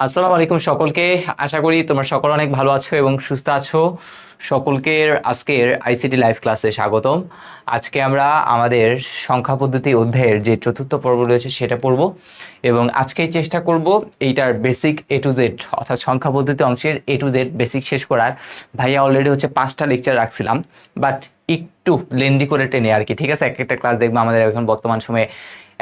আসসালামু আলাইকুম সকলকে। আশা করি তোমরা সকল অনেক ভালো আছো এবং সুস্থ আছো। সকলকে আজকের আইসিটি লাইভ ক্লাসে স্বাগতম। আজকে আমরা আমাদের সংখ্যা পদ্ধতি অধ্যায়ের যে চতুর্থ পর্ব রয়েছে সেটা পড়ব এবং আজকেই চেষ্টা করব এইটার বেসিক এ টু জেড অর্থাৎ সংখ্যা পদ্ধতি অংশের এ টু জেড বেসিক শেষ করার। ভাইয়া অলরেডি হচ্ছে 5টা লেকচার রাখছিলাম, বাট একটু লেন্দি করে টেনে আর কি। ঠিক আছে, এক একটা ক্লাস দেখবো আমাদের এখন বর্তমান সময়ে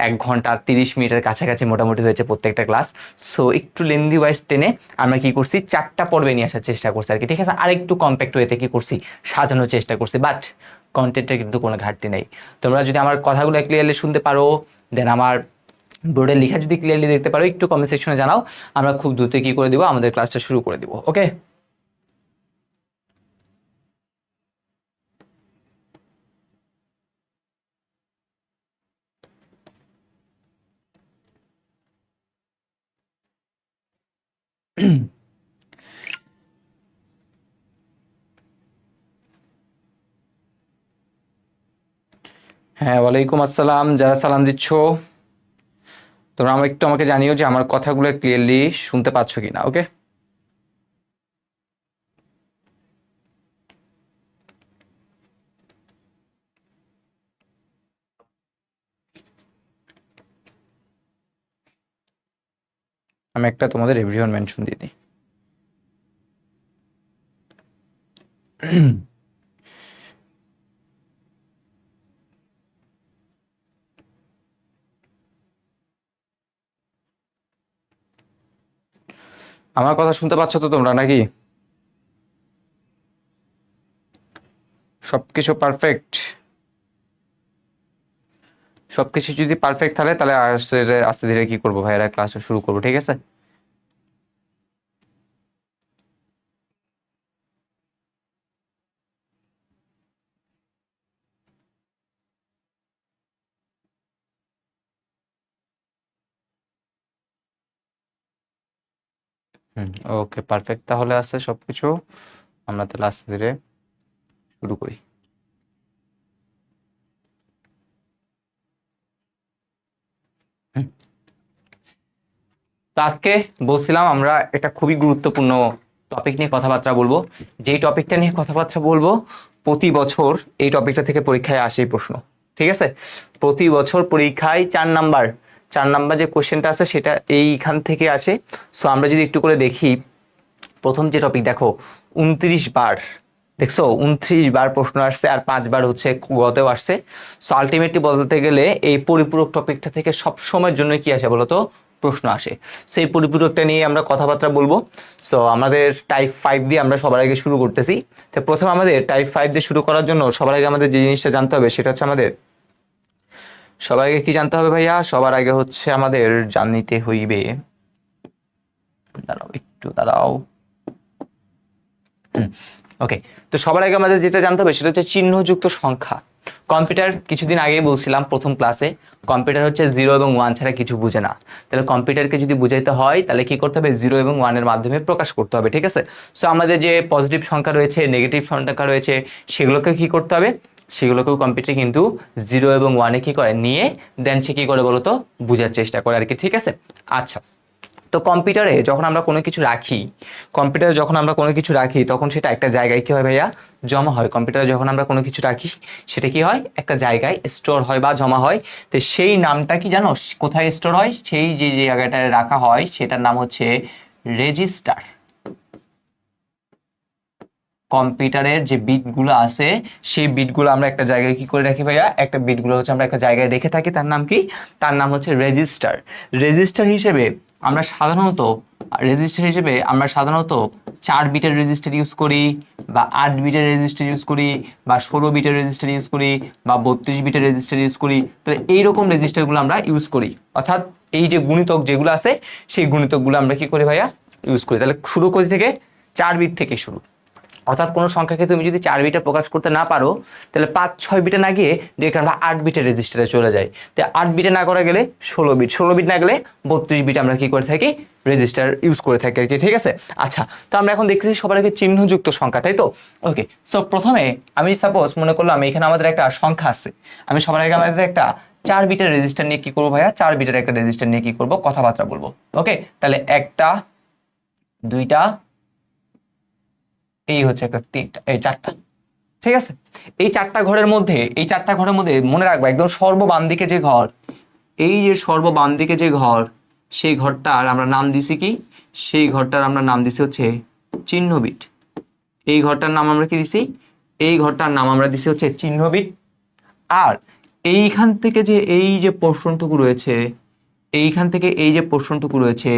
1 ঘন্টা 30 মিনিটের কাছাকাছি মোটামুটি হয়েছে প্রত্যেকটা ক্লাস। সো একটু লেন্দি ওয়াইজ টেনে আমরা কি করছি, 4টা পর্বে নিয়ে আসার চেষ্টা করছি আর কি। ঠিক আছে, আর একটু কম্প্যাক্ট ওয়েতে কি করছি, সাজানোর চেষ্টা করছি, বাট কন্টেন্টের কিন্তু কোনো ঘাটতি নেই। তোমরা যদি আমার কথাগুলো ক্লিয়ারলি শুনতে পারো, দেন আমার বোর্ডে লেখা যদি ক্লিয়ারলি দেখতে পারো, একটু কমেন্ট সেকশনে জানাও, আমরা খুব দ্রুত কি করে দিব, আমাদের ক্লাসটা শুরু করে দিব। ওকে, হ্যাঁ, ওয়ালাইকুম আসসালাম। যারা সালাম দিচ্ছ তোমরা আমাকে জানিও যে আমার কথাগুলো ক্লিয়ারলি শুনতে পাচ্ছ কিনা। ওকে, আমি একটা তোমাদের এভরিওয়ান মেনশন দিয়ে দিই। আমার কথা শুনতে পাচ্ছ তো তোমরা নাকি? সবকিছু পারফেক্ট? সবকিছু যদি পারফেক্ট থাকে তাহলে আস্তে আস্তে ধীরে কি করবো ভাইয়েরা, ক্লাস শুরু করবো। ঠিক আছে, ওকে পারফেক্ট তাহলে আছে সবকিছু। আমরা তাহলে আস্তে ধীরে শুরু করি। তো আজকে বলছিলাম আমরা একটা খুবই গুরুত্বপূর্ণ টপিক নিয়ে কথাবার্তা বলবো। যেই টপিকটা নিয়ে কথাবার্তা বলবো, প্রতি বছর এই টপিকটা থেকে পরীক্ষায় আসে প্রশ্ন। ঠিক আছে, প্রতি বছর পরীক্ষায় 4 নাম্বার যে কোশ্চেনটা আছে সেটা এইখান থেকে আসে। সো আমরা যদি একটু করে দেখি, প্রথম যে টপিক দেখো, 29 বার, দেখছো 29 বার প্রশ্ন আসছে আর 5 বার হচ্ছে গতেও আসছে। সো আলটিমেটলি বলতে গেলে এই পরিপূরক টপিকটা থেকে সব সময়ের জন্য কি আসে বলতো, প্রশ্ন আসে। সেই পরিপূরকটা নিয়ে আমরা কথাবার্তা বলবো। সো আমাদের টাইপ 5 দিয়ে আমরা সবার আগে শুরু করতেছি। তো প্রথম আমাদের টাইপ 5 দিয়ে শুরু করার জন্য সবার আগে আমাদের যে জিনিসটা জানতে হবে সেটা হচ্ছে আমাদের, সবার আগে কি জানতে হবে ভাইয়া? সবার আগে হচ্ছে আমাদের জানতে হইবে, দাঁড়াও একটু দাঁড়াও। ওকে, তো সবার আগে আমাদের যেটা জানতে হবে সেটা হচ্ছে চিহ্নযুক্ত সংখ্যা। কম্পিউটার কিছুদিন আগেই বলছিলাম প্রথম ক্লাসে, কম্পিউটার হচ্ছে 0 এবং 1 ছাড়া কিছু বুঝে না। তাহলে কম্পিউটারকে যদি বুঝাইতে হয় তাহলে কি করতে হবে, 0 এবং 1-এর মাধ্যমে প্রকাশ করতে হবে। ঠিক আছে, সো আমাদের যে পজিটিভ সংখ্যা রয়েছে, নেগেটিভ সংখ্যা রয়েছে, সেগুলোকে কি করতে হবে, সেগুলোকেও কম্পিউটার কিন্তু 0 এবং 1-এ কি করে নিয়ে দেন সে কি করে বলতো, বোঝার চেষ্টা করে আর কি। ঠিক আছে, আচ্ছা। তো কম্পিউটারে যখন আমরা কোনো কিছু রাখি, তখন সেটা একটা জায়গায় কি হয় ভাইয়া, জমা হয়। কম্পিউটারে যখন আমরা কোনো কিছু রাখি সেটা কি হয়, একটা জায়গায় স্টোর হয় বা জমা হয়। তো সেই নামটা কি জানো, কোথায় স্টোর হয়? সেই যে জায়গাটায় রাখা হয় সেটার নাম হচ্ছে রেজিস্টার। কম্পিউটারের যে বিটগুলো আছে সেই বিটগুলো আমরা একটা জায়গায় কি করে রাখি ভাইয়া, একটা বিটগুলো হচ্ছে আমরা একটা জায়গায় রেখে থাকি, তার নাম কি, তার নাম হচ্ছে রেজিস্টার। রেজিস্টার হিসেবে আমরা সাধারণত আমরা সাধারণত 4 বিটের রেজিস্টার ইউজ করি, বা 8 বিটের রেজিস্টার ইউজ করি, বা 16 বিটের রেজিস্টার ইউজ করি, বা 32 বিটের রেজিস্টার ইউজ করি। তো এইরকম রেজিস্টারগুলো আমরা ইউজ করি, অর্থাৎ এই যে গুণিতক যেগুলো আছে সেই গুণিতকগুলো আমরা কি করি ভাইয়া, ইউজ করি। তাহলে শুরু করি থেকে 4 বিট থেকে শুরু, অর্থাৎ কোনো সংখ্যাকে তুমি যদি 4 বিটে প্রকাশ করতে না পারো তাহলে 5-6 বিটে না গিয়ে ডিরেক্ট আমরা 8 বিটের রেজিস্টারে চলে যাই। তো 8 বিটে না করা গেলে 16 বিট না গেলে 32 বিট আমরা কি করে থাকি, রেজিস্টার ইউজ করে থাকি আর কি। ঠিক আছে, আচ্ছা। তো আমরা এখন দেখতেছি সবার আগে চিহ্নযুক্ত সংখ্যা, তাই তো? ওকে, সো প্রথমে আমি সাপোজ মনে করলাম এখানে আমাদের একটা সংখ্যা আছে, আমি সবার আগে আমাদের একটা 4 বিটের রেজিস্টার নিয়ে কি করবো ভাইয়া, 4 বিটের একটা রেজিস্টার নিয়ে কি করবো, কথাবার্তা বলবো। ওকে, তাহলে একটা 2টা, এই হচ্ছে একটা 3টা, এই 4টা। ঠিক আছে, এই 4টা ঘরের মধ্যে মনে রাখবা একদম সর্ববাম দিকে যে ঘর, এই যে সর্ববাম দিকে যে ঘর, সেই ঘরটার আমরা নাম দিছি কি, সেই ঘরটার আমরা নাম দিছি হচ্ছে চিহ্ন বিট। এই ঘরটার নাম আমরা কি দিছি, এই ঘরটার নাম আমরা দিছি হচ্ছে চিহ্ন বিট। আর এইখান থেকে যে এই যে পোর্শনটুকু রয়েছে, এইখান থেকে এই যে পোর্শনটুকু রয়েছে,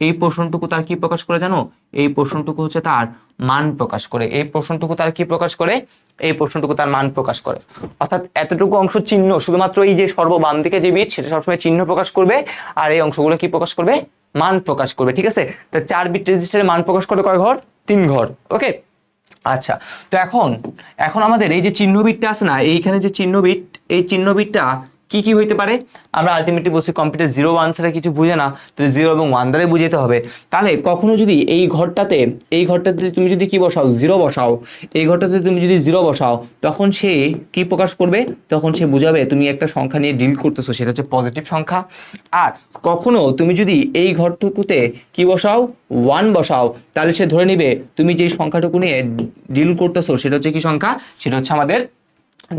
এই পোর্শনটুকু তার কি প্রকাশ করে জানো, এই পোর্শনটুকু হচ্ছে তার মান প্রকাশ করে। এই পোর্শনটুকু তার কি প্রকাশ করে, এই পোর্শনটুকু তার মান প্রকাশ করে। অর্থাৎ এতটুকু অংশ চিহ্ন, শুধুমাত্র এই যে সর্ববাম দিকে যে বিট সেটা সবসময় চিহ্ন প্রকাশ করবে, আর এই অংশগুলো কি প্রকাশ করবে, মান প্রকাশ করবে। ঠিক আছে, তো 4 বিট রেজিস্টারে মান প্রকাশ করে কয় ঘর, 3 ঘর। ওকে, আচ্ছা, তো এখন আমাদের এই যে চিহ্ন বিটটা আছে না, এইখানে যে চিহ্ন বিট, এই চিহ্ন বিটটা কি কি হইতে পারে, আমরা আলটিমেটলি বলছি কম্পিউটার 0 1 ছাড়া কিছু বুঝে না, তো 0 এবং 1 দ্বারা বুঝাতে হবে। তাহলে কখনো যদি এই ঘরটাতে তুমি যদি কি বসাও, 0 বসাও, এই ঘরটাতে তুমি যদি 0 বসাও, তখন সে কি প্রকাশ করবে, তখন সে বুঝাবে তুমি একটা সংখ্যা নিয়ে ডিল করতেছো, সেটা হচ্ছে পজিটিভ সংখ্যা। আর কখনো তুমি যদি এই ঘরটুকুতে কি বসাও, 1 বসাও, তাহলে সে ধরে নিবে তুমি যে সংখ্যাটুকু নিয়ে ডিল করতেছো সেটা হচ্ছে কি সংখ্যা, সেটা হচ্ছে আমাদের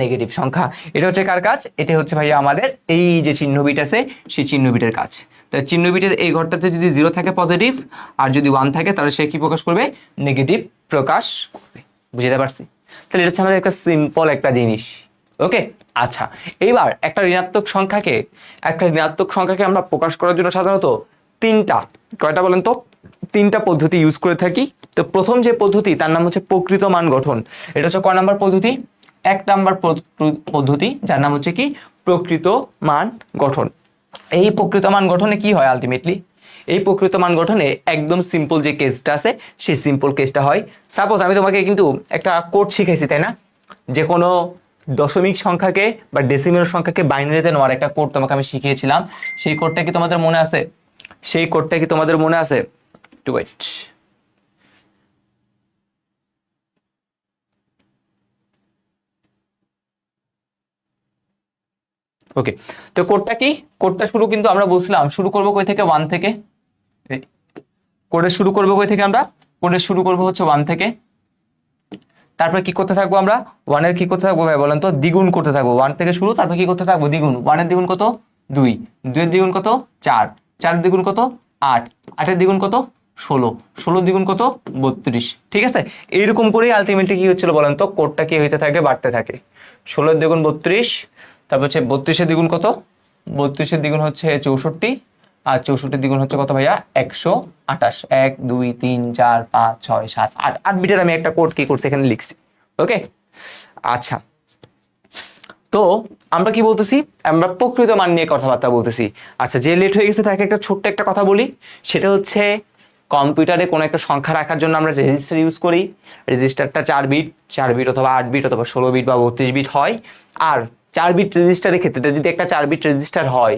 নেগেটিভ সংখ্যা। এটা হচ্ছে কার কাজ, এটা হচ্ছে ভাইয়া আমাদের এই যে চিহ্ন বিট আছে সেই চিহ্ন বিটের কাজ। তাই চিহ্ন বিটের এই ঘরটাতে যদি 0 থাকে পজিটিভ, আর যদি 1 থাকে তাহলে সে কি প্রকাশ করবে, নেগেটিভ প্রকাশ করবে। বুঝতে পারছি? তাহলে এটা হচ্ছে আমাদের একটা সিম্পল একটা জিনিস। ওকে, আচ্ছা, এইবার একটা ঋণাত্মক সংখ্যাকে আমরা প্রকাশ করার জন্য সাধারণত কয়টা বলেন তো, 3টা পদ্ধতি ইউজ করে থাকি। তো প্রথম যে পদ্ধতি তার নাম হচ্ছে প্রকৃত মান গঠন। এটা হচ্ছে কয় নাম্বার পদ্ধতি, 1 নাম্বার পদ্ধতি, যার নাম হচ্ছে কি প্রকৃত মান গঠন। এই প্রকৃত মান গঠনে কি হয় আলটিমেটলি, এই প্রকৃত মান গঠনে একদম সিম্পল যে কেসটা আছে সেই সিম্পল কেসটা হয়। সাপোজ আমি তোমাকে কিন্তু একটা কোড শিখাইছি, তাই না, যে কোনো দশমিক সংখ্যাকে বা ডেসিমেল সংখ্যাকে বাইনারিতে নেওয়ার একটা কোড তোমাকে আমি শিখিয়েছিলাম। সেই কোডটা কি তোমাদের মনে আছে, টু ওয়েট। ওকে, তো কোডটা শুরু কিন্তু আমরা বলছিলাম শুরু করব কই থেকে, 1 থেকে। কোডে শুরু করব কই থেকে, আমরা কোডে শুরু করব হচ্ছে 1 থেকে। তারপরে কি করতে থাকবো আমরা, 1 এর কি করতে থাকবো ভাই বলেন তো, দ্বিগুণ করতে থাকবো। 1 থেকে শুরু, তারপরে কি করতে থাকবো, দ্বিগুণ। 1 এর দ্বিগুণ কত, 2, 2 এর দ্বিগুণ কত, 4, 4 এর দ্বিগুণ কত, 8, 8 এর দ্বিগুণ কত, 16, 16 দ্বিগুণ কত, 32। ঠিক আছে, এইরকম করেই আলটিমেটলি কি হচ্ছিল বলেন তো, কোডটা কি হইতে থাকে, বাড়তে থাকে। 16 এর দ্বিগুণ 32, তারপর হচ্ছে 32 এর দ্বিগুণ কত, 32 এর দ্বিগুণ হচ্ছে 64, আর 64 দ্বিগুণ হচ্ছে কত ভাইয়া, 128। 1 2 3 4 5 6 7 8, 8 বিটের আমি একটা কোড কি করছি এখানে লিখছি। ওকে, আচ্ছা, তো আমরা কি বলতেছি, আমরা প্রকৃত মান নিয়ে কথাবার্তা বলতেছি। আচ্ছা, যে লেট হয়ে গেছে তাকে একটা ছোট্ট একটা কথা বলি, সেটা হচ্ছে কম্পিউটারে কোনো একটা সংখ্যা রাখার জন্য আমরা রেজিস্টার ইউজ করি। রেজিস্টারটা 4 বিট অথবা 8 বিট অথবা 16 বিট বা 32 বিট হয়। আর 4 বিট রেজিস্টারের ক্ষেত্রে যদি একটা 4 বিট রেজিস্টার হয়,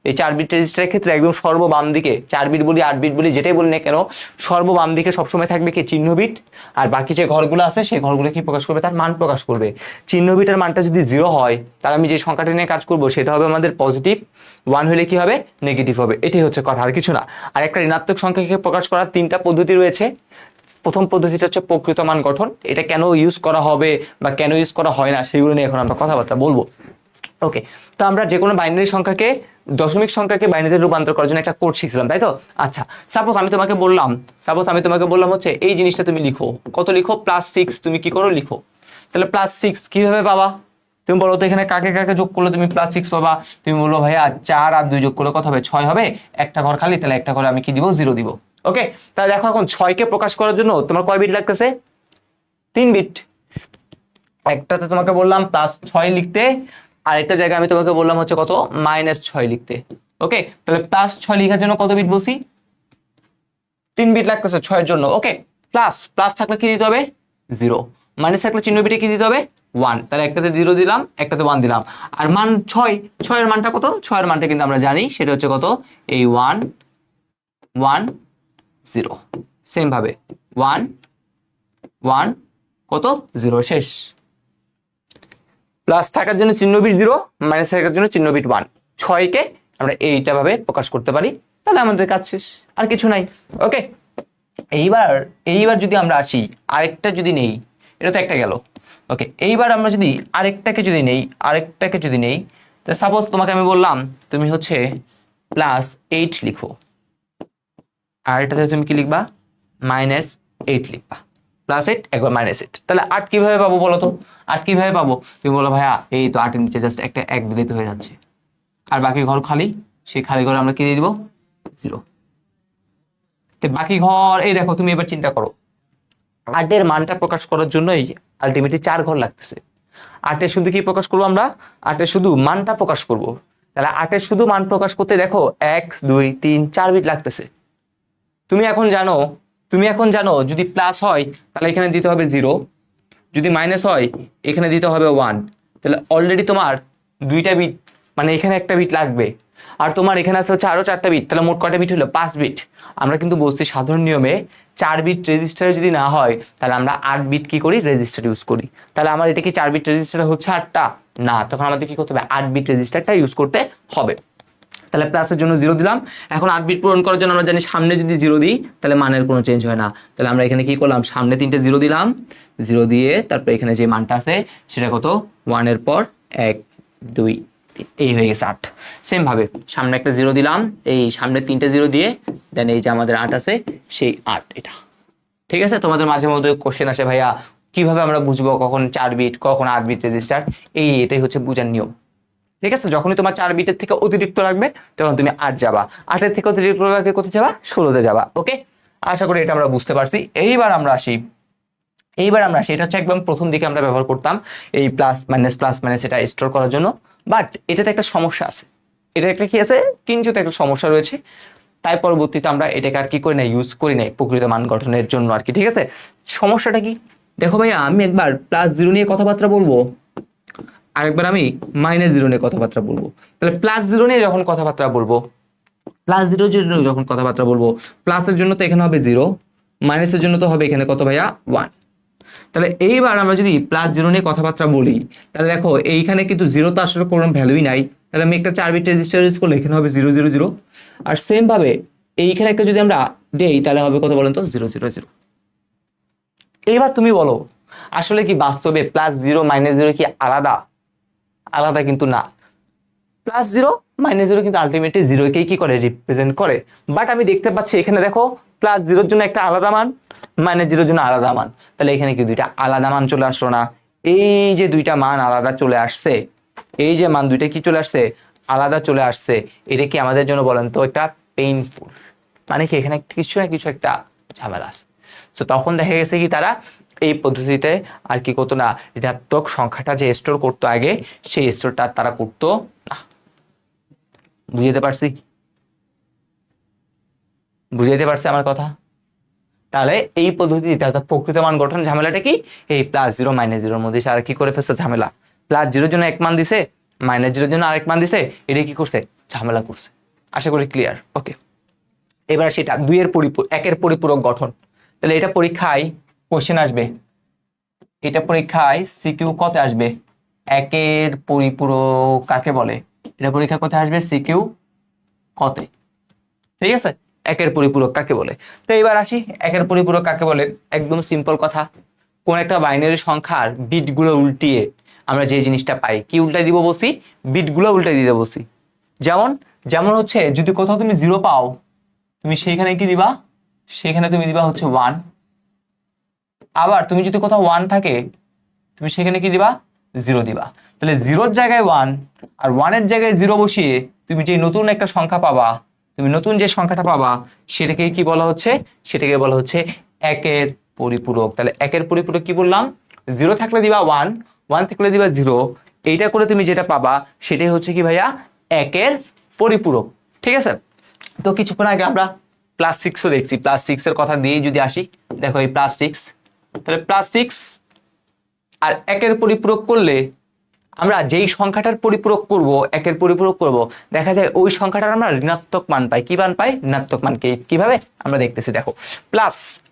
এই 4 বিট রেজিস্টারের ক্ষেত্রে একদম সর্ববাম দিকে, 4 বিট বলি 8 বিট বলি যেটাই বলি না কেন, সর্ববাম দিকে সবসময় থাকবে কি, চিহ্ন বিট। আর বাকি যে ঘরগুলো আছে সেই ঘরগুলো কি প্রকাশ করবে, তার মান প্রকাশ করবে। চিহ্ন বিটের মানটা যদি 0 হয়, তাহলে আমি যে সংখ্যাটা নিয়ে কাজ করব সেটা হবে আমাদের পজিটিভ, 1 হলে কি হবে, নেগেটিভ হবে। এটাই হচ্ছে কথা, আর কিছু না। আর একটা ঋণাত্মক সংখ্যাকে প্রকাশ করার 3টা পদ্ধতি রয়েছে। প্রথম পদ্ধতিটা হচ্ছে প্রকৃত মান গঠন। এটা কেন ইউজ করা হবে বা কেন ইউজ করা হয় না সেগুলো নিয়ে এখন আমরা কথাবার্তা বলবো। ওকে, তো আমরা যে কোনো বাইনারি সংখ্যাকে, দশমিক সংখ্যাকে বাইনারিতে রূপান্তর করার জন্য একটা কোড শিখছিলাম, তাই তো? আচ্ছা, সাপোজ আমি তোমাকে বললাম হচ্ছে এই জিনিসটা তুমি লিখো, কত লিখো, +6, তুমি কি করো, লিখো। তাহলে +6 কিভাবে পাবা, তুমি বলো তো, এখানে কাকে কাকে যোগ করলে তুমি +6 পাবা? তুমি বলবো ভাইয়া 4 আর 2 যোগ করলে কত হবে, 6 হবে। একটা ঘর খালি, তাহলে একটা ঘরে আমি কি দিব, 0 দিব। ওকে, তাহলে দেখো এখন 6 কে প্রকাশ করার জন্য তোমার কয় বিট লাগতেছে, 3 বিট। একটাতে তোমাকে বললাম +6 লিখতে, আর একটা জায়গায় আমি তোমাকে বললাম হচ্ছে কত, -6 লিখতে। ওকে, তাহলে +6 লেখার জন্য কত বিট বলছি, 3 বিট লাগতেছে 6 এর জন্য। ওকে, প্লাস থাকলে কি দিতে হবে, 0, মাইনাস থাকলে চিহ্ন বিটে কি দিতে হবে, 1। তাহলে একটাতে 0 দিলাম, একটাতে 1 দিলাম। আর মান 6 এর মানটা কত, 6 এর মানটা কিন্তু আমরা জানি, সেটা হচ্ছে কত, এই 1 1 0। সেম ভাবে 1 1 কত, 0, শেষ। প্লাস থাকার জন্য চিহ্ন বিট 0, মাইনাস থাকার জন্য চিহ্ন বিট 1। 6 কে আমরা এইটা ভাবে প্রকাশ করতে পারি, তাহলে আমাদের কাজ শেষ, আর কিছু নাই। ওকে, এইবার এইবার যদি আমরা আসি আরেকটা যদি নেই, এটা তো একটা গেল। ওকে, এইবার আমরা যদি আরেকটাকে যদি নেই, তো সাপোজ তোমাকে আমি বললাম তুমি হচ্ছে +8 লিখো, আর এটাতে তুমি কি লিখবা, -8 লিখবা। +8 একবার -8, তাহলে 8 কিভাবে পাবো বলো তো? 8 কিভাবে পাবো? তুমি বলো ভাইয়া এই তো 8 এর নিচে জাস্ট একটা 1 দিলেই তো হয়ে যাচ্ছে, আর বাকি ঘর খালি, সেই খালি ঘরে আমরা কি দিয়ে দিব, 0। তো বাকি ঘর এই দেখো, তুমি এবার চিন্তা করো, 8 এর মানটা প্রকাশ করার জন্যই আলটিমেটলি 4 ঘর লাগতেছে। 8 এর শুধু কি প্রকাশ করবো আমরা, 8 এর শুধু মানটা প্রকাশ করব। তাহলে 8 এর শুধু মান প্রকাশ করতে দেখো 1 2 3 4 বিট লাগতেছে। তুমি এখন জানো যদি প্লাস হয় তাহলে এখানে দিতে হবে 0, যদি মাইনাস হয় এখানে দিতে হবে 1। তাহলে অলরেডি তোমার 2টা বিট, মানে এখানে একটা বিট লাগবে, আর তোমার এখানে আছে হচ্ছে আরো 4টা বিট, তাহলে মোট কয়টা বিট হলো, 5 বিট। আমরা কিন্তু বলছি সাধারণ নিয়মে 4 বিট রেজিস্টারে যদি না হয় তাহলে আমরা 8 বিট কি করি, রেজিস্টার ইউজ করি। তাহলে আমার এটা কি 4 বিট রেজিস্টার হচ্ছে 8টা না, তখন আমাদের কি করতে হবে, 8 বিট রেজিস্টারটা ইউজ করতে হবে। তাহলে প্লাসের জন্য 0 দিলাম। এখন 8 বিট পূরণ করার জন্য আমরা জানি সামনে যদি 0 দিই তাহলে মানের কোনো চেঞ্জ হয় না। তাহলে আমরা এখানে কি করলাম, সামনে 3টে 0 দিলাম, 0 দিয়ে তারপর এখানে যে মানটা আছে সেটা কত, 1 এর পর 1 2 3, এই হয়ে গেছে 8। সেম ভাবে সামনে একটা 0 দিলাম, এই সামনে 3টে 0 দিয়ে দেন এই যে আমাদের 8 আছে, সেই 8 এটা। ঠিক আছে, তোমাদের মাঝে মধ্যে কোশ্চেন আসে ভাইয়া কিভাবে আমরা বুঝবো কখন 4 বিট কখন 8 বিট রেজিস্টার, এটাই হচ্ছে বোঝার নিয়ম। ঠিক আছে, যখনই তোমার 4 বিটের থেকে অতিরিক্ত লাগবে তখন তুমি 8 যাবা, 8-এর থেকে অতিরিক্ত লাগবে কোথায় যাবা, 16-তে যাবা। ওকে, আশা করি এটা আমরা বুঝতে পারছি। এইবার আমরা আসি এটা হচ্ছে একদম প্রথম দিকে আমরা ব্যবহার করতাম এই প্লাস মাইনাস এটা স্টোর করার জন্য, বাট এটাতে একটা সমস্যা আছে। এটা একটা কি আছে, কিঞ্চিত একটা সমস্যা রয়েছে, তাই পরবর্তীতে আমরা এটাকে আর কি করি না, ইউজ করি না প্রকৃত মান গঠনের জন্য আর কি। ঠিক আছে, সমস্যাটা কি দেখো ভাইয়া, আমি একবার +0 নিয়ে কথাবার্তা বলবো, আরেকবার আমি -0 নিয়ে কথাবার্তা বলবো। তাহলে +0 নিয়ে যখন কথাবার্তা বলবো, প্লাসের জন্য তো এখানে হবে 0, মাইনাসের জন্য তো হবে এখানে কত ভাইয়া, 1। তাহলে এইবার আমরা যদি +0 নিয়ে কথাবার্তা বলি, তাহলে দেখো এইখানে কিন্তু 0 তো আসলে কোনো ভ্যালুই নাই, তাহলে আমি একটা 4 বিট রেজিস্টার ইউজ করলে এখানে হবে 0 0 0। আর সেম ভাবে এইখানে একটা যদি আমরা দেই তাহলে হবে কত বলেন তো, 0 0 0। এইবার তুমি বলো আসলে কি বাস্তবে +0 -0 কি আলাদা? আলাদা কিন্তু না। +0 -0 কিন্তু আলটিমেটলি 0কেই কি করে, রিপ্রেজেন্ট করে। বাট আমি দেখতে পাচ্ছি এখানে দেখো +0-র জন্য একটা আলাদা মান, -0-র জন্য আলাদা মান, তাহলে এখানে কি দুইটা আলাদা মান চলে আসলো না? এই যে দুইটা মান আলাদা চলে আসছে, এই যে মান দুইটা কি চলে আসছে, আলাদা চলে আসছে, এটা কি আমাদের জন্য বলেন তো একটা পেইনফুল, মানে কি এখানে কিছু না কিছু একটা ঝামেলা আছে। তো তখন দেখা গেছে কি তারা এই পদ্ধতিতে আর কি করতো না, ঋণাত্মক সংখ্যাটা যে স্টোর করতো আগে, সেই স্টোরটা তারা করতো না। বুঝাইতে পারছি আমার কথা? তাহলে এই পদ্ধতিটা প্রকৃত মান গঠন ঝামেলাটা কি, এই +0 -0-র মধ্যে আর কি করে ফেলছে ঝামেলা। +0-র জন্য এক মান দিছে, -0-র জন্য আরেক মান দিছে, এটা কি করছে, ঝামেলা করছে। আশা করি ক্লিয়ার। ওকে, এবার সেটা 1-এর পরিপূরক গঠন। তাহলে এটা পরীক্ষায় কোশ্চেন আসবে, এটা পরীক্ষায় সিকিউ কত আসবে, 1-এর পরিপূরক কাকে বলে, এটা পরীক্ষা কোথায় আসবে, সিকিউ কতে। ঠিক আছে, 1-এর পরিপূরক কাকে বলে। তো এবার আসি 1-এর পরিপূরক কাকে বলে। একদম সিম্পল কথা, কোন একটা বাইনারি সংখ্যার বিটগুলো উল্টিয়ে আমরা যে জিনিসটা পাই, কি উল্টাই দিব বসি, বিটগুলো উল্টাই দিতে বসি। যেমন যেমন হচ্ছে যদি কোথাও তুমি 0 পাও, তুমি সেইখানে কি দিবা, সেখানে তুমি দিবা হচ্ছে 1। আবার তুমি যদি কোথাও 1 থাকে তুমি সেখানে কি দিবা, 0 দিবা। তাহলে 0-র জায়গায় 1 আর 1-এর জায়গায় 0 বসিয়ে তুমি যে নতুন একটা সংখ্যা পাবা, তুমি নতুন যে সংখ্যাটা পাবা সেটাকে কি বলা হচ্ছে, সেটাকে বলা হচ্ছে 1-এর পরিপূরক। তাহলে 1-এর পরিপূরক কি বললাম, 0 থাকলে দিবা 1, 1 থাকলে দিবা 0, এইটা করে তুমি যেটা পাবা সেটাই হচ্ছে কি ভাইয়া 1-এর পরিপূরক। ঠিক আছে, তো কিছুক্ষণ আগে আমরা +6ও দেখছি, +6-এর কথা দিয়ে যদি আসি, দেখো এই +6, তাহলে +6 আর 1-এর পরিপূরক করলে আমরা যেই সংখ্যাটার পরিপূরক করব, 1-এর পরিপূরক করব, দেখা যায় ওই সংখ্যাটার আমরা ঋণাত্মক মান পাই। কি মান পাই, ঋণাত্মক মান। কিভাবে আমরা দেখতেছি, দেখো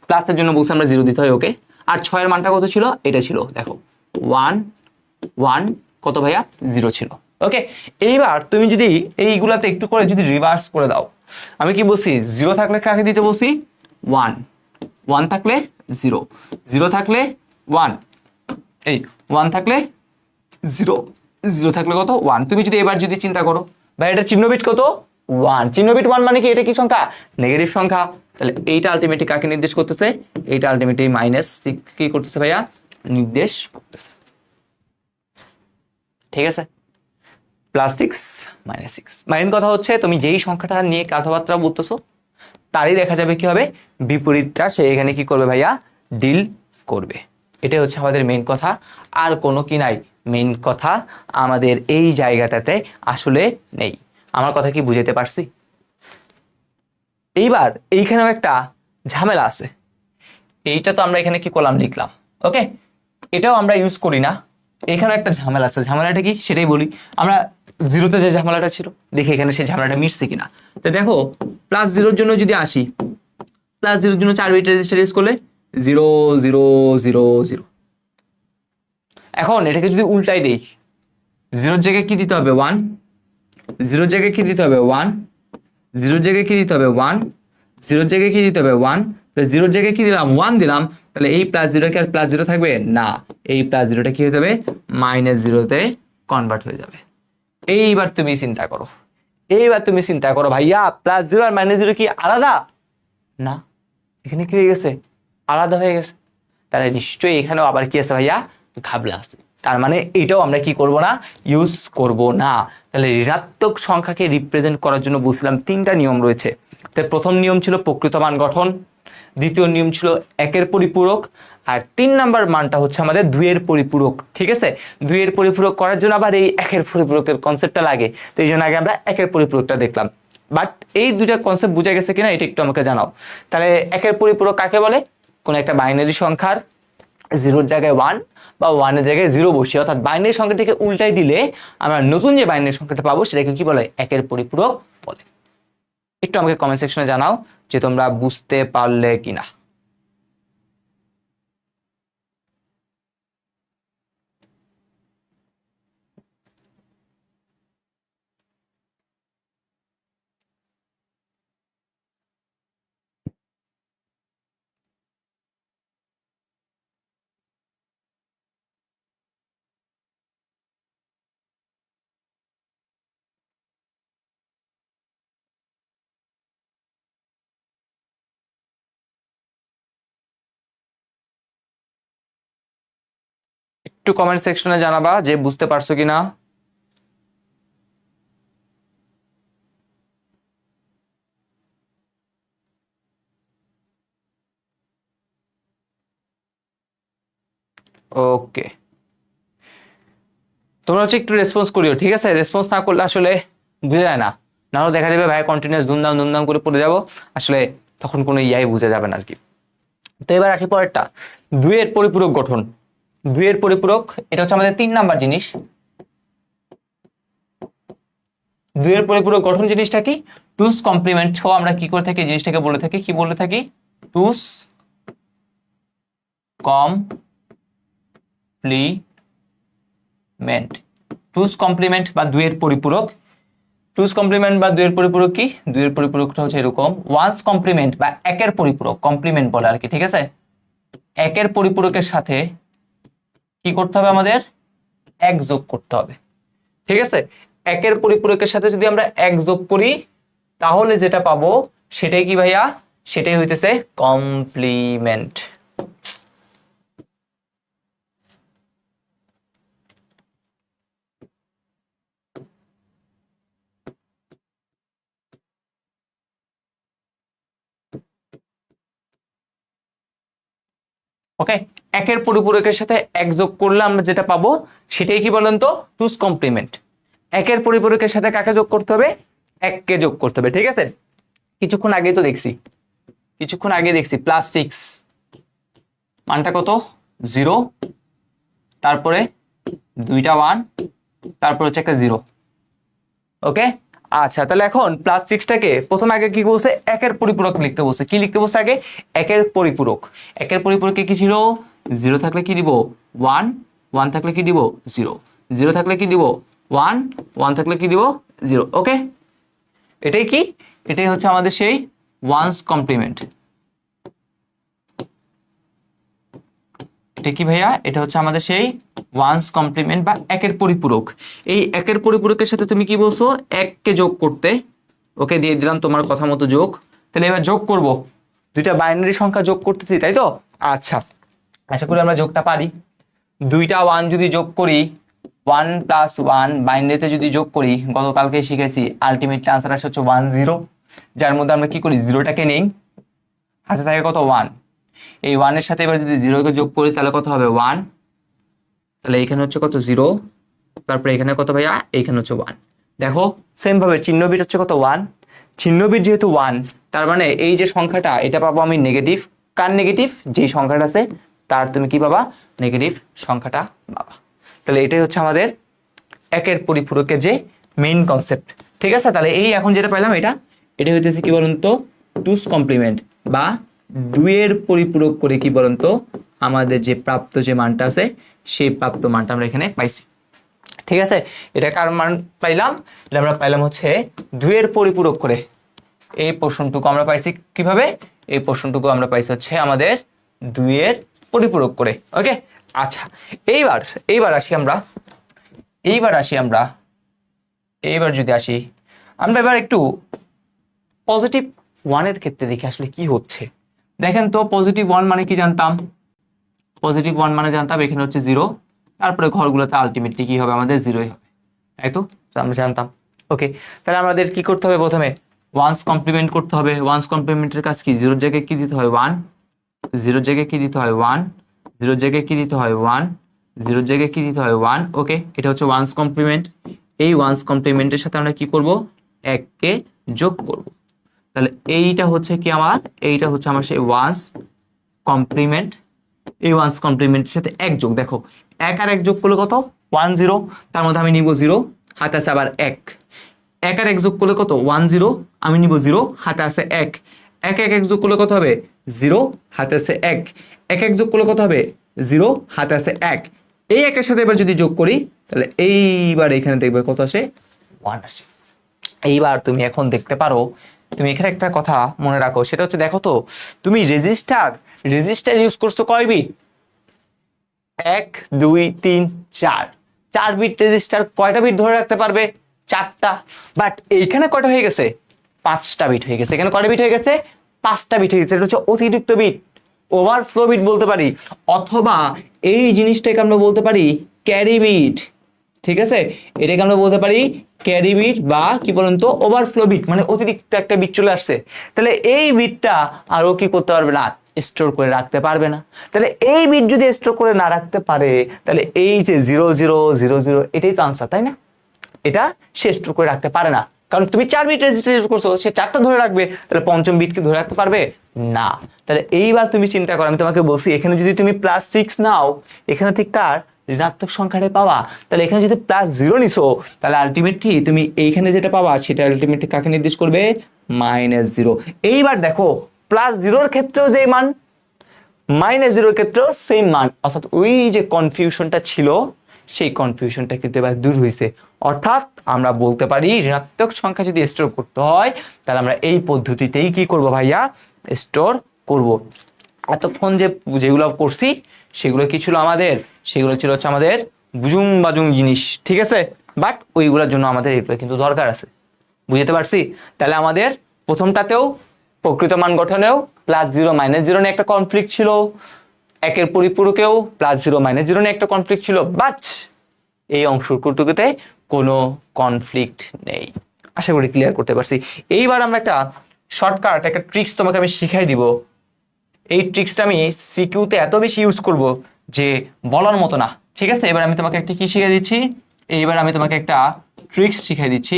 প্লাসের জন্য বলছি আমরা 0 দিতে হয়। ওকে, আর 6-এর মানটা কত ছিল, এটা ছিল দেখো 1 1 কত ভাইয়া, 0 ছিল। ওকে, এইবার তুমি যদি এইগুলাতে একটু করে যদি রিভার্স করে দাও, আমি কি বলছি 0 থাকলে কাকে দিতে বলছি, 1, 1 থাকলে 0, 0 থাকলে 1, এই 1 থাকলে 0, 0 থাকলে কত 1। তুমি যদি এবার যদি চিন্তা করো ভাই এটা চিহ্ন বিট কত 1, চিহ্ন বিট 1 মানে কি এটা কি সংখ্যা নেগেটিভ সংখ্যা, তাহলে এইটা আলটিমেটলি কাকে নির্দেশ করতেছে, এইটা আলটিমেটলি -6 কি করতেছে ভাইয়া নির্দেশ করতেছে, ঠিক আছে +6 -6। মেইন কথা হচ্ছে তুমি যেই সংখ্যাটা নিয়ে কথাবার্তা বলতেছো তারই দেখা যাবে কি হবে বিপরীতটা সে এখানে কি করবে ভাইয়া ডিল করবে, এটাই হচ্ছে আমাদের মেইন কথা। আর কোনো কি নাই মেইন কথা আমাদের এই জায়গাটাতে আসলে নেই। আমার কথা কি বুঝাতে পারছি? এইবার এইখানেও একটা ঝামেলা আছে, এইটা তো আমরা এখানে কি করলাম লিখলাম, ওকে এটাও আমরা ইউজ করি না, এখানে একটা ঝামেলা আছে, ঝামেলাটা কি সেটাই বলি। আমরা জিরোতে যে ঝামেলাটা ছিল দেখি এখানে সেই ঝামেলাটা মিটছে কিনা। তো দেখো +0 জন্য যদি আসি, +0 জন্য 4 বিট রেজিস্টার ইউজ করলে 0 0 0 0। এখন এটাকে যদি উল্টাই দেই, 0 জায়গায় কি দিতে হবে 1, 0 জায়গায় কি দিতে হবে 1, 0 জায়গায় কি দিতে হবে 1, 0 জায়গায় কি দিতে হবে 1, 0 জায়গায় কি দিলাম 1 দিলাম, তাহলে এই +0 কি আর +0 থাকবে না, এই +0টা কি হয়ে যাবে -0-তে কনভার্ট হয়ে যাবে। এইবার তুমি চিন্তা করো, এইবার তুমি চিন্তা করো ভাইয়া +0 আর -0 কি আলাদা না, এখানে কি হয়ে গেছে আলাদা হয়ে গেছে, তাহলে নিশ্চয়ই এখানেও আবার কি আছে ভাইয়া ঘাবলা আছে, তার মানে এটাও আমরা কি করব না ইউজ করব না। তাহলে ঋণাত্মক সংখ্যাকে রিপ্রেজেন্ট করার জন্য বুঝলাম 3টা নিয়ম রয়েছে। তার প্রথম নিয়ম ছিল প্রকৃত মান গঠন, দ্বিতীয় নিয়ম ছিল একের পরিপূরক, আর 3 নাম্বার মানটা হচ্ছে আমাদের 2 এর পরিপূরক, ঠিক আছে 2 এর পরিপূরক করার জন্য আবার এই একের পরিপূরকের কনসেপ্টটা লাগে, তো এই জন্য আগে আমরা একের পরিপূরকটা দেখলাম। বাট এই দুইটা কনসেপ্ট বুঝা গেছে কিনা এটা একটু আমাকে জানাও। তাহলে একের পরিপূরক কাকে বলে, কোন একটা বাইনারি সংখ্যার 0-র জায়গায় 1 বা 1-এর জায়গায় 0 বসিয়ে, অর্থাৎ বাইনারি সংখ্যাটিকে উল্টাই দিলে আমরা নতুন যে বাইনারি সংখ্যাটা পাবো সেটাকে কি বলে একের পরিপূরক বলে। একটু আমাকে কমেন্ট সেকশনে জানাও যে তোমরা বুঝতে পারলে কিনা। একটু কমেন্ট সেকশনে জানাবা যে বুঝতে পারছো কিনা। ওকে তোমরা হচ্ছে একটু রেসপন্স করিও, ঠিক আছে রেসপন্স না করলে আসলে বোঝা যায় না, নাহলে দেখা যাবে ভাই কন্টিনিউয়াস ধুমধাম ধুমধাম করে পড়ে যাবো, আসলে তখন কোনো ইয়াই বোঝা যাবে না আর কি। তো এবার আসি পরেরটা, 2 এর পরিপূরক গঠন। 2 এর পরিপূরক এটা হচ্ছে আমাদের 3 নাম্বার জিনিস। 2 এর পরিপূরক গঠন জিনিসটা কি, টুস কমপ্লিমেন্ট ছ আমরা কি করে থাকি জিনিসটাকে বলে থাকি, কি বলে থাকি টুস কমপ্লিমেন্ট। টুস কমপ্লিমেন্ট বা 2 এর পরিপূরক, টুস কমপ্লিমেন্ট বা 2 এর পরিপূরক কি, 2 এর পরিপূরকটা হচ্ছে এরকম, ওয়ান্স কমপ্লিমেন্ট বা একের পরিপূরক, কমপ্লিমেন্ট বলে আর কি, ঠিক আছে একের পরিপূরকের সাথে কি করতে হবে আমাদের 1 যোগ করতে হবে, ঠিক আছে একের পরিপূরকের সাথে যদি আমরা 1 যোগ করি তাহলে যেটা পাবো সেটাই কি ভাইয়া, সেটাই হইতেছে কমপ্লিমেন্ট। ওকে একের পরিপূরকের সাথে 1 যোগ করলে আমরা যেটা পাবো সেটাই কি বলেন তো টুস কমপ্লিমেন্ট। একের পরিপূরকের সাথে কাকে যোগ করতে হবে 1 কে যোগ করতে হবে, ঠিক আছে কিছুক্ষণ আগে তো দেখছি, কিছুক্ষণ আগে দেখছি +6 মানটা কত 0, তারপরে 2টা 1, তারপর হচ্ছে একটা 0। ওকে আচ্ছা তাহলে এখন +6টাকে প্রথম আগে কি বলছে একের পরিপূরক লিখতে বলছে, কি লিখতে বলছে আগে একের পরিপূরক। একের পরিপূরকে কি ছিল 0 থাকলে কি দিব 1, 1 থাকলে কি দিব 0, 0 থাকলে কি দিব 1, 1 থাকলে কি দিব 0। ওকে এটাই কি, এটাই হচ্ছে আমাদের সেই ওয়ান্স কমপ্লিমেন্ট। এটা কি ভাইয়া? এটা হচ্ছে আমাদের সেই ওয়ান্স কমপ্লিমেন্ট বা একের পরিপূরক। এই একের পরিপূরকের সাথে তুমি কি বলছো? এককে যোগ করতে। ওকে, দিয়ে দিলাম তোমার কথা মতো যোগ। তাহলে এবার যোগ করব, দুইটা বাইনারি সংখ্যা যোগ করতেছি, তাই তো? আচ্ছা, আশা করি আমরা যোগটা পারি। দুইটা ওয়ান যদি যোগ করি, 1+1 বাইনারিতে যদি যোগ করি, গতকালকে শিখেছি আলটিমেটলি আনসার আসে হচ্ছে 10, যার মধ্যে আমরা কি করি, জিরোটাকে নেই, হাতে থাকে কত? 1। এই 1 এর সাথে এবার যদি 0কে যোগ করি তাহলে কত হবে? 1। তাহলে এখানে হচ্ছে কত? 0। তারপরে এখানে কত ভাইয়া? এখানে হচ্ছে 1। দেখো সেম ভাবে চিহ্ন বিট হচ্ছে কত? 1। চিহ্ন বিট যেহেতু 1, তার মানে এই যে সংখ্যাটা এটা পাবো আমি নেগেটিভ। কার নেগেটিভ? যেই সংখ্যাটা আছে তার তুমি কি পাবা? নেগেটিভ সংখ্যাটা পাবা। তাহলে এটাই হচ্ছে আমাদের একের পরিপূরকের যে মেইন কনসেপ্ট। ঠিক আছে, তাহলে এই এখন যেটা পাইলাম এটা হইতেছে কি বলুন তো? টুস কমপ্লিমেন্ট বা দুইয়ের পরিপূরক করে কি বলুন তো আমাদের যে প্রাপ্ত যে মানটা আছে সেই প্রাপ্ত মানটা আমরা এখানে পাইছি। ঠিক আছে, এটা কার মান পাইলাম? এটা আমরা পাইলাম হচ্ছে দুইয়ের পরিপূরক করে। এই পোর্শনটুকু আমরা পাইছি কিভাবে? এই পোর্শনটুকু আমরা পাইছি হচ্ছে আমাদের দুইয়ের পরিপূরক করে। ওকে, আচ্ছা, এইবার আসি আমরা এইবার যদি আসি আমরা এবার একটু পজিটিভ ওয়ানের ক্ষেত্রে দেখি আসলে কি হচ্ছে। দেখেন তো, পজিটিভ ওয়ান মানে কি জানতাম? পজিটিভ ওয়ান মানে জানতাম এখানে হচ্ছে 0, তারপরে ঘরগুলোতে আলটিমেটলি কি হবে? আমাদের 0ই হবে, তাই তো? আমরা জানতাম। ওকে, তাহলে আমাদের কি করতে হবে? প্রথমে ওয়ান্স কমপ্লিমেন্ট করতে হবে। ওয়ান্স কমপ্লিমেন্টের কাজ কি? 0 জায়গায় কি দিতে হয়? 1। 0 জায়গায় কি দিতে হয়? 1। 0 জায়গায় কি দিতে হয়? 1। 0 জায়গায় কি দিতে হয়? 1। ওকে, এটা হচ্ছে ওয়ান্স কমপ্লিমেন্ট। এই ওয়ান্স কমপ্লিমেন্টের সাথে আমরা কি করব? 1কে যোগ করব। তাহলে এইটা হচ্ছে কি আমার? এইটা হচ্ছে আমার সেই ওয়ান্স কমপ্লিমেন্ট। এই ওয়ান্স কমপ্লিমেন্টের সাথে 1 যোগ। দেখো 1 আর 1 যোগ করলে কত? 1 0। তার মধ্যে আমি নিব 0, হাতে আছে আবার 1। 1 আর 1 যোগ করলে কত? 1 0, আমি নিব 0, হাতে আছে 1। 1 1 যোগ করলে কত হবে? 0, হাতে আছে 1। 1 1 যোগ করলে কত হবে? 0, হাতে আছে 1। এই একের সাথে এবার যদি যোগ করি তাহলে এইবার এখানে দেখবে কত আসে? 1 আসে। এইবার তুমি এখন দেখতে পারো, তুমি এখানে একটা কথা মনে রাখো, সেটা হচ্ছে দেখো তো, তুমি রেজিস্টার ইউজ করছো কয় বিট? 1 2 3 4, 4 bit register. কয়টা বিট ধরে রাখতে পারবে? 4টা। বাট এইখানে কয়টা হয়ে গেছে? 5টা বিট হয়ে গেছে। এখানে কয়টা বিট হয়ে গেছে? 5টা বিট হয়ে গেছে। এটা হচ্ছে অতিরিক্ত বিট, ওভারফ্লো বিট বলতে পারি, অথবা এই জিনিসটাকে আমরা বলতে পারি ক্যারি বিট। ঠিক আছে, এটাকে আমরা বলতে পারি ক্যারি বিট বা কি বলুন তো ওভারফ্লো বিট, মানে অতিরিক্ত একটা বিট চলে আসছে। তাহলে এই বিটটা আরো কি করতে পারবে না? স্টোর করে রাখতে পারবে না। তাহলে এই বিট যদি স্টোর করে না রাখতে পারে তাহলে এই যে 0000 এটাই তো আনসার, তাই না? এটা সে স্টোর করে রাখতে পারে না, কারণ তুমি 4 বিট রেজিস্টার ইউজ করছো, সে 4টা ধরে রাখবে, তাহলে পঞ্চম বিট কি ধরে রাখতে পারবে? না। তাহলে এইবার তুমি চিন্তা করো, আমি তোমাকে বলছি এখানে যদি তুমি +6 নাও, এখানে ঠিক তার ঋণাত্মক সংখ্যাটা পাওয়া। তাহলে এখানে যদি +0 নিছো তাহলে আলটিমেটলি তুমি এইখানে যেটা পাবা সেটা আলটিমেটলি কাকে নির্দেশ করবে? -0। এইবার দেখো +0 ক্ষেত্রেও যে মান, -0 ক্ষেত্রেও সেম মান, অর্থাৎ ওই যে কনফিউশনটা ছিল সেই কনফিউশনটা কিন্তু এবার দূর হয়েছে। অর্থাৎ আমরা বলতে পারি ঋণাত্মক সংখ্যা যদি স্টোর করতে হয় তাহলে আমরা এই পদ্ধতিতেই কি করব ভাইয়া? স্টোর করব। এতক্ষণ যেগুলো করছি সেগুলো কি ছিল আমাদের? সেগুলো ছিল হচ্ছে আমাদের বুজুং বাজুং জিনিস, ঠিক আছে? বাট ওইগুলোর জন্য আমাদের এগুলো কিন্তু দরকার আছে। বুঝতে পারছি? তাহলে আমাদের প্রথমটাতেও প্রকৃত মান গঠনেও +0 -0 নিয়ে একটা কনফ্লিক্ট ছিল, একের পরিপূরকেও +0 -0 নিয়ে একটা কনফ্লিক্ট ছিল, বাট এই অংশটুকুতে কোনো কনফ্লিক্ট নেই। আশা করি ক্লিয়ার করতে পারছি। এইবার আমরা একটা শর্টকাট একটা ট্রিক্স তোমাকে আমি শিখাই দিব। এই ট্রিক্সটা আমি সিকিউতে এত বেশি ইউজ করব যে বলার মতো না। ঠিক আছে, এবার আমি তোমাকে একটা কি শিখিয়ে দিচ্ছি? এইবার আমি তোমাকে একটা ট্রিক্স শিখিয়ে দিচ্ছি।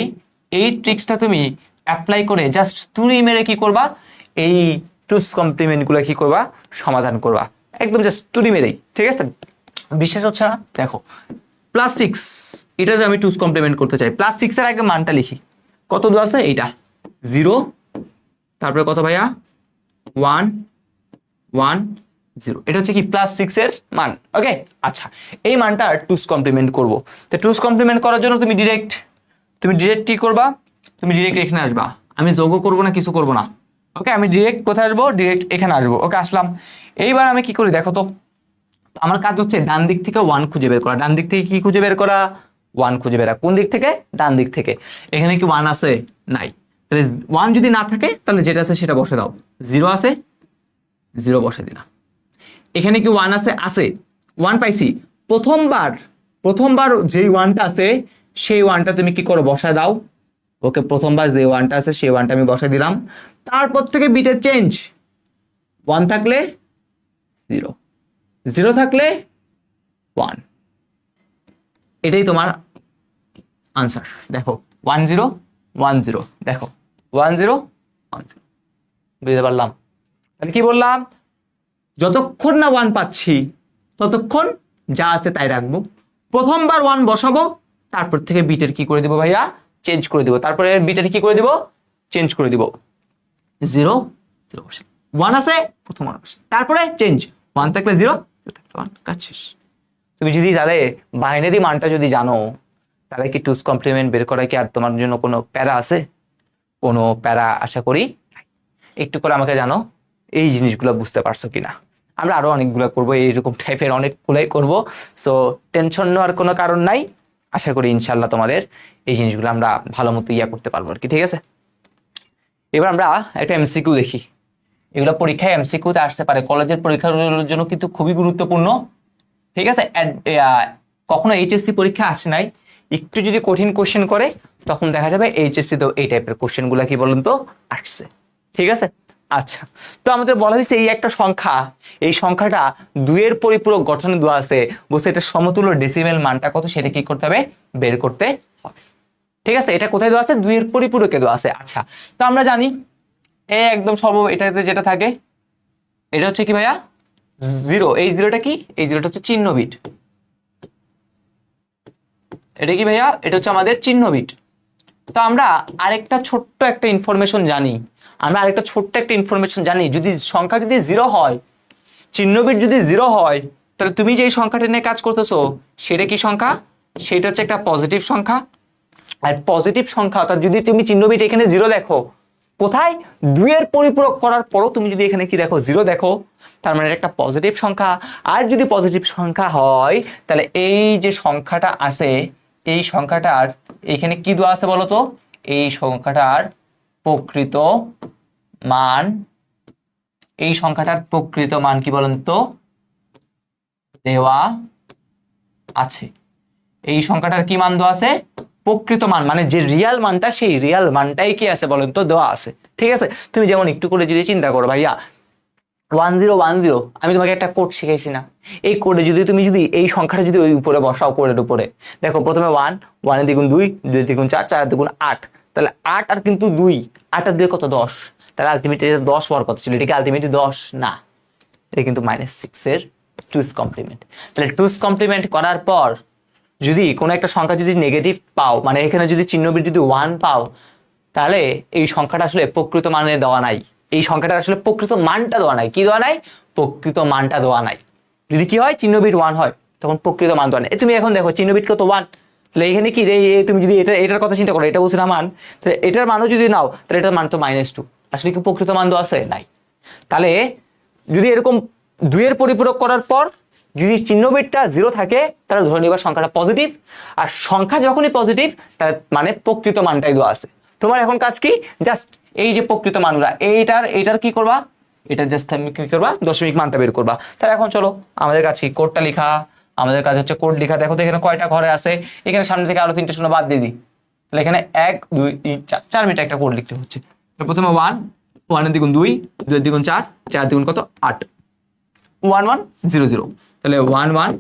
এই ট্রিক্সটা তুমি অ্যাপ্লাই করে জাস্ট তুড়ি মেরে কি করবা? এই টুস কমপ্লিমেন্টগুলো কি করবা? সমাধান করবা, একদম জাস্ট তুড়ি মেরেই। ঠিক আছে, বিশ্বাস হচ্ছে না? দেখো +6, এটা যে আমি টুস কমপ্লিমেন্ট করতে চাই, +6 এর আগে মানটা লিখি। কত দেওয়া আছে? এইটা 0, তারপরে কত ভাইয়া? 1 1 0। এটা হচ্ছে কি +6 এর মান। ওকে, আচ্ছা, এই মানটা টুস কমপ্লিমেন্ট করব। তো টুস কমপ্লিমেন্ট করার জন্য তুমি ডিরেক্ট কি করবা? তুমি ডিরেক্ট এখানে আসবা। আমি যোগও করব না, কিছু করব না। ওকে, আমি ডিরেক্ট কোথায় আসবো? ডিরেক্ট এখানে আসবো। ওকে, আসলাম। এইবার আমি কি করি দেখো তো, আমার কাজ হচ্ছে ডান দিক থেকে 1 খুঁজে বের করা। ডান দিক থেকে কি খুঁজে বের করা? 1 খুঁজে বের করা। কোন দিক থেকে? ডান দিক থেকে। এখানে কি 1 আছে? নাই। তাহলে 1 যদি না থাকে তাহলে যেটা আছে সেটা বসে দাও। 0 আছে, 0 বসে দিলাম। এখানে কি 1 আছে? আছে। 1 পাইছি। প্রথমবার যেই 1টা আছে সেই 1টা তুমি কি করো? বসায় দাও। ওকে, প্রথমবার যে 1টা আছে সেই 1টা আমি বসায় দিলাম। তারপর থেকে বিটের চেঞ্জ। 1 থাকলে 0, 0 থাকলে 1। এটাই তোমার আনসার। দেখো 1 0 1 0, দেখো 1 0 1 0। বুঝতে পারলাম? তাহলে কি বললাম? যতক্ষণ না 1 পাচ্ছি ততক্ষণ যা আছে তাই রাখবো। প্রথমবার 1 বসাবো, তারপর থেকে বিটের কি করে দিব ভাইয়া? চেঞ্জ করে দিব। তারপরে বিটের কি করে দিব? চেঞ্জ করে দিব। 0 0 বসে 1 আছে, প্রথম 1 বসে, তারপরে চেঞ্জ। 1 থাকলে 0, 0 থাকলে 1, কাজ শেষ। তুমি যদি তাহলে বাইনারি মানটা যদি জানো, তাহলে কি টুস কমপ্লিমেন্ট বের করা কি আর তোমার জন্য কোনো প্যারা আছে? কোনো প্যারা আশা করি নাই। একটু করে আমাকে জানো এই জিনিসগুলো বুঝতে পারছো কিনা। আমরা আরো অনেকগুলো করবো, এইরকম টাইপের অনেকগুলাই করব। সো টেনশন নেওয়ার কোনো কারণ নাই। আশা করি ইনশাল্লাহ তোমাদের এই জিনিসগুলো আমরা ভালো মতো করতে পারবো আর কি। ঠিক আছে, এবার আমরা একটা এমসিকিউ দেখি। এগুলো পরীক্ষায় এমসিকিউতে আসতে পারে, কলেজের পরীক্ষাগুলোর জন্য কিন্তু খুবই গুরুত্বপূর্ণ। ঠিক আছে, কখনো এইচএসসি পরীক্ষা আসে নাই, একটু যদি কঠিন কোশ্চেন করে তখন দেখা যাবে এইচএসসি তো এই টাইপের কোশ্চেন গুলা কি বলুন তো আসছে। ঠিক আছে, আচ্ছা। তো আমাদের বলা হয়েছে এই একটা সংখ্যা, এই সংখ্যাটা 2 এর পরিপূরক গঠনে দেওয়া আছে, বলছে এটা সমতুল্য ডেসিমেল মানটা কত সেটা কি করতে হবে? বের করতে হবে। ঠিক আছে, এটা কোথায় দেওয়া আছে? 2 এর পরিপূরকে দেওয়া আছে। আচ্ছা, তো আমরা জানি একদম এটাতে যেটা থাকে এটা হচ্ছে কি ভাইয়া? 0। এই 0টা কি? এই 0টা হচ্ছে চিহ্ন বিট। এটা কি ভাইয়া? এটা হচ্ছে আমাদের চিহ্ন বিট। তো আমরা আরেকটা ছোট্ট একটা ইনফরমেশন জানি। যদি সংখ্যা যদি 0 হয়, চিহ্ন বিট যদি 0 হয়, তাহলে তুমি যে সংখ্যাটা নিয়ে কাজ করতেছো সেটা কি সংখ্যা? সেটা হচ্ছে একটা পজিটিভ সংখ্যা। আর পজিটিভ সংখ্যা অর্থাৎ যদি তুমি চিহ্ন বিট এখানে 0 দেখো, কোথায়? 2 এর পরিপূরক করার পরও তুমি যদি এখানে কি দেখো? 0 দেখো, তার মানে একটা পজিটিভ সংখ্যা। আর যদি পজিটিভ সংখ্যা হয় তাহলে এই যে সংখ্যাটা আছে, এই সংখ্যাটার এখানে কি দেওয়া আছে বলতো? এই সংখ্যাটার প্রকৃত মান, এই সংখ্যাটার প্রকৃত মান কি বলেন তো? দেওয়া আছে। এই সংখ্যাটার কি মান দেওয়া আছে? প্রকৃত মান, মানে যে রিয়াল মানটা, সেই রিয়াল মানটাই কি আছে বলেন তো? দেওয়া আছে। ঠিক আছে, তুমি যেমন একটু করে যদি চিন্তা করো ভাইয়া 1010, আমি তোমাকে একটা কোড শিখাইছি না? এই কোডে তুমি যদি এই সংখ্যাটা যদি ওই উপরে বসাও, কোডের উপরে দেখো প্রথমে 1, 1 এর দ্বিগুণ 2, 2 এর দ্বিগুণ 4, 4 এর দ্বিগুণ 8, তাহলে 8 আর কিন্তু 2, 8 আর 2 কত? 10। তাহলে আলটিমেটলি 10 হওয়ার কথা ছিল, এটা কি আলটিমেটলি 10 না? এটা কিন্তু -6 এর টুস কমপ্লিমেন্ট। তাহলে টুস কমপ্লিমেন্ট করার পর যদি কোনো একটা সংখ্যা যদি নেগেটিভ পাও, মানে এখানে যদি চিহ্ন বিট যদি 1 পাও, তাহলে এই সংখ্যাটা আসলে প্রকৃত মানে দেওয়া নাই। এই সংখ্যাটা আসলে প্রকৃত মানটা দেওয়া নাই। কি দেওয়া নাই? প্রকৃত মানটা দেওয়া নাই। যদি কি হয়? চিহ্ন বিট 1 হয়, তখন প্রকৃত মান দেওয়া নাই। তুমি এখন দেখো চিহ্ন বিট কত? 1। তাহলে এখানে কি তুমি যদি এটার কথা চিন্তা করো, এটা বলছি না মান, তাহলে এটার মানও যদি নাও তাহলে এটার মান তো -2। আসলে কি প্রকৃত মান দেওয়া আছে? নাই। তাহলে যদি এরকম 2 এর পরিপূরক করার পর যদি চিহ্ন বিটটা 0 থাকে, তাহলে ধরে নিবা সংখ্যাটা পজিটিভ। আর সংখ্যা যখনই পজিটিভ, তার মানে প্রকৃত মানটাই দেওয়া আছে। তোমার এখন কাজ কি? জাস্ট এই যে প্রকৃত মানগুলা, এইটার কি করবা? এটা জাস্ট তুমি কি করবা? দশমিক মানটা বের করবা। তাহলে এখন চলো আমাদের কাছে কোডটা লেখা, আমাদের কাছে হচ্ছে কোড লেখা। দেখো তো এখানে কয়টা ঘরে আছে? এখানে সামনে থেকে আরো 3টে শূন্য বাদ দিয়ে দিই। তাহলে এখানে 1 2 3 4, 4 মিনিট একটা কোড লিখতে হচ্ছে। প্রথমে 1, 1 এর দ্বিগুণ 2, 2 এর দ্বিগুণ 4, 4 এর দ্বিগুণ কত? 8, 1 1 0 0। তাহলে 1 1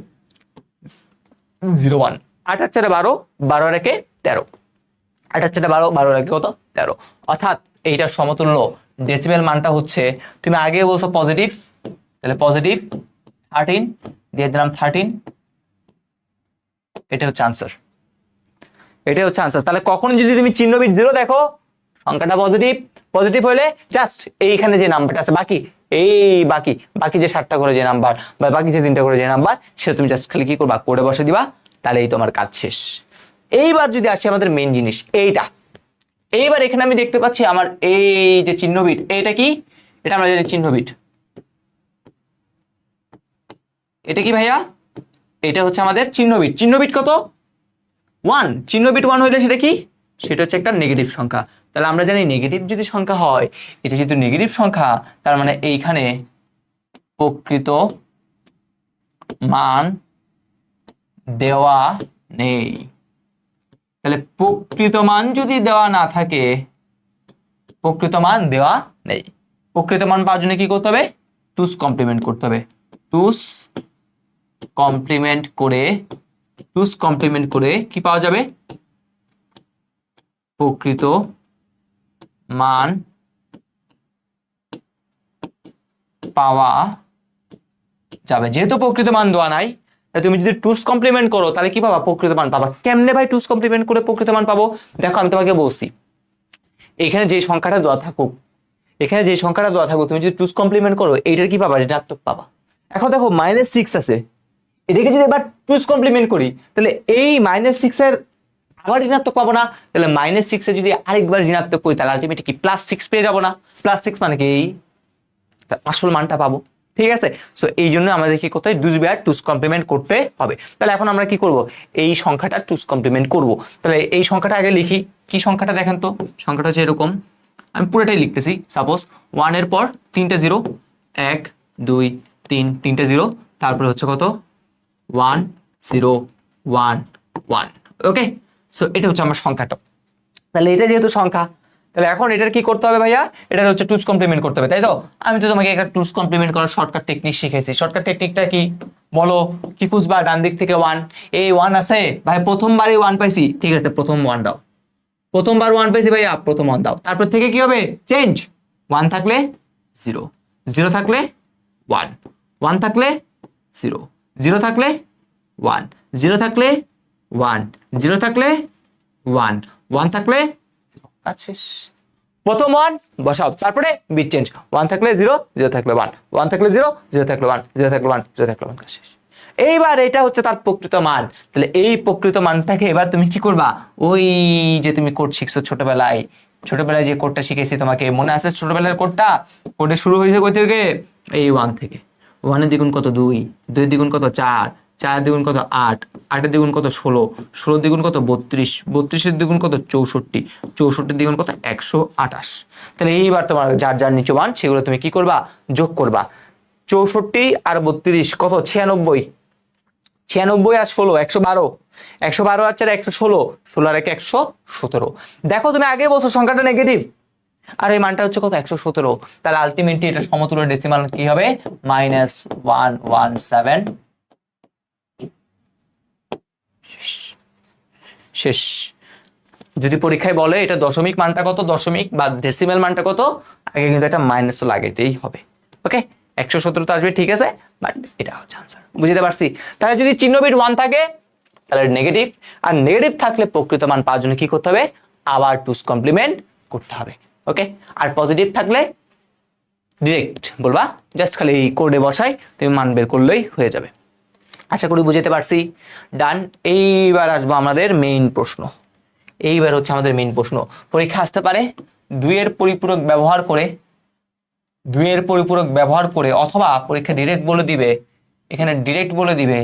0 1, 8 আর 4 12, 12 আর 1 13, 8 আর 4 12, 12 আর 1 কত? 13। অর্থাৎ এইটার সমতুল্য ডেসিমেল মানটা হচ্ছে, তুমি আগে বলছো পজিটিভ, তাহলে পজিটিভ 13 দিয়ে দিলাম 13। এটা হচ্ছে আনসার, এটাই হচ্ছে আনসার। তাহলে কখন যদি তুমি চিহ্ন বিট 0 দেখো, সংখ্যাটা পজিটিভ হলে জাস্ট এইখানে যে নাম্বারটা আছে বাকি যে 7টা করে যে নাম্বার বা বাকি যে 3টা করে যে নাম্বার, সেটা তুমি জাস্ট খালি কি করবা? কোডে বসে দিবা, তাহলেই তোমার কাজ শেষ। এইবার যদি আসি আমাদের মেইন জিনিস এইটা, এইবার এখানে আমি দেখতে পাচ্ছি আমার এই যে চিহ্ন বিট, এটা কি? এটা আমরা জানি চিহ্ন বিট। এটা কি ভাইয়া? এটা হচ্ছে আমাদের চিহ্নবিট। চিহ্নবিট কত? 1। চিহ্নবিট 1 হইলে সেটা কি? সেটা হচ্ছে একটা নেগেটিভ সংখ্যা। তাহলে আমরা জানি নেগেটিভ যদি সংখ্যা হয়, এটা যেহেতু নেগেটিভ সংখ্যা, তার মানে এইখানে প্রকৃত মান দেওয়া নেই। তাহলে প্রকৃত মান যদি দেওয়া না থাকে, প্রকৃত মান দেওয়া নেই, প্রকৃত মান পাওয়ার জন্য কি করতে হবে? টুস কমপ্লিমেন্ট করতে হবে। টুস কমপ্লিমেন্ট করে কি পাওয়া যাবে? প্রকৃত মান পাওয়া যাবে। যেহেতু প্রকৃত মান দেওয়া নাই, তুমি যদি টুস কমপ্লিমেন্ট করো তাহলে কি পাবা? প্রকৃত মান পাবা। কেমনে ভাই টুস কমপ্লিমেন্ট করে প্রকৃত মান পাবো? দেখো আমি তোমাকে বলছি, এখানে যে সংখ্যাটা দেওয়া থাকুক, তুমি যদি টুস কমপ্লিমেন্ট করো, এইটার কি পাবা? ঋণাত্মক পাবা। এখন দেখো -6 আছে, এটাকে যদি এবার টুস কমপ্লিমেন্ট করি, তাহলে এই -6 এর আবার ঋণাত্মক পাবো না? তাহলে -6 এ যদি আরেকবার ঋণাত্মক করি, তাহলে আলটিমেটলি কি +6 পেয়ে যাবো না? +6 মানে কি? এই আসল মানটা পাবো। ঠিক আছে, সো এই জন্য আমাদের কি করতে হয়? দুইবার টুস কমপ্লিমেন্ট করতে হবে। তাহলে এখন আমরা কি করব? এই সংখ্যাটা টুস কমপ্লিমেন্ট করব। তাহলে এই সংখ্যাটা আগে লিখি। কি সংখ্যাটা দেখেন তো? সংখ্যাটা হচ্ছে এরকম, আমি পুরোটাই লিখতেছি। সাপোজ 1 এর পর 3টে 0, 1 2 3, 3টে 0, তারপরে হচ্ছে কত? 1 0 1 1। ওকে, সো এটা হচ্ছে আমার সংখ্যাটা। তাহলে এটা যেহেতু সংখ্যা, তাহলে এখন এটার কি করতে হবে ভাইয়া? এটার হচ্ছে টুস কমপ্লিমেন্ট করতে হবে, তাই তো? আমি তো তোমাকে একটা টুস কমপ্লিমেন্ট করার শর্টকাট টেকনিক শিখাইছি। শর্টকাট টেকনিকটা কি বলো? কি খুঁজবা? ডান দিক থেকে 1। এই 1 আছে ভাই, প্রথমবারই 1 পাইছি, ঠিক আছে, প্রথম 1 দাও। প্রথমবার 1 পাইছি ভাইয়া, প্রথম 1 দাও। তারপর থেকে কি হবে? চেঞ্জ। 1 থাকলে 0, 0 থাকলে 1, 1 থাকলে 0, 0 থাকলে 1, 0 থাকলে 1, 0 থাকলে 1, 1 থাকলে 0। কাজ শেষ। প্রথম 1 বসাও, তারপরে বিট চেঞ্জ। 1 থাকলে 0, 0 থাকলে 1, 1 থাকলে 0, 0 থাকলে 1, 0 থাকলে 1, 0 থাকলে 1। কাজ শেষ। এইবার এটা হচ্ছে তার প্রকৃত মান। তাহলে এই প্রকৃত মানটাকে এবার তুমি কি করবা? ওই যে তুমি কোড শিখছো ছোটবেলায়, যে কোডটা শিখেছি তোমাকে, মনে আছে ছোটবেলার কোডটা? কোডে শুরু হয়েছে কই থেকে? এই 1 থেকে। 1 এর দ্বিগুণ কত? 2, 2 এর দ্বিগুণ কত? 4, 4 এর দ্বিগুণ কত? 8, 8 এর দ্বিগুণ কত? 16, 16 এর দ্বিগুণ কত? 32, 32 এর দ্বিগুণ কত? 64, 64 এর দ্বিগুণ কত? 128। তাহলে এইবার তোমার যার যার নিচে মান, সেগুলো তুমি কি করবা? যোগ করবা। 64 আর 32 কত? 96, 96 আর 16 112, 112 আর 4 116, 16 আর 1 117। দেখো তুমি আগে বলছো সংখ্যাটা নেগেটিভ, আর এই মানটা হচ্ছে কত? 117। তাহলে আলটিমেটলি এটা সমতুল্য ডেসিমাল কি হবে? -117। শেষ। যদি পরীক্ষায় বলে এটা দশমিক মানটা কত, দশমিক বা ডেসিমাল মানটা কত, আগে কিন্তু একটা মাইনাস তো লাগাইতেই হবে। ওকে, 117 তো আসবে, ঠিক আছে, বাট এটা হচ্ছে আনসার। বুঝতে পারছি? তাহলে যদি চিহ্ন বিট 1 থাকে তাহলে নেগেটিভ, আর নেগেটিভ থাকলে প্রকৃত মান পাওয়ার জন্য কি করতে হবে? আবার টুস কমপ্লিমেন্ট করতে হবে। ওকে, আর পজিটিভ থাকলে ডিরেক্ট বলবা, জাস্ট খালি এই কোডে বসাই তুমি মান বের করলেই হয়ে যাবে। আশা করি বুঝতে পারছি। ডান। এইবার আসবো আমাদের মেইন প্রশ্ন। এইবার হচ্ছে আমাদের মেইন প্রশ্ন। পরীক্ষা আসতে পারে 2 এর পরিপূরক ব্যবহার করে, 2 এর পরিপূরক ব্যবহার করে, অথবা পরীক্ষা ডিরেক্ট বলে দিবে, এখানে ডিরেক্ট বলে দিবে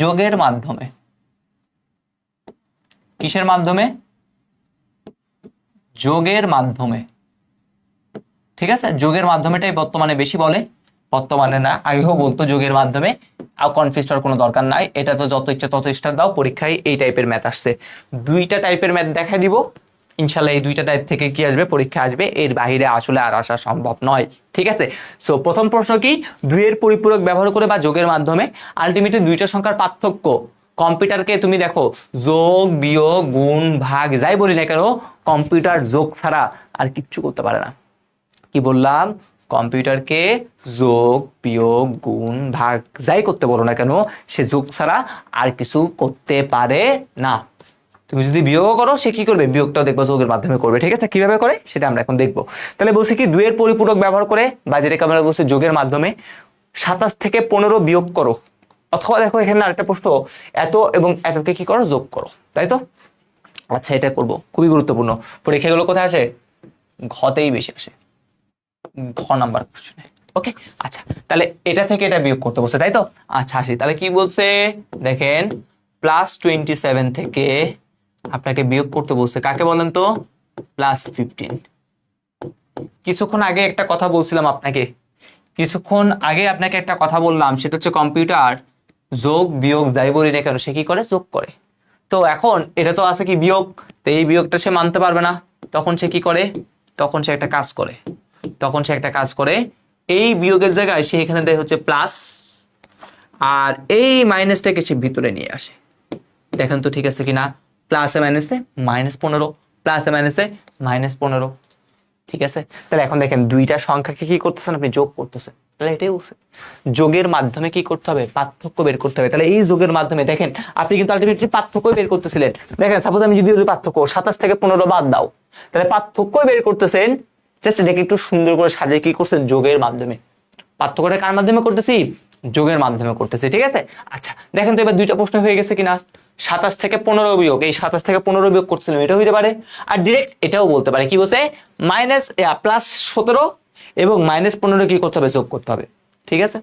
যোগের মাধ্যমে। কিসের মাধ্যমে? যোগের মাধ্যমে। ঠিক আছে, যোগের মাধ্যমেটাই বর্তমানে বেশি বলে, বর্তমানে না, আগেও বলতো যোগের মাধ্যমে। আর কনফিউজ হওয়ার কোনো দরকার নাই, এটা তো যত ইচ্ছা তত স্টার দাও, পরীক্ষায় এই টাইপের ম্যাথ আসছে। 2টা টাইপের ম্যাথ দেখাই দিব ইনশাল্লাহ। এই 2টা টাইপ থেকে কি আসবে? পরীক্ষা আসবে, এর বাইরে আসলে আর আসা সম্ভব নয়। ঠিক আছে, সো প্রথম প্রশ্ন কি? 2 এর পরিপূরক ব্যবহার করে বা যোগের মাধ্যমে আলটিমেটলি 2টা সংখ্যার পার্থক্য। কম্পিউটারকে তুমি দেখো, যোগ বিয়োগ গুণ ভাগ যাই বলি না কেন, কম্পিউটার যোগ ছাড়া আর কিচ্ছু করতে পারে না। কি বললাম? কম্পিউটারকে যোগ বিয়োগ গুণ ভাগ যাই করতে বলো না কেন, সে যোগ ছাড়া আর কিছু করতে পারে না। তুমি যদি বিয়োগ করো, সে কি করবে? বিয়োগটাও দেখবো যোগের মাধ্যমে করবে। ঠিক আছে, কিভাবে করে সেটা আমরা এখন দেখবো। তাহলে বলছি কি, 2 এর পরিপূরক ব্যবহার করে, বা যেটাকে আমরা বলছি যোগের মাধ্যমে, 27 থেকে 15 বিয়োগ করো। অথবা দেখো এখানে আরেকটা প্রশ্ন, এত এবং এতকে কি করো? যোগ করো, তাই তো? আচ্ছা, এটা করব, খুবই গুরুত্বপূর্ণ। পরীক্ষাগুলো কোথায় আসে? ঘতেই বেশি আসে, ঘ নাম্বার কোশ্চেনে। ওকে, আচ্ছা তাহলে এটা থেকে এটা বিয়োগ করতে বলছে তাই তো। আচ্ছা আসি, তাহলে কি বলছে দেখেন, +27 থেকে আপনাকে বিয়োগ করতে বলছে কাকে বলেন তো, +15। কিছুক্ষণ আগে একটা কথা বলছিলাম আপনাকে, কিছুক্ষণ আগে আপনাকে একটা কথা বললাম, সেটা হচ্ছে কম্পিউটার যোগ বিয়োগ যাই বলি না কেন সে কি করে, যোগ করে। তো এখন এটা তো আছে কি বিয়োগ, তো এই বিয়োগটা সে মানতে পারবে না, তখন সে কি করে, তখন সে একটা কাজ করে, এই বিয়োগের জায়গায় সে এখানে দেয় হচ্ছে প্লাস, আর এই মাইনাসটাকে সে ভিতরে নিয়ে আসে। দেখেন তো ঠিক আছে কিনা, প্লাসে মাইনাসে -15, প্লাসে মাইনাসে -15, ঠিক আছে। তাহলে এখন দেখেন দুইটা সংখ্যাকে কি করতেছেন আপনি, যোগ করতেছেন। তাহলে এটাই বলছে যোগের মাধ্যমে কি করতে হবে, পার্থক্য বের করতে হবে। তাহলে এই যোগের মাধ্যমে দেখেন আপনি কিন্তু আলটিমেটলি পার্থক্য বের করতেছিলেন। দেখেন সাপোজ আমি যদি পার্থক্য 27 থেকে 15 বাদ দাও, তাহলে পার্থক্য বের করতেছেন, জাস্ট এটাকে একটু সুন্দর করে সাজিয়ে কি করছেন, যোগের মাধ্যমে। পার্থক্যটা কার মাধ্যমে করতেছি, যোগের মাধ্যমে করতেছি, ঠিক আছে। আচ্ছা দেখেন তো এবার দুইটা প্রশ্ন হয়ে গেছে কিনা, 27 থেকে 15 বিয়োগ, এই 27 থেকে 15 বিয়োগ করছিলাম, এটা হইতে পারে। আর ডিরেক্ট এটাও বলতে পারে, কি বলছে, +17 এবং -15 কি করতে হবে, যোগ করতে হবে, ঠিক আছে।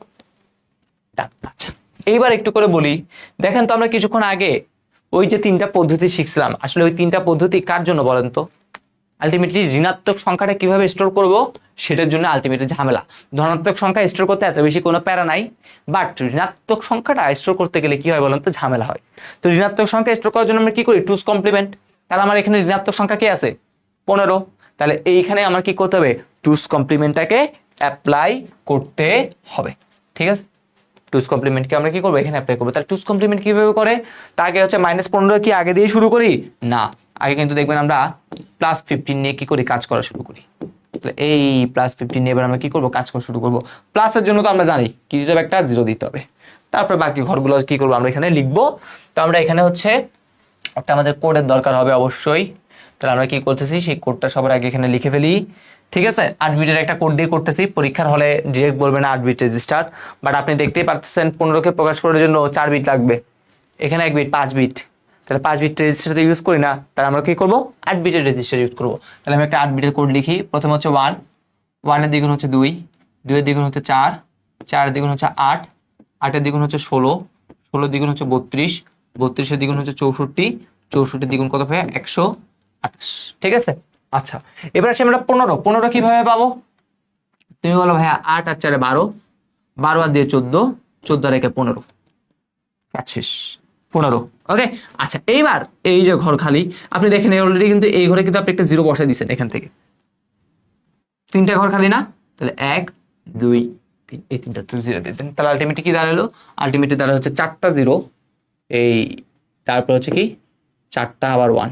আচ্ছা এইবার একটু করে বলি, দেখেন তো আমরা কিছুক্ষণ আগে ওই যে 3টা পদ্ধতি শিখছিলাম, আসলে ওই 3টা পদ্ধতি কার জন্য বলেন তো, আলটিমেটলি ঋণাত্মক সংখ্যাটা কিভাবে স্টোর করব সেটার জন্য আলটিমেটলি ঝামেলা। ধনাত্মক সংখ্যা স্টোর করতে এত বেশি কোনো প্যারা নাই, বাট ঋণাত্মক সংখ্যাটা স্টোর করতে গেলে কি হয় বলেন তো, ঝামেলা হয়। তো ঋণাত্মক সংখ্যা স্টোর করার জন্য আমরা কি করি, 2's কমপ্লিমেন্ট। তাহলে আমার এখানে ঋণাত্মক সংখ্যা কি আছে, 15, তাহলে এইখানে আমার কি করতে হবে, 2's কমপ্লিমেন্টটাকে অ্যাপ্লাই করতে হবে, ঠিক আছে। 2's কমপ্লিমেন্টকে আমরা কি করবো, এখানে অ্যাপ্লাই করবো। তাহলে 2's কমপ্লিমেন্ট কিভাবে করে, তা আগে হচ্ছে -15 কি আগে দিয়ে শুরু করি না, আগে কিন্তু দেখবেন আমরা +15 নিয়ে কি করি, কাজ করা শুরু করি। তাহলে এই +15 নিয়ে এবার আমরা কি করবো, কাজ করা শুরু করবো। প্লাসের জন্য তো আমরা জানি কি দিতে হবে, একটা 0 দিতে হবে। তারপর বাকি ঘরগুলো কি করবো, আমরা এখানে লিখবো। তো আমরা এখানে হচ্ছে একটা আমাদের কোডের দরকার হবে অবশ্যই। তাহলে আমরা কি করতেছি, সেই কোডটা সবার আগে এখানে লিখে ফেলি, ঠিক আছে। 8 বিটের একটা কোড দিয়ে করতেছি, পরীক্ষার হলে ডিরেক্ট বলবে না 8 বিট রেজিস্টার, বাট আপনি দেখতেই পাচ্ছেন 15কে প্রকাশ করার জন্য 4 বিট লাগবে, এখানে 1 বিট 5 বিট, তাহলে 5 বিট রেজিস্টার ইউজ করি না, তাহলে আমরা কি করবো, 8 বিটের রেজিস্টার ইউজ করবো। তাহলে আমি একটা 8 বিটের কোড লিখি, প্রথমে হচ্ছে 1, 1 এর দ্বিগুণ হচ্ছে 2, 2 এর দ্বিগুণ হচ্ছে 4, 4 এর দ্বিগুণ হচ্ছে 8, 8 এর দ্বিগুণ হচ্ছে 16, 16 এর দ্বিগুণ হচ্ছে 32, 32 এর দ্বিগুণ হচ্ছে 64, 64 এর দ্বিগুণ কত হয় 128, ঠিক আছে। আচ্ছা এবার আসি আমরা 15, 15 কিভাবে পাবো, তুমি বলো ভাইয়া 8 আর 4 12, 12 আর দিয়ে 14, 14 আর 1 15, শেষ 15, ওকে। আচ্ছা এইবার এই যে ঘর খালি, আপনি দেখেন অলরেডি কিন্তু এই ঘরে কিন্তু আপনি একটা 0 বসাই দিচ্ছেন, এখান থেকে 3টা ঘর খালি না, তাহলে 1 2 3, এই 3টা তো 0 দিয়ে দেন। তাহলে আলটিমেটলি কি দাঁড়ালো, আলটিমেটলি দাঁড়ালো হচ্ছে 4টা 0, এই তারপর হচ্ছে কি 4টা আবার 1,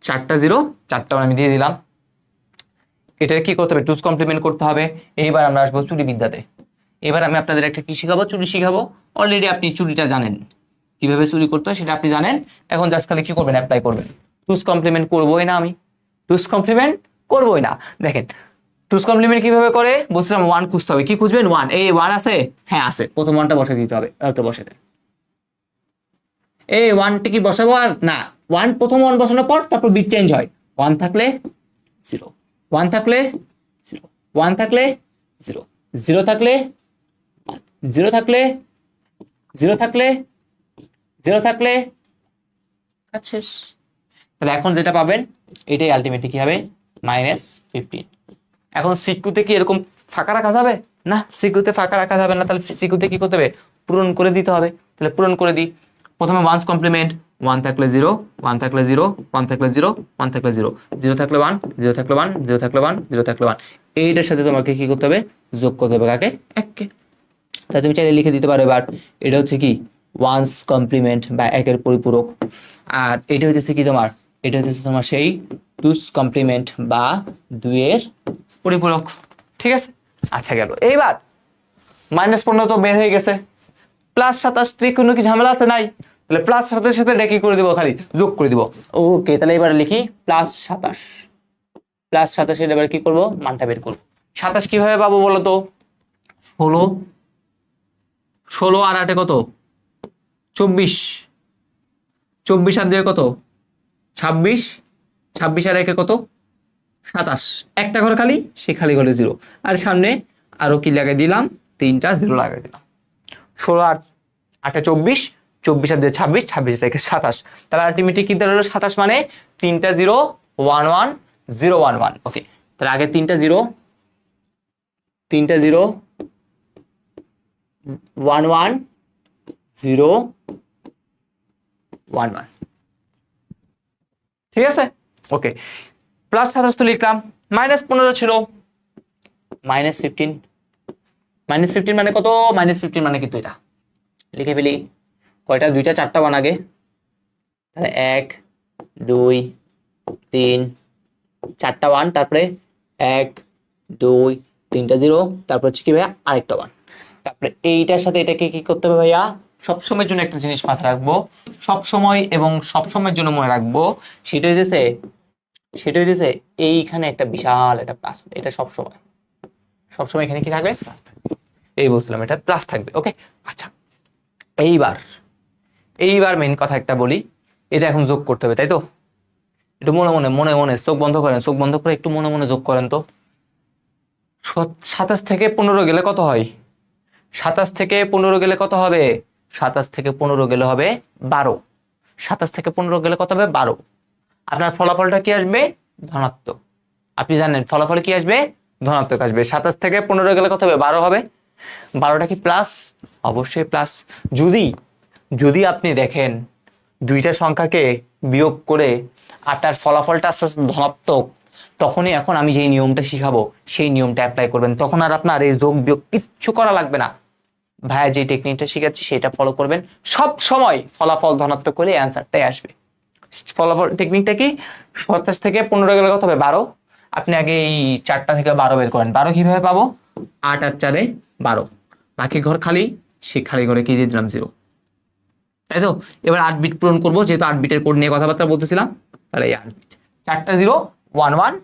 4টা 0, 4টা 1 আমি দিয়ে দিলাম। এটা কি করতে হবে, 2's কমপ্লিমেন্ট করতে হবে। এইবার আমরা আসবো চুরি বিদ্যাতে। এবার আমি আপনাদের একটা কি শিখাবো, চুরি শিখাবো। অলরেডি আপনি চুরিটা জানেন, কিভাবে চুরি করতে হয় সেটা আপনি জানেন, এখন জাস্ট খালি কি করবেন, অ্যাপ্লাই করবেন। 2's কমপ্লিমেন্ট করবোই না আমি, 2's কমপ্লিমেন্ট করবোই না। দেখেন 2's কমপ্লিমেন্ট কিভাবে করে বলছিলাম, 1 খুঁজতে হবে, কি খুঁজবেন, 1, এই 1 আছে, হ্যাঁ আছে, প্রথম 1টা বসে দিতে হবে, তো বসে দেন। এই 1টা কি বসাবো, আর না 1 প্রথম 1 বসানোর পর তারপর বিট চেঞ্জ হয়, 1 থাকলে 0, 1 থাকলে 0, 1 থাকলে 0, 0 থাকলে 0 থাকলে 0 থাকলে 0 থাকলে কাজ শেষ। তাহলে এখন যেটা পাবেন এটাই আলটিমেটলি কি হবে, -15। এখন সিকিউতে কি এরকম ফাঁকা রাখা যাবে না, সিকিউতে ফাঁকা রাখা যাবে না, তাহলে সিকিউতে কি করতে হবে, পূরণ করে দিতে হবে। তাহলে পূরণ করে দিই, প্রথমে 1's কমপ্লিমেন্ট, 1 থাকলে 0, 1 থাকলে 0, 1 থাকলে 0, 1 থাকলে 0, 0 থাকলে 1, 0 থাকলে 1, 0 থাকলে 1, 0 থাকলে 1, এইটার সাথে তোমাকে কি করতে হবে, যোগ করতে হবে কাকে, 1কে। তাহলে তুমি চাইলে লিখে দিতে পারো, এবার এটা হচ্ছে কি 1's কমপ্লিমেন্ট বা 1-এর পরিপূরক, আর এটা হচ্ছে কি তোমার, এটা হচ্ছে তোমার সেই 2's কমপ্লিমেন্ট বা 2-এর পরিপূরক, ঠিক আছে। আচ্ছা গেল, এইবার -15 তো বের হয়ে গেছে, +27 কোনো কি ঝামেলা আছে নাই, তাহলে +27 সাথে এটা কি করে দিব, খালি যোগ করে দিব। ওকে তাহলে এবার লিখি +27, +27 এর এবার কি করব, মানটা বের করব। 27 কিভাবে পাবো বলো তো, 16, 16 আর 8 কত, 24, 24 আর 2 কত, 26, 26 আর 1 কত, 27, একটা ঘর খালি, সেই খালি ঘরে 0, আর সামনে আরো কি লাগাই দিলাম, 3টা 0 লাগাই দিলাম। 16 আর 8 24, 24 আর 2 26, 26 থেকে 27, তাহলে আলটিমেটলি কি দাঁড়ালো, 27 মানে 3টা 0 1 1 0 1 1। ওকে, তাহলে আগে 3টা 0 1 1 0 1 1, ঠিক আছে। ওকে, প্লাস 27 তো লিখলাম, -15 ছিল, -15, -15 মানে কত, -15 মানে কিন্তু এটা লিখে ফেলি, কয়টা, 2টা 4টা 1 আগে, তাহলে 1 2 3 4টা 1, তারপরে 1 2 3টা 0, তারপর হচ্ছে কি ভাইয়া আরেকটা 1, তারপরে এইটার সাথে এটাকে কি করতে হবে ভাইয়া, সবসময়ের জন্য একটা জিনিস মাথায় রাখবো, সবসময় এবং সবসময়ের জন্য মনে রাখবো, সেটা হইতেছে এইখানে একটা বিশাল একটা প্লাস, এটা সবসময় এখানে কি থাকবে, এই বলছিলাম এটা প্লাস থাকবে। ওকে, আচ্ছা, এইবার মেইন কথা একটা বলি, এটা এখন যোগ করতে হবে, তাই তো? একটু মনে চোখ বন্ধ করেন, চোখ বন্ধ করে একটু মনে যোগ করেন তো। 27 থেকে 15 গেলে কত হয়, 27 থেকে 15 গেলে কত হবে, 27 থেকে 15 গেলে হবে 12, 27 থেকে 15 গেলে কত হবে 12, আপনার ফলাফলটা কি আসবে, ধনাত্মক। আপনি জানেন ফলাফলে কি আসবে, ধনাত্মক আসবে। 27 থেকে 15 গেলে কত হবে, 12 হবে। 12টা কি প্লাস, অবশ্যই প্লাস। যদি আপনি দেখেন দুইটা সংখ্যাকে বিয়োগ করে আর তার ফলাফলটা আস্তে আস্তে ধনাত্মক, তখনই এখন আমি যেই নিয়মটা শিখাবো সেই নিয়মটা অ্যাপ্লাই করবেন, তখন আর আপনার এই যোগ বিয়োগ কিচ্ছু করা লাগবে না। ভাইয়া যে টেকনিকটা শিখাচ্ছি সেটা ফলো করবেন, সব সময় ফলাফল ধনাত্মক করলে অ্যান্সারটাই আসবে। ফলাফল টেকনিকটা কি, 27 থেকে 15 গেলে কত হবে 12, আপনি আগে এই 4টা থেকে 12 বের করেন। 12 কিভাবে পাবো, 8 আর 4 12, বাকি ঘর খালি, সেই খালি ঘরে কি দিয়ে দিলাম 0, তাই তো? এবার 8 বিট পূরণ করবো, যেহেতু 8 বিটের কোড নিয়ে কথাবার্তা বলতেছিলাম, তাহলে এই 8 বিট, 4টা 0 1 1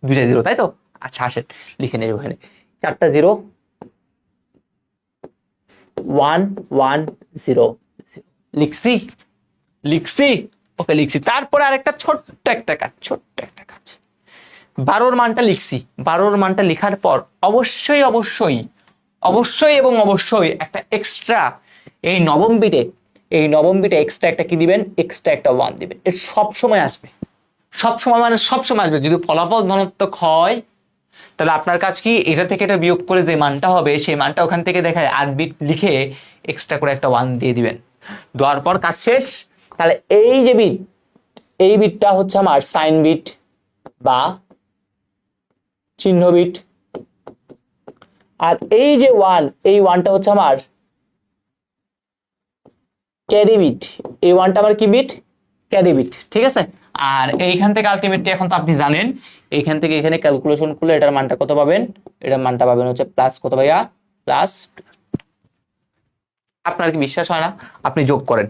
2টা 0, তাই তো? আচ্ছা আসেন লিখে নেব এখানে, 4টা 0 1 1 0 লিখছি। ওকে লিখছি, তারপরে আরেকটা ছোট্ট একটা কাজ, 12 মানটা লিখছি। 12 মানটা লেখার পর অবশ্যই এবং অবশ্যই একটা এক্সট্রা, এই নবম বিটে এক্সট্রা একটা কি দিবেন, এক্সট্রা একটা 1 দিবেন। এটা সবসময় আসবে, সবসময় আসবে। যদি ফলাফল ধনাত্মক হয় তাহলে আপনার কাজ কি, এটা থেকে এটা বিয়োগ করে যে মানটা হবে সেই মানটা ওখান থেকে দেখায় 8 বিট লিখে এক্সট্রা করে একটা 1 দিয়ে দিবেন, দেওয়ার পর কাজ শেষ। তাহলে এই যে বিট, এই বিটটা হচ্ছে আমার সাইন বিট বা চিহ্ন বিট, আর এই যে 1, এই 1টা হচ্ছে আমার ক্যারি বিট। এই 1টা আমার কি বিট, ক্যারি বিট, ঠিক আছে। আর এইখান থেকে আলটিমেটলি এখন তো আপনি জানেন, এইখান থেকে এখানে ক্যালকুলেশন করলে এটার মানটা কত পাবেন, এটার মানটা পাবেন হচ্ছে প্লাস কত ভাইয়া, প্লাস। আপনার কি বিশ্বাস হয় না, আপনি যোগ করেন,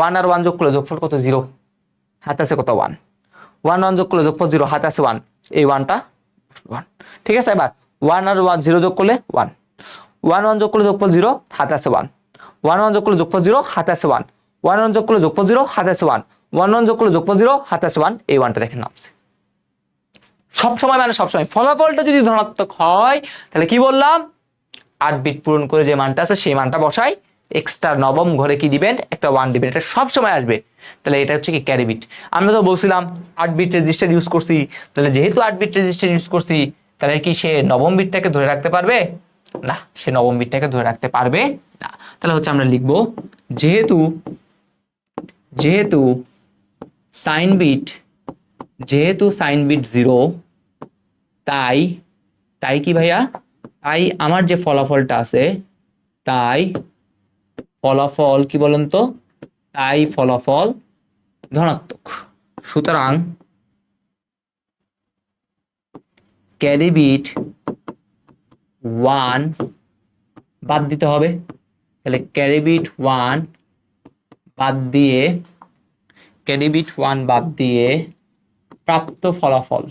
1 আর 1 যোগ করলে যোগফল কত, 0, হাতে আছে কত 1, 1 1 যোগ করলে যোগফল 0, হাতে আছে 1, এই 1টা 1, ঠিক আছে। এবার 1 আর 1 0 যোগ করলে 1, 1 1 যোগ করলে যোগফল 0, হাতে আছে 1, 1 1 যোগ করলে যোগফল 0, হাতে আছে 1, 1 1 যোগ করলে যোগফল 0, হাতে আছে 1, 1 1 যোগ করলে যোগফল 0, হাতে আছে 1, এই 1টা দেখেন নামছে। সবসময় মানে সবসময় ফলাফলটা যদি ধনাত্মক হয় তাহলে কি বললাম, 8 বিট পূরণ করে যে মানটা আছে সেই মানটা বসাই, এক্সট্রা নবম ঘরে কি দিবেন, একটা 1 দিবেন, এটা সব সময় আসবে। তাহলে এটা হচ্ছে কি ক্যারি বিট। আমরা তো বলছিলাম 8 বিট রেজিস্টার ইউজ করছি, তাহলে যেহেতু 8 বিট রেজিস্টার ইউজ করছি, তাহলে কি সে নবম বিটটাকে ধরে রাখতে পারবে না, সে নবম বিটটাকে ধরে রাখতে পারবে না। তাহলে হচ্ছে আমরা লিখব, যেহেতু সাইন বিট 0, তাই কি ভাইয়া, তাই আমার যে ফলাফলটা আছে, তাই ফলাফল কি বলেন তো, তাই ফলাফল ধনাত্মক। সুতরাং ক্যারি বিট 1 বাদ দিতে হবে। তাহলে ক্যারি বিট 1 বাদ দিয়ে প্রাপ্ত ফলাফল,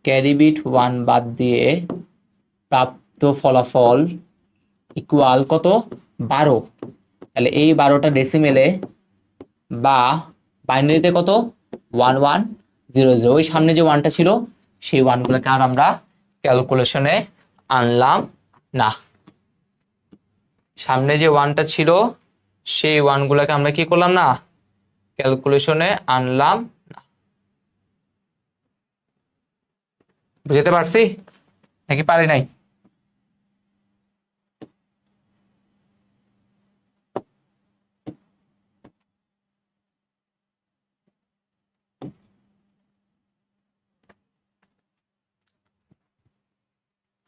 ক্যারি বিট 1 বাদ দিয়ে প্রাপ্ত ফলাফল ইকুয়াল কত, 12। তাহলে এই 12টা ডেসিমেলে বা বাইনারিতে কত, 1 1 0 0, ওই সামনে যে 1টা ছিল সেই ওয়ানগুলোকে আর আমরা ক্যালকুলেশনে আনলাম না। সামনে যে ওয়ানটা ছিল সেই ওয়ানগুলোকে আমরা কি করলাম না, ক্যালকুলেশনে আনলাম না। বুঝতে পারছি নাকি পারি নাই?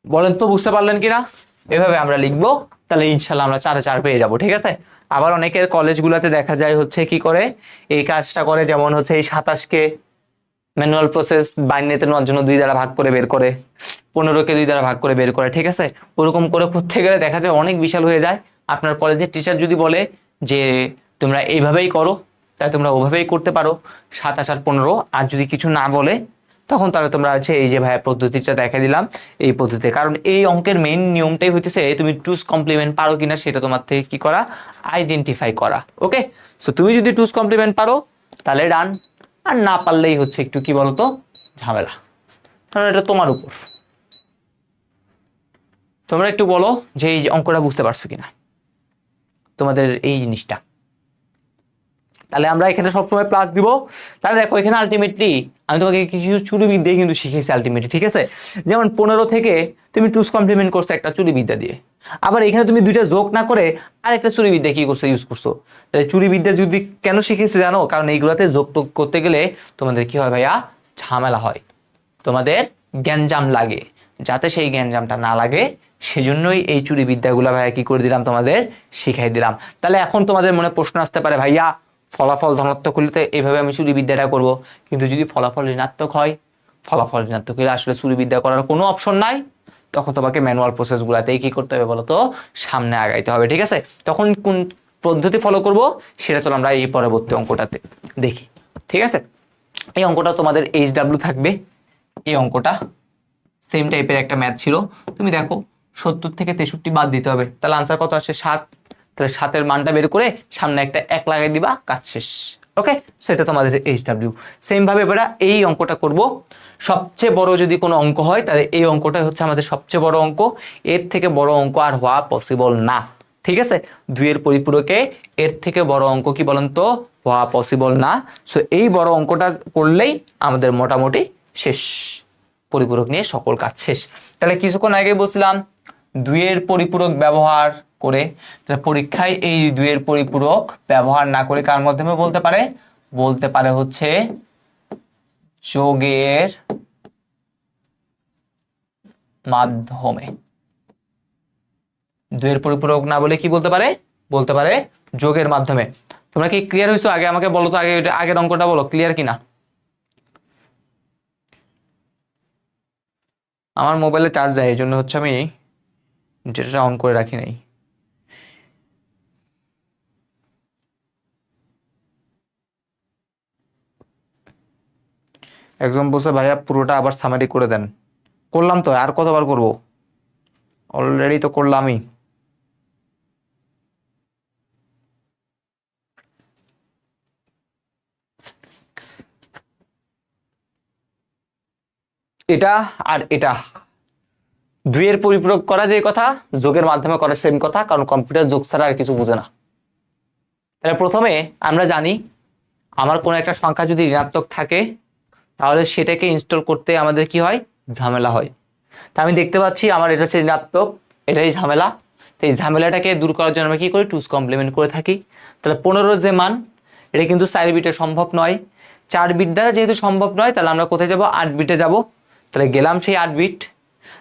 বলেন তো বুঝতে পারলেন কিনা? এভাবে আমরা লিখবো, তাহলে ইনশাল্লাহ আমরা 4-4 পেয়ে যাব। ঠিক আছে। আবার অনেকের কলেজগুলোতে দেখা যায় হচ্ছে কি করে এই কাজটা করে, যেমন হচ্ছে এই 27কে ম্যানুয়াল প্রসেস বাইনারিতে নেওয়ার জন্য 2 দ্বারা ভাগ করে বের করে, 15কে 2 দ্বারা ভাগ করে বের করে। ঠিক আছে। ওরকম করে করতে গেলে দেখা যায় অনেক বিশাল হয়ে যায়। আপনার কলেজের টিচার যদি বলে যে তোমরা এইভাবেই করো, তাই তোমরা ওভাবেই করতে পারো 27 আর 15। আর যদি কিছু না বলে তখন তাহলে তোমরা আছে এই যে ভাইয়া পদ্ধতিটা দেখা দিলাম এই পদ্ধতিতে। কারণ এই অঙ্কের মেইন নিয়মটাই হইতেছে তুমি টুস কমপ্লিমেন্ট পারো কিনা সেটা তোমার থেকে কি করা, আইডেন্টিফাই করা। ওকে, সো তুমি যদি টুস কমপ্লিমেন্ট পারো তাহলে ডান, আর না পারলেই হচ্ছে একটু কি বলতো ঝামেলা, কারণ এটা তোমার উপর। তোমরা একটু বলো যে এই অঙ্কটা বুঝতে পারছো কিনা তোমাদের এই জিনিসটা। তাহলে আমরা এখানে সবসময় প্লাস দিব। তাহলে দেখো এখানে আলটিমেটলি আমি তোমাকে কিছু চুরিবিদ্যা কিন্তু শিখেছি আলটিমেটলি। ঠিক আছে। যেমন 15 থেকে তুমি টুস কমপ্লিমেন্ট করছো একটা চুরিবিদ্যা দিয়ে, আবার এখানে তুমি 2টা যোগ না করে আরেকটা চুরিবিদ্যা কি করছো, ইউজ করছো। তাহলে চুরিবিদ্যা যদি কেন শিখেছি জানো? কারণ এইগুলাতে যোগ টোগ করতে গেলে তোমাদের কি হয় ভাইয়া, ঝামেলা হয়, তোমাদের গ্যাঞ্জাম লাগে। যাতে সেই গ্যাঞ্জামটা না লাগে সেজন্যই এই চুরিবিদ্যাগুলা ভাইয়া কি করে দিলাম, তোমাদের শিখাই দিলাম। তাহলে এখন তোমাদের মনে প্রশ্ন আসতে পারে, ভাইয়া ফলাফল ধনাত্মক হলে তো এইভাবে আমি চুরিবিদ্যাটা করব, কিন্তু যদি ফলাফল ঋণাত্মক হয়, ফলাফল ঋণাত্মক হলে আসলে চুরিবিদ্যা করার কোনো অপশন নাই। তখন তোমাকে ম্যানুয়াল প্রসেস গুলাতেই কি করতে হবে বলতো, সামনে আগাইতে হবে। ঠিক আছে। তখন কোন পদ্ধতি ফলো করব সেটা চলো আমরা এই পরবর্তী অঙ্কটাতে দেখি। ঠিক আছে। এই অঙ্কটা তোমাদের HW থাকবে। এই অঙ্কটা সেম টাইপের একটা ম্যাথ ছিল। তুমি দেখো 70 থেকে 63 বাদ দিতে হবে, তাহলে আনসার কত আসে 7। তাহলে 7-এর মানটা বের করে সামনে একটা 1 লাগাই দিবা, কাজ শেষ। ওকে, সেটা তোমাদের HW। সেম ভাবে এবার এই অঙ্কটা করব। সবচেয়ে বড় যদি কোনো অঙ্ক হয় তাহলে এই অঙ্কটাই হচ্ছে আমাদের সবচেয়ে বড় অঙ্ক। এর থেকে বড় অঙ্ক আর হওয়া পসিবল না। ঠিক আছে। 2-এর পরিপূরকে এর থেকে বড় অঙ্ক কি বলেন তো হওয়া পসিবল না। সো এই বড় অঙ্কটা করলেই আমাদের মোটামুটি শেষ, পরিপূরক নিয়ে সকল কাজ শেষ। তাহলে কিছুক্ষণ আগে বলছিলাম 2-এর পরিপূরক ব্যবহার করে, পরীক্ষায় এই 2-এর পরিপূরক ব্যবহার না করে কার মাধ্যমে বলতে পারে, বলতে পারে হচ্ছে যোগের মাধ্যমে। 2-এর পরিপূরক না বলে কি বলতে পারে, বলতে পারে যোগের মাধ্যমে। তোমরা কি ক্লিয়ার হইছো? আগে আমাকে বলো তো, আগে আগের অঙ্কটা বলো ক্লিয়ার কিনা। আমার মোবাইলে চার্জ দেয়, এই জন্য হচ্ছে আমি যেটা অন করে রাখি নাই। একজন বলছে ভাইয়া পুরোটা আবার সামারি করে দেন। করলাম তো, আর কতবার করব? অলরেডি তো করলামই। এটা আর এটা 2-এর পরিপূরক করা যে কথা, যোগের মাধ্যমে করা সেম কথা, কারণ কম্পিউটার যোগ ছাড়া আর কিছু বোঝে না। তাহলে প্রথমে আমরা জানি আমার কোন একটা সংখ্যা যদি ঋণাত্মক থাকে তাহলে সেটাকে ইনস্টল করতে আমাদের কি হয়, ঝামেলা হয়। তা আমি দেখতে পাচ্ছি আমার এটা হচ্ছে ঋণাত্মক, এটাই ঝামেলা। তো এই ঝামেলাটাকে দূর করার জন্য আমরা কি করি, টুস কমপ্লিমেন্ট করে থাকি। তাহলে 15 যে মান, এটা কিন্তু 4 বিটে সম্ভব নয়। 4 বিট দ্বারা যেহেতু সম্ভব নয়, তাহলে আমরা কোথায় যাব, 8 বিটে যাব। তাহলে গেলাম সেই 8 বিট।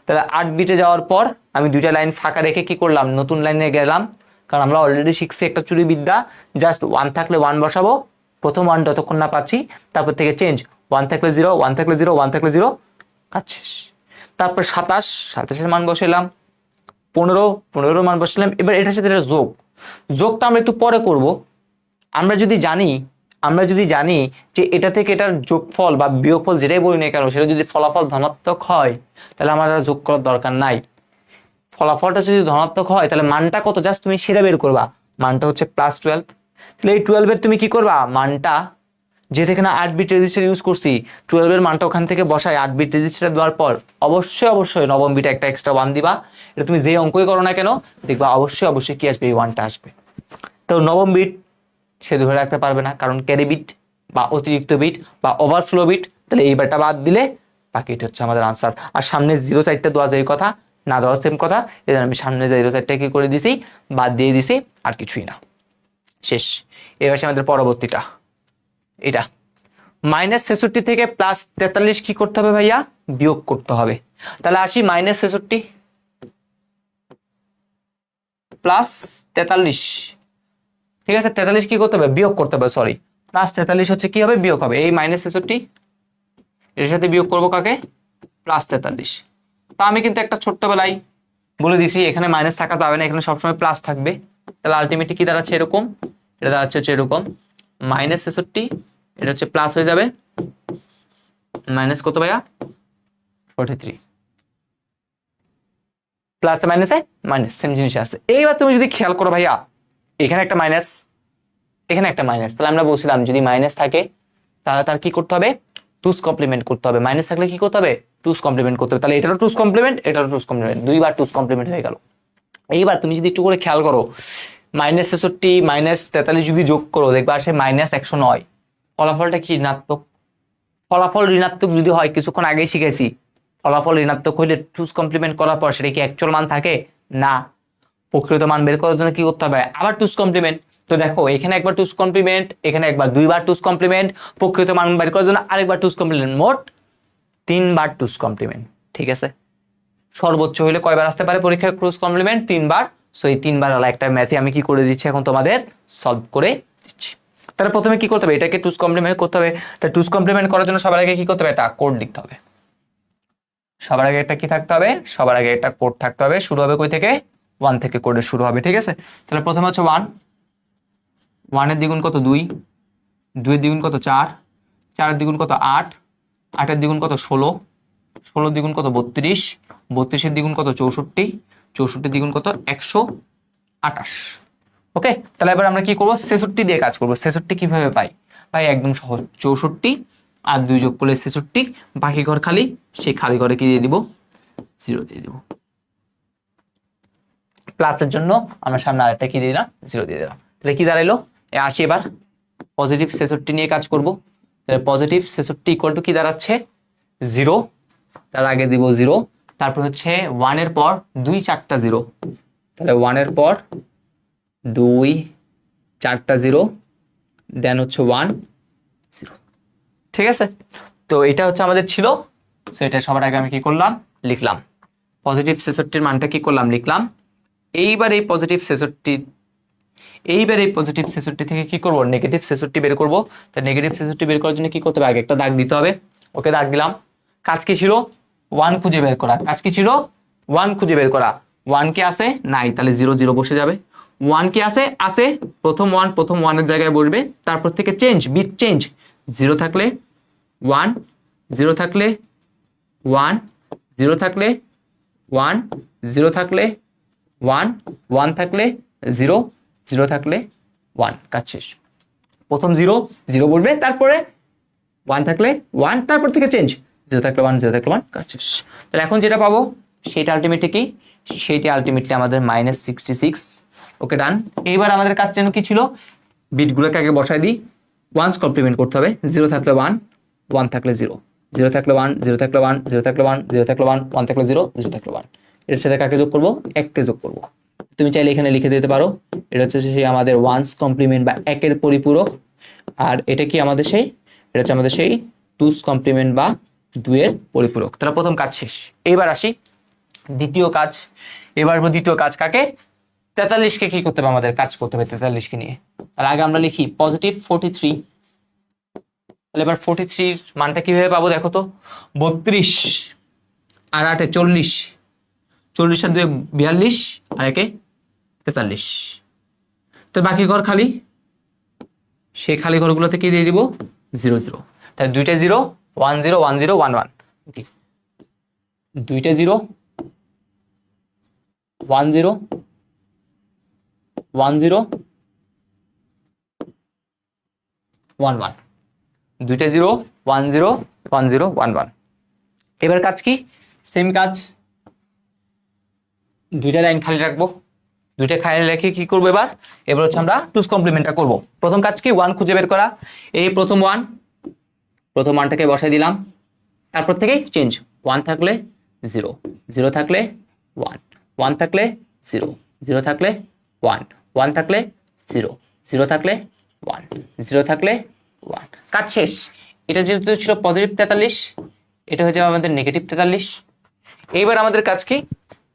তাহলে 8 বিটে যাওয়ার পর আমি 2টা লাইন ফাঁকা রেখে কি করলাম, নতুন লাইনে গেলাম। কারণ আমরা অলরেডি শিখছি একটা চুরি বিদ্যা, জাস্ট 1 থাকলে 1 বসাবো, প্রথম 1 যতক্ষণ না পাচ্ছি, তারপর থেকে চেঞ্জ, 1 থাকলে 0, 1 থাকলে 0, 1 থাকলে 0, কাজ শেষ। তারপর 27, 27-এর মান বসালাম, 15, 15-এর মান বসালাম। এবার এটার সাথে এটা যোগ, যোগটা আমরা একটু পরে করব। আমরা যদি জানি যে এটা থেকে এটার যোগফল বা বিয়োগফল যেটাই বলি না কেন, সেটা যদি ফলাফল ধনাত্মক হয় তাহলে আমার আর যোগ করার দরকার নাই। ফলাফলটা যদি ধনাত্মক হয় তাহলে মানটা কত জাস্ট তুমি সেটা বের করবা, মানটা হচ্ছে +12। তাহলে এই 12-এর তুমি কি করবা, মানটা যেহেতু এখানে 8 বিট রেজিস্টার ইউজ করছি, 12 এর মানটা ওখান থেকে বসাই 8 বিট রেজিস্টার দেওয়ার পর অবশ্যই নবম বিটে একটা এক্সট্রা 1 দিবা। এটা তুমি যে অঙ্কই করো না কেন দেখবা অবশ্যই কি আসবে, এই 1টা আসবে। তো নবম বিট সে ধরে রাখতে পারবে না, কারণ ক্যারি বিট বা অতিরিক্ত বিট বা ওভারফ্লো বিট, তাহলে এই বারটা বাদ দিলে বাকি এটা হচ্ছে আমাদের আনসার। আর সামনে 0 সাইডটা দেওয়া যায় কথা না, দেওয়া সেম কথা, এই জন্য আমি সামনে 0 সাইডটা কি করে দিছি, বাদ দিয়ে দিছি, আর কিছুই না, শেষ। এবার আমাদের পরবর্তীটা এটা -63 থেকে +43 কি করতে হবে ভাইয়া, বিয়োগ করতে হবে। তাহলে আসি -63 +43, ঠিক আছে, 43 কি করতে হবে, বিয়োগ করতে হবে, সরি, +43 হচ্ছে কি হবে, বিয়োগ হবে, এই -63 এর সাথে বিয়োগ করব কাকে, +43। তা আমি কিন্তু একটা ছোট্টবেলায় বলে দিছি এখানে মাইনাস থাকা যাবে না, এখানে সবসময় প্লাস থাকবে। তাহলে আলটিমেটলি কি দাঁড়াচ্ছে এরকম, এটা দাঁড়াচ্ছে হচ্ছে এরকম, -63 এটা হচ্ছে প্লাস হয়ে যাবে মাইনাস কত ভাইয়া, 43, প্লাস মাইনাসে মাইনাস সেম জিনিস আছে। এইবার তুমি যদি খেয়াল করো ভাইয়া, এখানে একটা মাইনাস, এখানে একটা মাইনাস, তাহলে আমরা বলছিলাম যদি মাইনাস থাকে তাহলে তার কি করতে হবে, টুস কমপ্লিমেন্ট করতে হবে। মাইনাস থাকলে কি করতে হবে, টুস কমপ্লিমেন্ট করতে হবে। তাহলে এটারও টুস কমপ্লিমেন্ট, এটারও টুস কমপ্লিমেন্ট, দুইবার টুস কমপ্লিমেন্ট হয়ে গেল। এইবার তুমি যদি একটু করে খেয়াল করো, -63 -43 যদি যোগ করো দেখবা আসে -109, ফলাফলটা কি ঋণাত্মক। ফলাফল ঋণাত্মক যদি হয়, কিছুক্ষণ আগেই শিখেছি, ফলাফল ঋণাত্মক হইলে টুস কমপ্লিমেন্ট করার পর সেটা কি অ্যাকচুয়াল মান থাকে না, প্রকৃত মান বের করার জন্য কি করতে হবে, আবার টুস কমপ্লিমেন্ট। তো দেখো এখানে একবার টুস কমপ্লিমেন্ট, এখানে একবার, দুইবার টুস কমপ্লিমেন্ট, প্রকৃত মান বের করার জন্য আরেকবার টুস কমপ্লিমেন্ট, মোট 3বার টুস কমপ্লিমেন্ট, ঠিক আছে। সর্বোচ্চ হইলে কয়বার আসতে পারে পরীক্ষায় টুস কমপ্লিমেন্ট, 3বার। সো এই 3বার আলা একটা ম্যাথে আমি কি করে দিচ্ছি এখন তোমাদের, সলভ করে দিচ্ছি। তাহলে প্রথমে কি করতে হবে, এটাকে টুস কমপ্লিমেন্ট করতে হবে। তাই টুস কমপ্লিমেন্ট করার জন্য সবার আগে কি করতে হবে, একটা কোড লিখতে হবে। সবার আগে এটা কি থাকতে হবে, সবার আগে একটা কোড থাকতে হবে। শুরু হবে কই থেকে, 1 থেকে কোডে শুরু হবে, ঠিক আছে। তাহলে প্রথমে হচ্ছে 1, 1 এর দ্বিগুণ কত 2, 2 এর দ্বিগুণ কত 4, 4 এর দ্বিগুণ কত 8, 8 এর দ্বিগুণ কত 16, 16 এর দ্বিগুণ কত 32, 32 এর দ্বিগুণ কত 64, 64 এর দ্বিগুণ কত 128। ওকে, তাহলে এবার আমরা কি করবো, 66 দিয়ে কাজ করবো। 66 কিভাবে পাই, ভাই একদম সহজ, 64 আর 2 যোগ করলে 66, বাকি ঘর খালি, সেই খালি ঘরে কি দিয়ে দিব, 0 দিয়ে দিব। প্লাসের জন্য আমরা সামনে আরেকটা কি দিয়ে দিলাম, 0 দিয়ে দিলাম। তাহলে কি দাঁড়াইলো, আসি এবার পজিটিভ 66 নিয়ে কাজ করব। তাহলে পজিটিভ 66 ইকুয়াল টু কি দাঁড়াচ্ছে, 0, তার আগে দিব 0, তারপর হচ্ছে 1 এর পর 2 4টা 0, তাহলে 1 এর পর 2 4টা 0, দেন হচ্ছে 1 0, ঠিক আছে। তো এটা হচ্ছে আমাদের ছিল। সো এটা সবার আগে আমি কি করলাম, লিখলাম পজিটিভ 66 মানটা কি করলাম, লিখলাম। এইবার এই পজিটিভ 66 থেকে কি করব, নেগেটিভ 66 বের করব। তাই নেগেটিভ 66 বের করার জন্য কি করতে হবে, আগে একটা দাগ দিতে হবে। ওকে, দাগ দিলাম। কাজ কি ছিল, 1 খুঁজে বের করা। কাজ কি ছিল, 1 খুঁজে বের করা। 1 কি আছে, নাই, তাহলে 0 0 বসে যাবে। 1 কি আছে, আছে, প্রথম 1 এর জায়গায় বসবে, তারপর থেকে চেঞ্জ, বিট চেঞ্জ, 0 থাকলে 1, 0 থাকলে 1, 0 থাকলে 1, 0 থাকলে 1, 1 থাকলে 0, 0 থাকলে 1, কাজ শেষ। প্রথম 0 0 বলবে, তারপরে 1 থাকলে 1, তারপর থেকে চেঞ্জ, 0 থাকলে 1, 0 থাকলে 1, কাজ শেষ। তাহলে এখন যেটা পাবো সেটা আলটিমেটলি কি, সেইটা আলটিমেটলি আমাদের -66। ওকে, ডান। এইবার আমাদের কাজ যেন কি ছিল, বিটগুলোকে আগে বসাই দিই, ওয়ান্স কমপ্লিমেন্ট করতে হবে। 0 থাকলে 1, 1 থাকলে 0, 0 থাকলে 1, 0 থাকলে 1, 0 থাকলে 1, 0 থাকলে 1, 1 থাকলে 0, 0 থাকলে 1। এর সাথে কাকে যোগ করবো, 1কে যোগ করবো। তুমি চাইলে এখানে লিখে দিতে পারো, এটা হচ্ছে সেই আমাদের ওয়ান্স কমপ্লিমেন্ট বা 1-এর পরিপূরক। আর এটা কি আমাদের সেই, এটা হচ্ছে আমাদের সেই টুস কমপ্লিমেন্ট বা 2-এর পরিপূরক। তাহলে প্রথম কাজ শেষ। এইবার আসি দ্বিতীয় কাজ। এবার দ্বিতীয় কাজ কাকে, 43কে কি করতে হবে, আমাদের কাজ করতে হবে 43কে নিয়ে। তার আগে আমরা লিখি পজিটিভ 43। তাহলে এবার 43 মানটা কিভাবে পাবো, দেখো তো, 32 আর 8 40, 40 আর 2 42 আর 1 43। তো বাকি ঘর খালি, সেই খালি ঘরগুলোতে কি দিয়ে দিব, 0 0। তাহলে দুইটা 0, 1 0 1 0 1 1, দুইটা 0 1 0 1 0 1 1। দুইটা 0 1 0 1 0 1 1। এবার কাজ কি, সেম কাজ, দুইটা লাইন খালি রাখবো, দুইটা খালি রেখে কি করবো এবার, এবার হচ্ছে আমরা টুস কমপ্লিমেন্টটা করব। প্রথম কাজ কি, 1 খুঁজে বের করা। এই প্রথম 1টাকে বসাই দিলাম, তারপর থেকে চেঞ্জ, 1 থাকলে 0, 0 থাকলে 1, 1 থাকলে 0, 0 থাকলে 1, 1 থাকলে 0, 0 থাকলে 1, 0 থাকলে 1। কাজ শেষ। এটা যেহেতু ছিল পজিটিভ 43, এটা হয়ে যাবে আমাদের নেগেটিভ 43। এইবার আমাদের কাজ কি,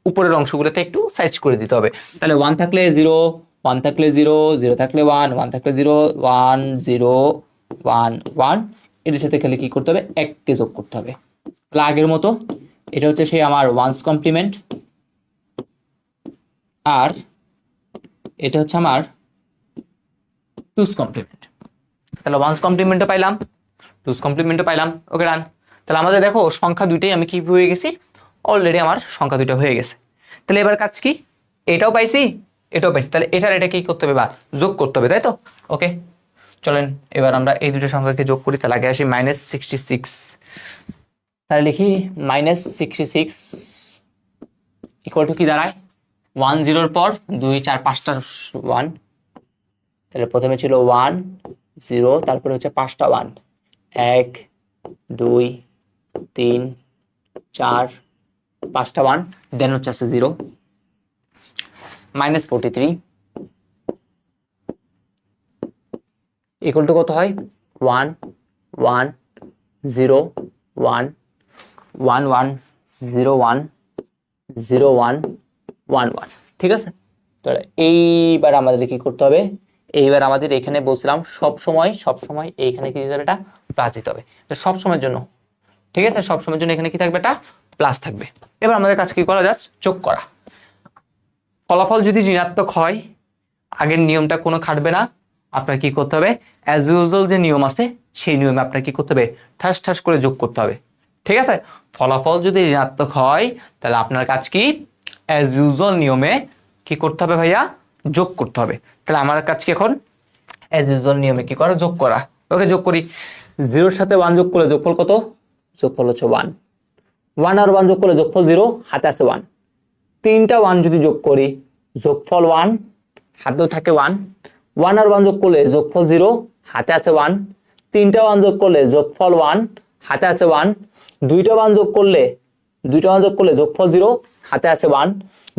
উপরের অংশগুলোতে একটু সাইজ করে দিতে হবে। তাহলে 1 থাকলে 0, 1 থাকলে 0, 0 থাকলে 1, 1 থাকলে 0, 1 0 1 1। এটার সাথে খেলে কি করতে হবে, 1কে যোগ করতে হবে। তাহলে আগের মতো এটা হচ্ছে সেই আমার ওয়ান্স কমপ্লিমেন্ট, আর এটা হচ্ছে আমার টুস কমপ্লিমেন্ট। তাহলে ওয়ান্স কমপ্লিমেন্টও পাইলাম, টুস কমপ্লিমেন্টও পাইলাম। ওকে রান। তাহলে আমাদের দেখো সংখ্যা দুইটাই আমি কি হয়ে গেছি, অলরেডি আমার সংখ্যা দুইটা হয়ে গেছে। তাহলে এবার কাজ কি, এটাও পাইছি এটাও পাইছি, তাহলে এটা কি করতে হবে, বা যোগ করতে হবে, তাই তো। ওকে চলেন এবার আমরা এই দুটো সংখ্যাকে যোগ করি। তাহলে আগে আসি -66, তাহলে লিখি -66 ইকুয়াল টু কি দাঁড়ায়, 1 0 পর 2 4 5টা 1। তাহলে প্রথমে ছিল 1 0, তারপরে হচ্ছে 5টা 1, 1 2 3 4 5টা 1, দেন হচ্ছে আছে 0, -43 ইকুয়াল টু কত হয়, 1 1 0 1 1 1 0 1 0 1 1 1। ঠিক আছে, তাহলে এইবার আমাদের কি করতে হবে, এইবার আমাদের এখানে বলছিলাম সব সময় এইখানে কি দিতে হবে, এটা প্লাস দিতে হবে, এটা সব সময়ের জন্য। ঠিক আছে, সব সময়ের জন্য এখানে কি থাকবে, এটা প্লাস থাকবে। এবার আমাদের কাছে কি করা, জাস্ট যোগ করা। ফলাফল যদি ঋণাত্মক হয়, আগের নিয়মটা কোনো খাটবে না, আপনার কি করতে হবে, অ্যাজ ইউজুয়াল যে নিয়ম আছে সেই নিয়মে আপনার কি করতে হবে, ঠাস ঠাস করে যোগ করতে হবে। ঠিক আছে, ফলাফল যদি ঋণাত্মক হয় তাহলে আপনার কাজ কি, অ্যাজ ইউজুয়াল নিয়মে কি করতে হবে ভাইয়া, যোগ করতে হবে। তাহলে আমার কাজ কি এখন, অ্যাজ ইউজুয়াল নিয়মে কি করা, যোগ করা। ওকে যোগ করি, 0-র সাথে 1 যোগ করলে যোগফল কত, যোগফল হচ্ছে 1, 1 আর 1 যোগ করলে যোগফল 0, হাতে আছে 1, 3টা 1 যদি যোগ করি যোগফল 1, হাতেও থাকে 1, 1 আর 1 যোগ করলে যোগফল 0, হাতে আছে 1, 3টা 1 যোগ করলে যোগফল 1, হাতে আছে 1, 2টা 1 যোগ করলে যোগফল 0, হাতে আছে 1,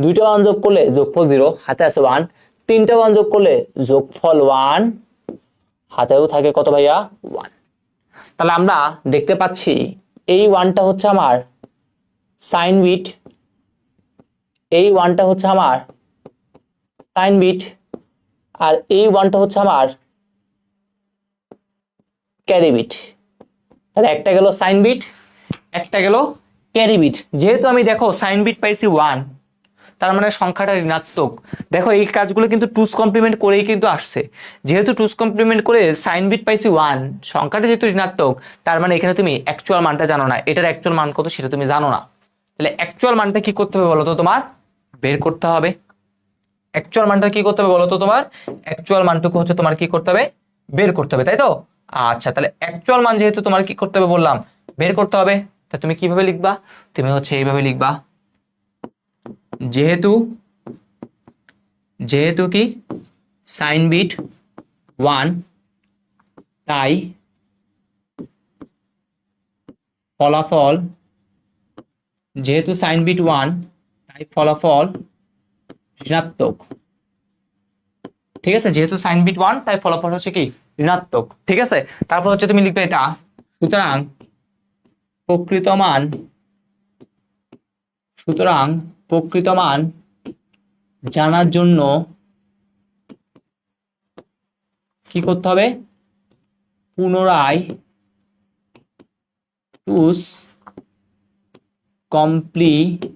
2টা 1 যোগ করলে যোগফল 0, হাতে আছে 1, 3টা 1 যোগ করলে যোগফল 1, হাতেও থাকে কত ভাইয়া, 1। তাহলে আমরা দেখতে পাচ্ছি এই 1টা হচ্ছে আমার সাইন বিট, এই 1টা হচ্ছে আমার সাইন বিট, আর এই 1টা হচ্ছে আমার ক্যারি বিট। তাহলে একটা গেল সাইন বিট, একটা গেল ক্যারি বিট। যেহেতু আমি দেখো সাইন বিট পাইছি 1, তার মানে সংখ্যাটা ঋণাত্মক। দেখো এই কাজগুলো কিন্তু টুস কমপ্লিমেন্ট করেই কিন্তু আসছে। যেহেতু টুস কমপ্লিমেন্ট করে সাইন বিট পাইছি 1, সংখ্যাটা যেহেতু ঋণাত্মক, তার মানে এখানে তুমি অ্যাকচুয়াল মানটা জানো না, এটার অ্যাকচুয়াল মান কত সেটা তুমি জানো না। তাহলে অ্যাকচুয়াল মানটা কি করতে হবে বলো তো, তোমার বের করতে হবে। অ্যাকচুয়াল মানটা কি করতে হবে বলো তো, তোমার অ্যাকচুয়াল মানটুকু হচ্ছে তোমার কি করতে হবে, বের করতে হবে, তাই তো। আচ্ছা, তাহলে অ্যাকচুয়াল মান যেহেতু তোমার কি করতে হবে বললাম, বের করতে হবে, তা তুমি কিভাবে লিখবা, তুমি হচ্ছে এইভাবে লিখবা, যেহেতু কি সাইন বিট 1, তাই ফলাফল, যেহেতু সাইন বিট 1 তাই ফলাফল ঋণাত্মক। ঠিক আছে, যেহেতু সাইন বিট 1 তাই ফলাফল হচ্ছে কি, ঋণাত্মক। ঠিক আছে, তারপর হচ্ছে তুমি লিখবে এটা, সুতরাং প্রকৃত মান জানার জন্য কি করতে হবে, পুনরায় টুস কমপ্লিমেন্ট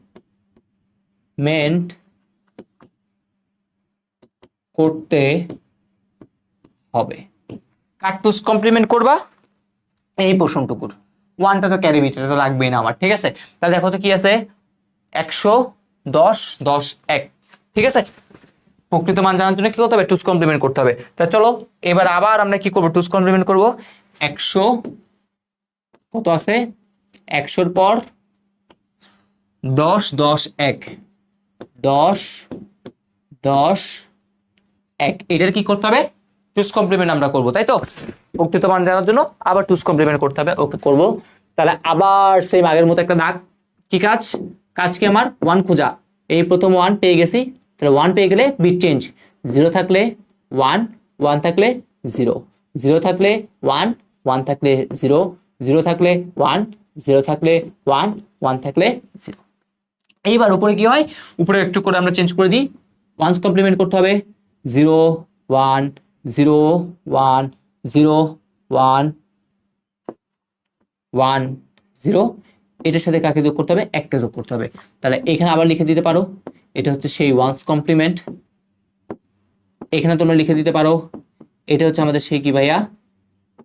করতে হবে। কার টুস কমপ্লিমেন্ট করবা, এই পোর্শনটুকুর। 1টা তো ক্যারি বিট, এটা তো লাগবেই না আমার। ঠিক আছে, তাহলে দেখো তো কি আছে, 110 10 1। ঠিক আছে, প্রকৃত মান জানার জন্য কি করতে হবে, টুস কমপ্লিমেন্ট করতে হবে। তা চলো এবার আবার আমরা কি করবো, টুস কমপ্লিমেন্ট করবো। 100 কত আছে 100 এর পর 10 10 1 10 10 1 এটার কি করতে হবে টুস কমপ্লিমেন্ট আমরা করব তাই তো প্রকৃত মান জানার জন্য আবার টুস কমপ্লিমেন্ট করতে হবে ওকে করব তাহলে আবার সেম আগের মতো একটা দাগ কি কাজ কি আমার 1 খোঁজা এই প্রথম 1 পেয়ে গেছি তাহলে 1 পেয়ে গেলে বিট চেঞ্জ 0 থাকলে 1 1 থাকলে 0 0 থাকলে 1 1 থাকলে 0 0 থাকলে 1 0 থাকলে 1 1 থাকলে 0 এইবার উপরে কি হয় উপরে একটু করে আমরা চেঞ্জ করে দিই ওয়ান্স কমপ্লিমেন্ট করতে হবে 0 1 0 1 0 1 1 0 এটার সাথে কাকে যোগ করতে হবে একটা যোগ করতে হবে তাহলে এখানে আবার লিখে দিতে পারো এটা হচ্ছে সেই ওয়ান্স কমপ্লিমেন্ট এখানে তোমরা লিখে দিতে পারো এটা হচ্ছে আমাদের সেই কি ভাইয়া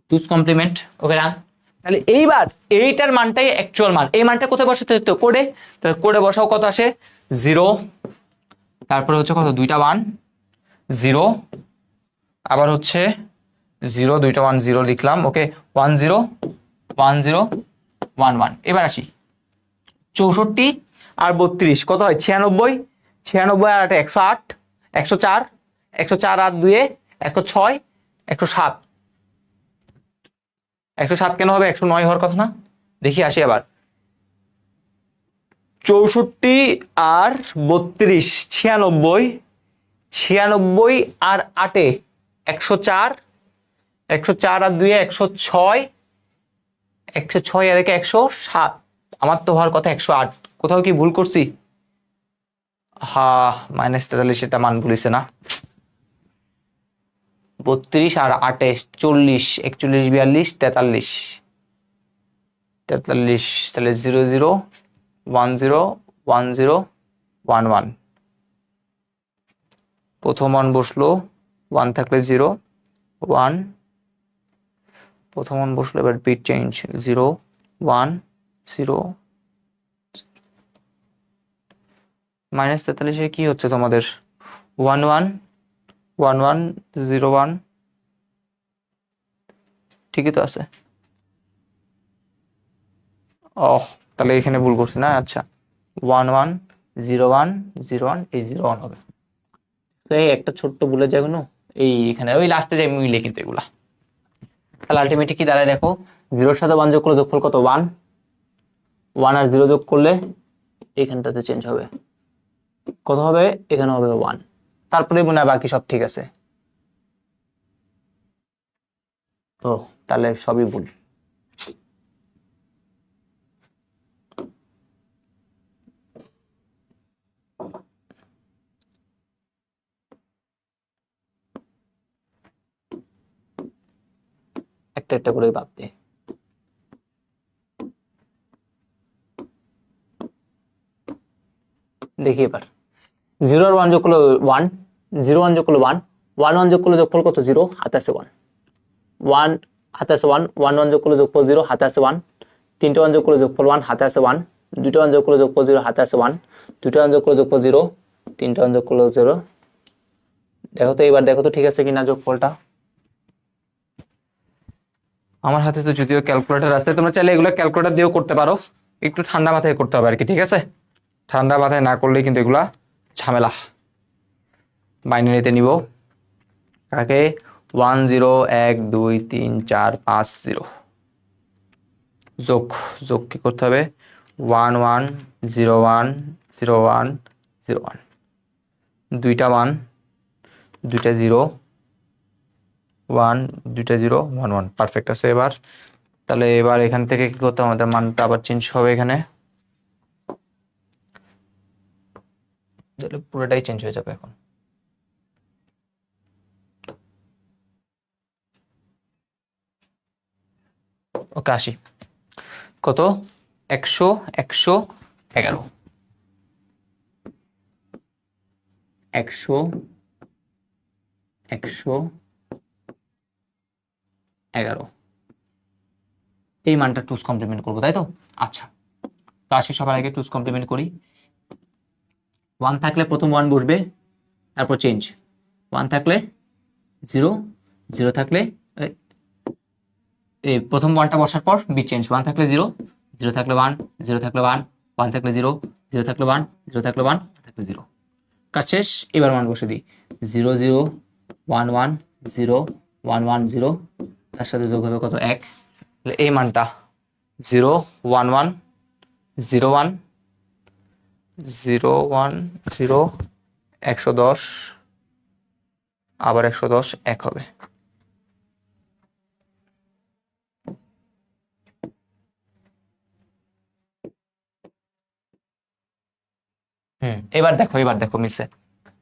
টুস কমপ্লিমেন্ট ওকে না তাহলে এইবার এইটার মানটাই অ্যাকচুয়াল মান এই মানটা কোথায় বসাতে হতো কোডে তাহলে কোডে বসাও কত আসে 0 তারপরে হচ্ছে কত দুইটা 1 0 আবার হচ্ছে 0 দুইটা 1 0 লিখলাম ওকে 1 0 1 0 1 1 এবার আসি 64 আর 32 কত হয় 96 96 আর 108 104 104 আর 2 106 107 107 কেন হবে 109 হওয়ার কথা না দেখি আসি আবার 64 আর 32 96 96 আর 8 104 104 আর 2 106 106 আর 107 আমার তো হওয়ার কথা 108 কোথাও কি ভুল করছি -43 এটা মান ভুলিছে না 32 আর 8 40 41 42 43 43 তাহলে 0 0 1 0 1 0 1 1 প্রথম মান বসলো 1 থাকলে 0 1 প্রথম মান বসলো এবার বিট চেঞ্জ 0 1 0 -43 কি হচ্ছে তোমাদের 1 1 1 1 0 1 ঠিকই তো আছে তাহলে এখানে ভুল করছি না আচ্ছা 1 1 0 1 0 1 এই 0 1 হবে তো এই একটা ছোট্ট ভুলে যায় কোনো এই এখানে ওই লাস্টে যাই মিলে কিন্তু এগুলা তাহলে আলটিমেটলি কি দাঁড়ায় দেখো 0 এর সাথে 1 যোগ করলে যোগফল কত 1 1 আর 0 যোগ করলে এখানটাতে চেঞ্জ হবে কত হবে এখানে হবে 1 তারপরে মনে হয় বাকি সব ঠিক আছে তাহলে সবই ভুল একটা একটা করে ভাবতে দেখি এবার 0 আর 1 যোগ করলে 1 0 1 যোগ করলে 1 1 1 যোগ করলে যোগফল কত 0 হাতে আছে 1 1 হাতে আছে 1 1 1 যোগ করলে যোগফল 0 হাতে আছে 1 তিনটে 1 যোগ করলে যোগফল 1 হাতে আছে 1 দুটো 1 যোগ করলে যোগফল 0 হাতে আছে 1 দুটো 1 যোগ করলে যোগফল 0 তিনটে 1 যোগ করলে 0 দেখো তো এবার দেখো তো ঠিক আছে কিনা যোগফলটা আমার হাতে তো যদিও ক্যালকুলেটর আছে তোমরা চাইলে এগুলো ক্যালকুলেটর দিয়েও করতে পারো একটু ঠান্ডা মাথায় করতে হবে আর কি ঠিক আছে ঠান্ডা মাথায় না করলে কিন্তু এগুলা ঝামেলা বাইনারিতে নিব কাকে 1 0 1 2 3 4 5 0 যোগ কি করতে হবে 1 1 0 1 0 1 0 1 দুইটা 1 দুইটা 0 1 দুইটা 0 1 1 পারফেক্ট আছে এবার তাহলে এবার এখান থেকে কি করতে হবে আমাদের মানটা আবার চেঞ্জ হবে এখানে তাহলে পুরোটাই চেঞ্জ হয়ে যাবে এখন ওকে আসি কত 100 111 100 111 এই মানটা টুস কমপ্লিমেন্ট করবো তাই তো আচ্ছা তো আসি সবার আগে টুস কমপ্লিমেন্ট করি 1 থাকলে প্রথম 1 বসবে তারপর চেঞ্জ 1 থাকলে 0 0 থাকলে এই প্রথম ওয়ানটা বসার পর বিট চেঞ্জ, 1 থাকলে 0, 0 থাকলে 1, 0 থাকলে 1, 1 থাকলে 0, 0 থাকলে 1, 0 থাকলে 1, থাকলে 0। কাজ শেষ। এবার মান বসে দিই, 0 0 1 1 0 1 1 0, তার সাথে যোগ হবে কত 1, তাহলে এই মানটা 0 1 1 0 1 0 1 0 110 আবার 110 1 হবে। এবার দেখো মিলছে,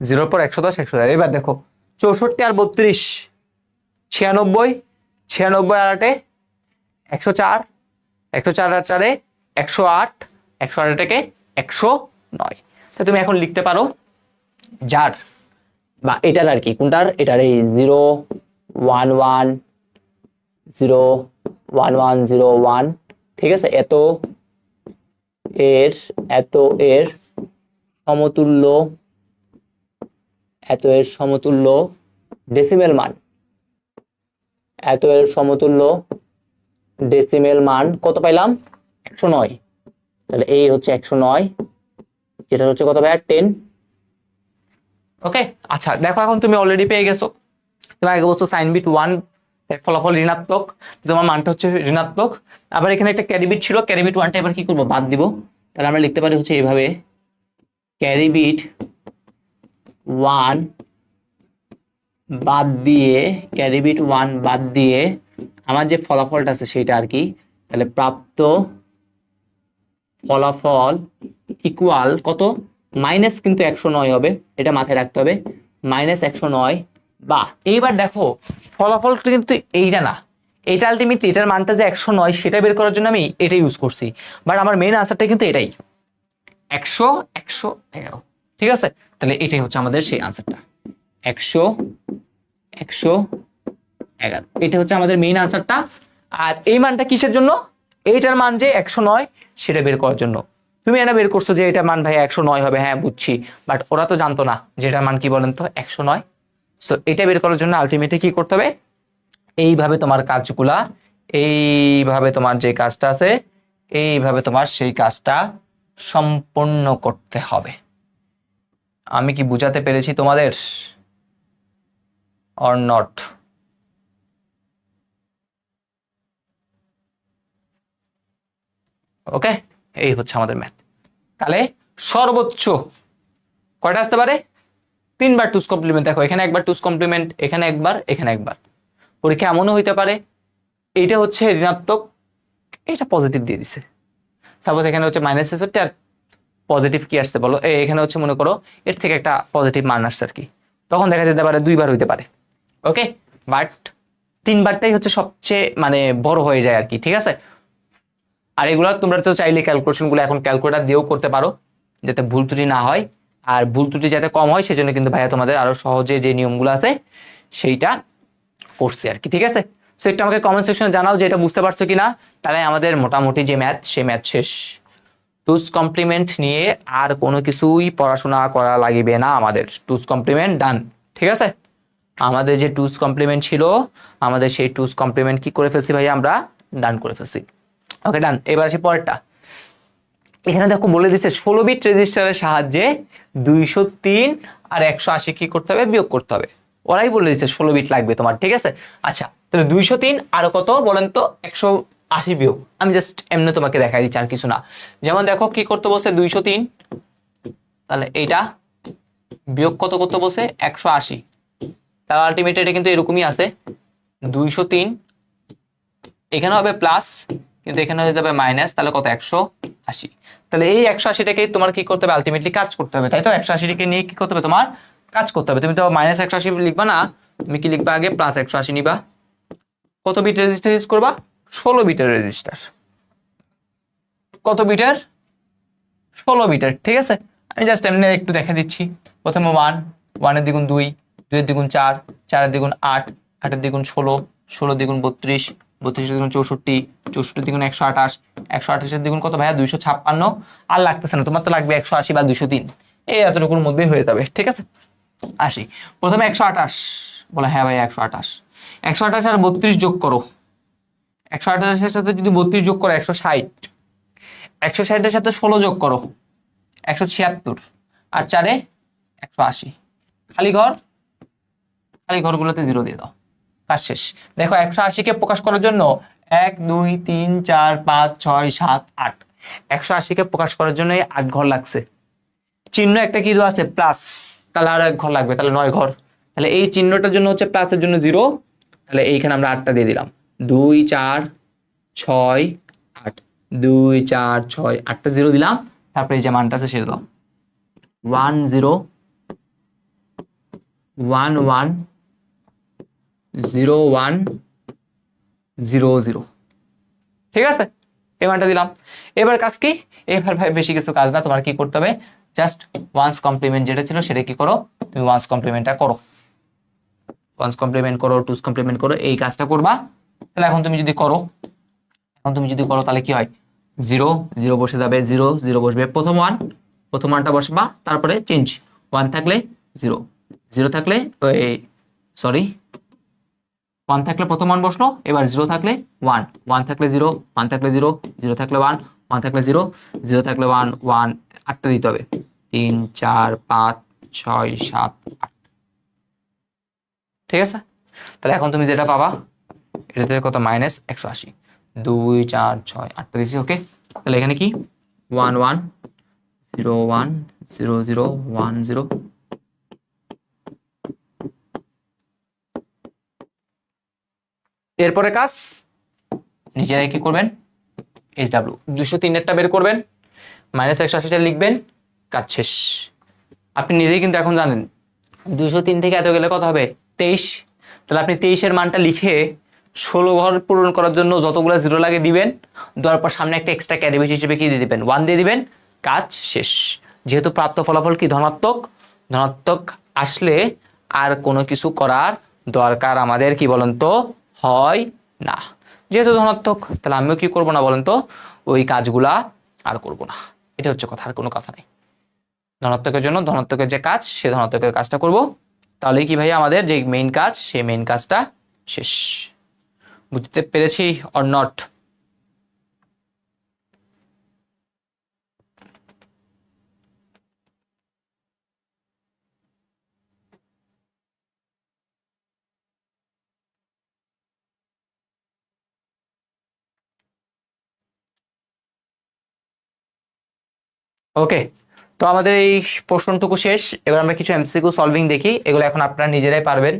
0 পর 110 110। এবার দেখো 64 আর 32 96, 96 আর 8 104, 104 আর 4 108, 108 থেকে 109। তো তুমি এখন লিখতে পারো যার বা এটার আর কি, কোনটার, এটার এই 0 1 1 0 1 1 0 1, ঠিক আছে, এত এর সমতুল্য, এত এর সমতুল্য ডেসিমেল মান, এত এর সমতুল্য ডেসিমেল মান কত পাইলাম 109। তাহলে এই হচ্ছে 109, যেটা হচ্ছে কত ভাই 10। ওকে, আচ্ছা দেখো এখন তুমি অলরেডি পেয়ে গেছো। তুমি আগে বলছো সাইন বিট 1 এর ফলাফল ঋণাত্মক, তোমার মানটা হচ্ছে ঋণাত্মক। আবার এখানে একটা ক্যারি বিট ছিল, ক্যারি বিট 1টা এবার কি করবো, বাদ দিব। তাহলে আমরা লিখতে পারি হচ্ছে এইভাবে, ক্যারি বিট 1 বাদ দিয়ে, ক্যারি বিট 1 বাদ দিয়ে আমার যে ফলাফলটা আছে সেটা আর কি, তাহলে প্রাপ্ত ফলাফল ইকুয়াল কত, মাইনাস কিন্তু 109 হবে, এটা মাথায় রাখতে হবে, মাইনাস 109। বা এইবার দেখো ফলাফলটা কিন্তু এইটা না, এটা আলটিমেটলি এটার মানটা যে 109 সেটা বের করার জন্য আমি এটা ইউজ করছি, বাট আমার মেইন আনসারটা কিন্তু এটাই 100 111। ঠিক আছে, তাহলে এটাই হচ্ছে আমাদের সেই আনসারটা 100 111, এটা হচ্ছে আমাদের মেইন আনসারটা। আর এই মানটা কিসের জন্য, এইটার মান যে 109 সেটা বের করার জন্য। তুমি এটা বের করছো যে এটা মান ভাই 109 হবে, হ্যাঁ বুঝছি, বাট ওরা তো জানতো না যে এটার মান কি বলেন তো 109। সো এটা বের করার জন্য আলটিমেটলি কি করতে হবে, এইভাবে তোমার কাজগুলা, এইভাবে তোমার যে কাজটা আছে এইভাবে তোমার সেই কাজটা সম্পূর্ণ করতে হবে। আমি কি বুঝাতে পেরেছি তোমাদের অর নট? ওকে, এই হচ্ছে আমাদের ম্যাথ। তাহলে সর্বোচ্চ কয়টা আসতে পারে, 3বার টুস কমপ্লিমেন্ট। দেখো এখানে একবার টুস কমপ্লিমেন্ট, এখানে একবার, এখানে একবার। পরীক্ষা এমনও হইতে পারে এইটা হচ্ছে ঋণাত্মক, এটা পজিটিভ দিয়ে দিছে। সাপোজ এখানে হচ্ছে -63 আর পজিটিভ কি আসছে বলো, এখানে হচ্ছে মনে করো এর থেকে একটা পজিটিভ মান আসছে আর কি, তখন দেখা যেতে পারে 2বার হইতে পারে। ওকে, বাট 3বারটাই হচ্ছে সবচেয়ে মানে বড় হয়ে যায় আর কি। ঠিক আছে, আর এগুলো তোমরা চাইলে ক্যালকুলেশন গুলো এখন ক্যালকুলেটর দিয়েও করতে পারো, যাতে ভুল ত্রুটি না হয়। আর ভুল ত্রুটি যাতে কম হয় সেজন্য কিন্তু ভাইয়া তোমাদের আরো সহজে যে নিয়মগুলো আছে সেইটা করছে আর কি। ঠিক আছে, সো একটু আমাকে কমেন্ট সেকশনে জানাও যে এটা বুঝতে পারছো কিনা। তাহলে আমাদের মোটামুটি যে ম্যাথ সেই ম্যাথ শেষ। টুস কমপ্লিমেন্ট নিয়ে আর কোনো কিছুই পড়াশোনা করা লাগবে না আমাদের, টুস কমপ্লিমেন্ট ডান। ঠিক আছে, আমাদের যে টুস কমপ্লিমেন্ট ছিল, আমাদের সেই টুস কমপ্লিমেন্ট কি করে ফেলছি ভাই, আমরা ডান করে ফেলছি। ওকে ডান। এবার আসি পরেরটা। এখানে দেখো বলে দিচ্ছে 16 বিট রেজিস্টারের সাহায্যে 203 আর 180 কি করতে হবে, বিয়োগ করতে হবে। ওরাই বলে দিচ্ছে 16 বিট লাগবে তোমার। ঠিক আছে, আচ্ছা তাহলে 203 আর কত বলেন তো, 180 বিয়োগ। আমি জাস্ট এমনি তোমাকে দেখাই দিচ্ছি আর কিছু না। যেমন দেখো কি করতে বলছে 203, তাহলে এইটা বিয়োগ কত করতে বলছে 180, তাহলে আলটিমেটলি এটা কিন্তু এরকমই আছে 203, এখানে হবে প্লাস কিন্তু এখানে হয়ে যাবে মাইনাস, তাহলে কত 180। তাহলে এই 180টাকে তোমার কি করতে হবে, আলটিমেটলি কাজ করতে হবে, তাই তো 180টাকে নিয়ে কি করতে হবে তোমার, কাজ করতে হবে। তুমি তো -180 লিখবা না, তুমি কি লিখবা আগে +180 নিবা। কত বিট রেজিস্টার ইউজ করবা, 16 বিটের রেজিস্টার। কত বিটের, 16 বিটের। ঠিক আছে, আমি জাস্ট এমনি একটু দেখে দিচ্ছি। প্রথমে 1, 1 এর দ্বিগুণ 2, 2 এর দ্বিগুণ 4, 4 এর দ্বিগুণ 8, 8 এর দ্বিগুণ 16, 16 দ্বিগুণ 32, 32 এর দ্বিগুণ 64, 64 এর দ্বিগুণ 128, 128 এর দ্বিগুণ কত ভাইয়া 256। আর লাগতেছে না, তোমার তো লাগবে 180 বা 203, এই এতটুকুর মধ্যেই হয়ে যাবে। ঠিক আছে, আসি প্রথমে 128, বলে হ্যাঁ ভাই 128, 128 আর 32 যোগ করো, 128 এর সাথে যদি 32 যোগ করো 160, 160 এর সাথে 16 যোগ করো 176, আর 4-এ 180, খালি ঘর, খালি ঘরগুলোতে 0 দিয়ে দাও, কাজ শেষ। দেখো 180 কে প্রকাশ করার জন্য 1 2 3 4 5 6 7 8, 180 কে প্রকাশ করার জন্য 8 ঘর লাগছে। চিহ্ন একটা কি দেওয়া আছে প্লাস, তাহলে আরো 1 ঘর লাগবে, তাহলে 9 ঘর। তাহলে এই চিহ্নটার জন্য হচ্ছে প্লাসের জন্য 0, তাহলে এইখানে আমরা 8টা দিয়ে দিলাম, 2 4 6 8, 2 4 6 8টা 0 দিলাম। তারপরে এই যে মানটা আছে সেটা দাও, 1 0 1 1 0 1 0 0, ঠিক আছে, এই মানটা দিলাম। এবার কাজ কি, এবার ভাই বেশি কিছু কাজ না, তোমার কি করতে হবে, জাস্ট ওয়ান্স কমপ্লিমেন্ট যেটা ছিল সেটা কি করো, তুমি ওয়ান্স কমপ্লিমেন্টটা করো, ওয়ান্স কমপ্লিমেন্ট করো, টুস কমপ্লিমেন্ট করো, এই কাজটা করবা। তাহলে এখন তুমি যদি করো, তাহলে কি হয়, 0 0 বসে যাবে, 0 0 বসবে, প্রথম 1, প্রথম 1টা বসবা, তারপরে চেঞ্জ, 1 থাকলে 0, 0 থাকলে সরি 1 থাকলে প্রথম 1 বসলো, এবার 0 থাকলে 1, 1 থাকলে 0, 1 থাকলে 0, 0 থাকলে 1, 1 থাকলে 0, 0 থাকলে 1, 1, 8টা দিতে হবে, 3 4 5 6 7 8, ঠিক আছে। তাহলে এখন তুমি যেটা পাবা এটাতে কত, -180, 2 4 6 8টা দিছি, ওকে। তাহলে এখানে কি 1 1 0 1 0 0 1 0, এরপরে কাজ নিজেরাই কি করবেন, HW 203-এরটা বের করবেন, -180টা লিখবেন, কাজ শেষ। আপনি নিজেই কিন্তু এখন জানেন 203 থেকে এত গেলে কত হবে, 23। তাহলে আপনি 23-এর মানটা লিখে 16 ঘর পূরণ করার জন্য যতগুলো 0 লাগে দিবেন, দেওয়ার পর সামনে একটা এক্সট্রা ক্যারি বিট হিসেবে কি দিয়ে দিবেন, 1 দিয়ে দিবেন, কাজ শেষ। যেহেতু প্রাপ্ত ফলাফল কি ধনাত্মক, ধনাত্মক আসলে আর কোনো কিছু করার দরকার আমাদের কি বলেন তো হয় না। যেহেতু ধনাত্মক, তাহলে আমিও কি করব না বলেন তো, ওই কাজগুলা আর করব না, এটা হচ্ছে কথা, আর কোনো কথা নেই। ধনাত্মকের জন্য ধনাত্মকের যে কাজ, সে ধনাত্মকের কাজটা করব, তাহলে কি ভাই আমাদের যে মেইন কাজ, সেই মেইন কাজটা শেষ। বুঝতে পেরেছি অর নট? ওকে, তো আমাদের এই প্রশ্নটুকু শেষ। এবার আমরা কিছু এমসিকিউ সলভিং দেখি, এগুলো এখন আপনারা নিজেরাই পারবেন,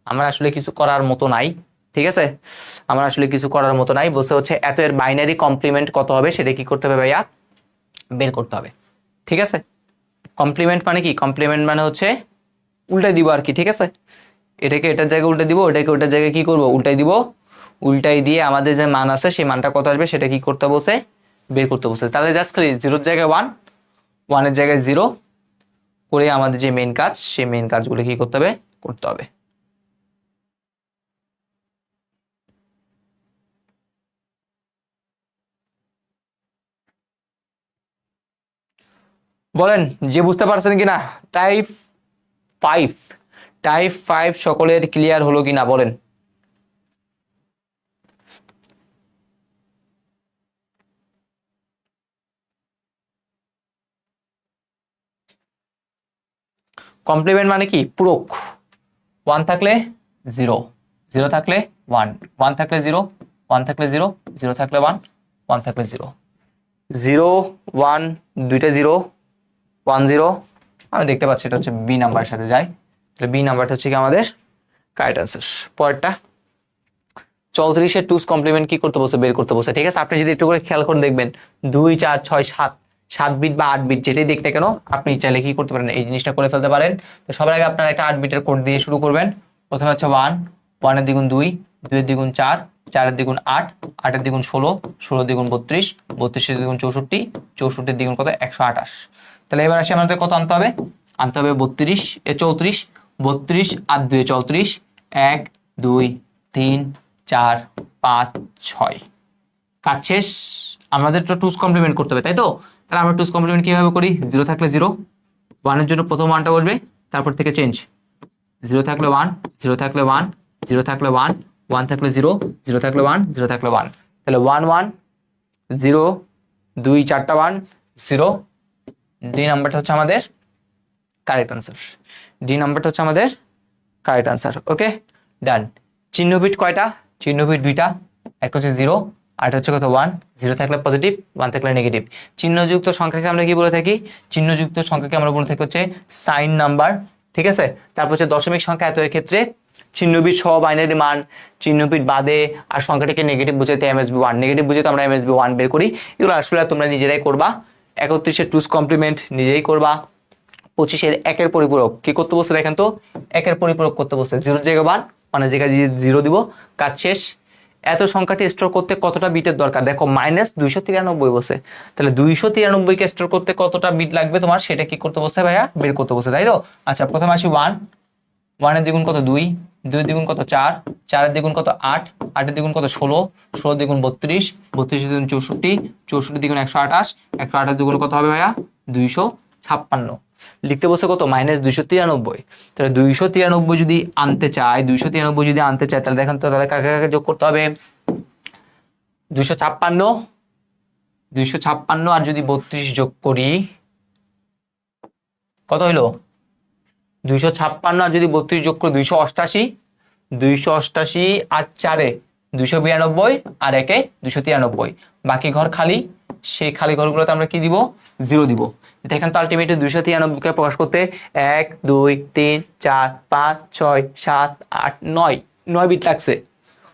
আমার আসলে কিছু করার মতো নাই, ঠিক আছে, আমার আসলে কিছু করার মতো নাই। বলতে হচ্ছে এত এর বাইনারি কমপ্লিমেন্ট কত হবে সেটা কি করতে হবে ভাইয়া, বের করতে হবে, ঠিক আছে। কমপ্লিমেন্ট মানে কি, কমপ্লিমেন্ট মানে হচ্ছে উল্টাই দিব আর কি, ঠিক আছে। এটাকে এটার জায়গায় উল্টে দিব, ওটাকে ওটার জায়গায় কি করব, উল্টাই দিব, উল্টাই দিয়ে আমাদের যে মান আছে সেই মানটা কত আসবে সেটা কি করতে বসে, বের করতে বসে। তাহলে জাস্ট খালি 0-এর জায়গায় 1, 1-এর জায়গায় 0 করে আমাদের যে মেইন কাজ, সেই মেইন কাজগুলো কি করতে হবে, করতে হবে। বলেন যে বুঝতে পারছেন কিনা, টাইপ 5, টাইপ 5 সকলের ক্লিয়ার হলো কিনা বলেন। কমপ্লিমেন্ট মানে কি, পূরক, 1 থাকলে 0, 0 থাকলে 1, 1 থাকলে 0, 1 থাকলে 0, 0 থাকলে 1, 1 থাকলে 0, 0 1 দুইটা 0 1 0, আমি দেখতে পাচ্ছি এটা হচ্ছে বি নাম্বারের সাথে যায়, তাহলে বি নাম্বারটা হচ্ছে কি আমাদের কারেক্ট অ্যান্সার। পরেরটা 34-এর টুস কমপ্লিমেন্ট কি করতে বসে, বের করতে বসে, ঠিক আছে। আপনি যদি একটু করে খেয়াল করে দেখবেন 2 4 6 7, 7 বিট বা 8 বিট যেটাই দেখতে কেন, আপনি চাইলে কি করতে পারেন, এই জিনিসটা করে ফেলতে পারেন। তো সবার আগে আপনারা একটা 8 বিটের কোড দিয়ে শুরু করবেন। প্রথমে হচ্ছে 1, 1-এর দ্বিগুণ 2, 2-এর দ্বিগুণ 4, 4-এর দ্বিগুণ 8, 8-এর দ্বিগুণ 16, 16-এর দ্বিগুণ 32, 32-এর দ্বিগুণ 64, 64-এর দ্বিগুণ কত, 128। তাহলে এবার আসি আমাদের কত আনতে হবে, আনতে হবে 34 32 আর 2 34, 1 2 3 4 5 6, কাজ শেষ। আমাদের তো টুস কমপ্লিমেন্ট করতে হবে, তাই তো। তাহলে আমরা টুস কমপ্লিমেন্ট কিভাবে করি, 0 থাকলে 0, 1-এর জন্য প্রথম 1টা বসবে, তারপর থেকে চেঞ্জ, 0 থাকলে 1, 0 থাকলে 1, 0 থাকলে 1, 1 থাকলে 0, 0 থাকলে 1, 0 থাকলে 1, তাহলে 1 1 0, 2 4টা 1 0। ডি নাম্বারটা হচ্ছে আমাদের কারেক্ট আনসার। ডি নাম্বারটা হচ্ছে আমাদের কারেক্ট আনসার। ওকে, ডান। চিহ্ন বিট কয়টা? চিহ্ন বিট দুইটা, একটা হচ্ছে 0 আর একটা হচ্ছে কত 1। 0 থাকলে পজিটিভ, 1 থাকলে নেগেটিভ। চিহ্নযুক্ত সংখ্যাকে আমরা কি বলে থাকি? চিহ্নযুক্ত সংখ্যাকে আমরা বলে থাকি হচ্ছে সাইন নাম্বার, ঠিক আছে। তারপর হচ্ছে দশমিক সংখ্যা, এত এর ক্ষেত্রে চিহ্নবিট সহ বাইনারি মান, চিহ্নবিট বাদে আর সংখ্যাটাকে নেগেটিভ বুঝাতে MSB 1, নেগেটিভ বুঝাতে আমরা MSB 1 বের করি। এগুলো আসলে তোমরা নিজেরাই করবা। 31-এর টুস কমপ্লিমেন্ট নিজেই করবা। 25-এর একের পরিপূরক কি করতে বলছে দেখেন তো, একের পরিপূরক করতে বলছে। 0 জায়গায় 1, 1 জায়গায় 0 দিব, কাজ শেষ। এত সংখ্যাটি স্টোর করতে কতটা বিটের দরকার? দেখো -293 বসে, তাহলে 293 কে স্টোর করতে কতটা বিট লাগবে তোমার, সেটা কি করতে বলছে ভাইয়া? বের করতে বলছে, তাই তো। আচ্ছা, প্রথমে আসি 1, 1 এর দ্বিগুণ কত 2, 2 এর দ্বিগুণ কত 4, 4 এর দ্বিগুণ কত 8, 8 এর দ্বিগুণ কত 16, 16 দ্বিগুণ 32, 32 এর দ্বিগুণ 64, 64 দ্বিগুণ 128, 128 দ্বিগুণ কত হবে ভাইয়া? 256। লিখতে বসে কত? -293। তাহলে 293 যদি আনতে চাই, 293 যদি আনতে চাই, তাহলে দেখেন তো, তাহলে কাকে কাকে যোগ করতে হবে? 256, 256 আর যদি 32 যোগ করি কত হইলো? 256 আর যদি 32 যোগ করে 288, 288 আর 4-এ 292 আর 1-এ 293। বাকি ঘর খালি, সেই খালি ঘরগুলোতে আমরা কি দিব? 0 দিব। দেখেন তো আলটিমেটলি 293 কে প্রকাশ করতে 1 2 3 4 5 6 7 8 9 9 বিট লাগছে।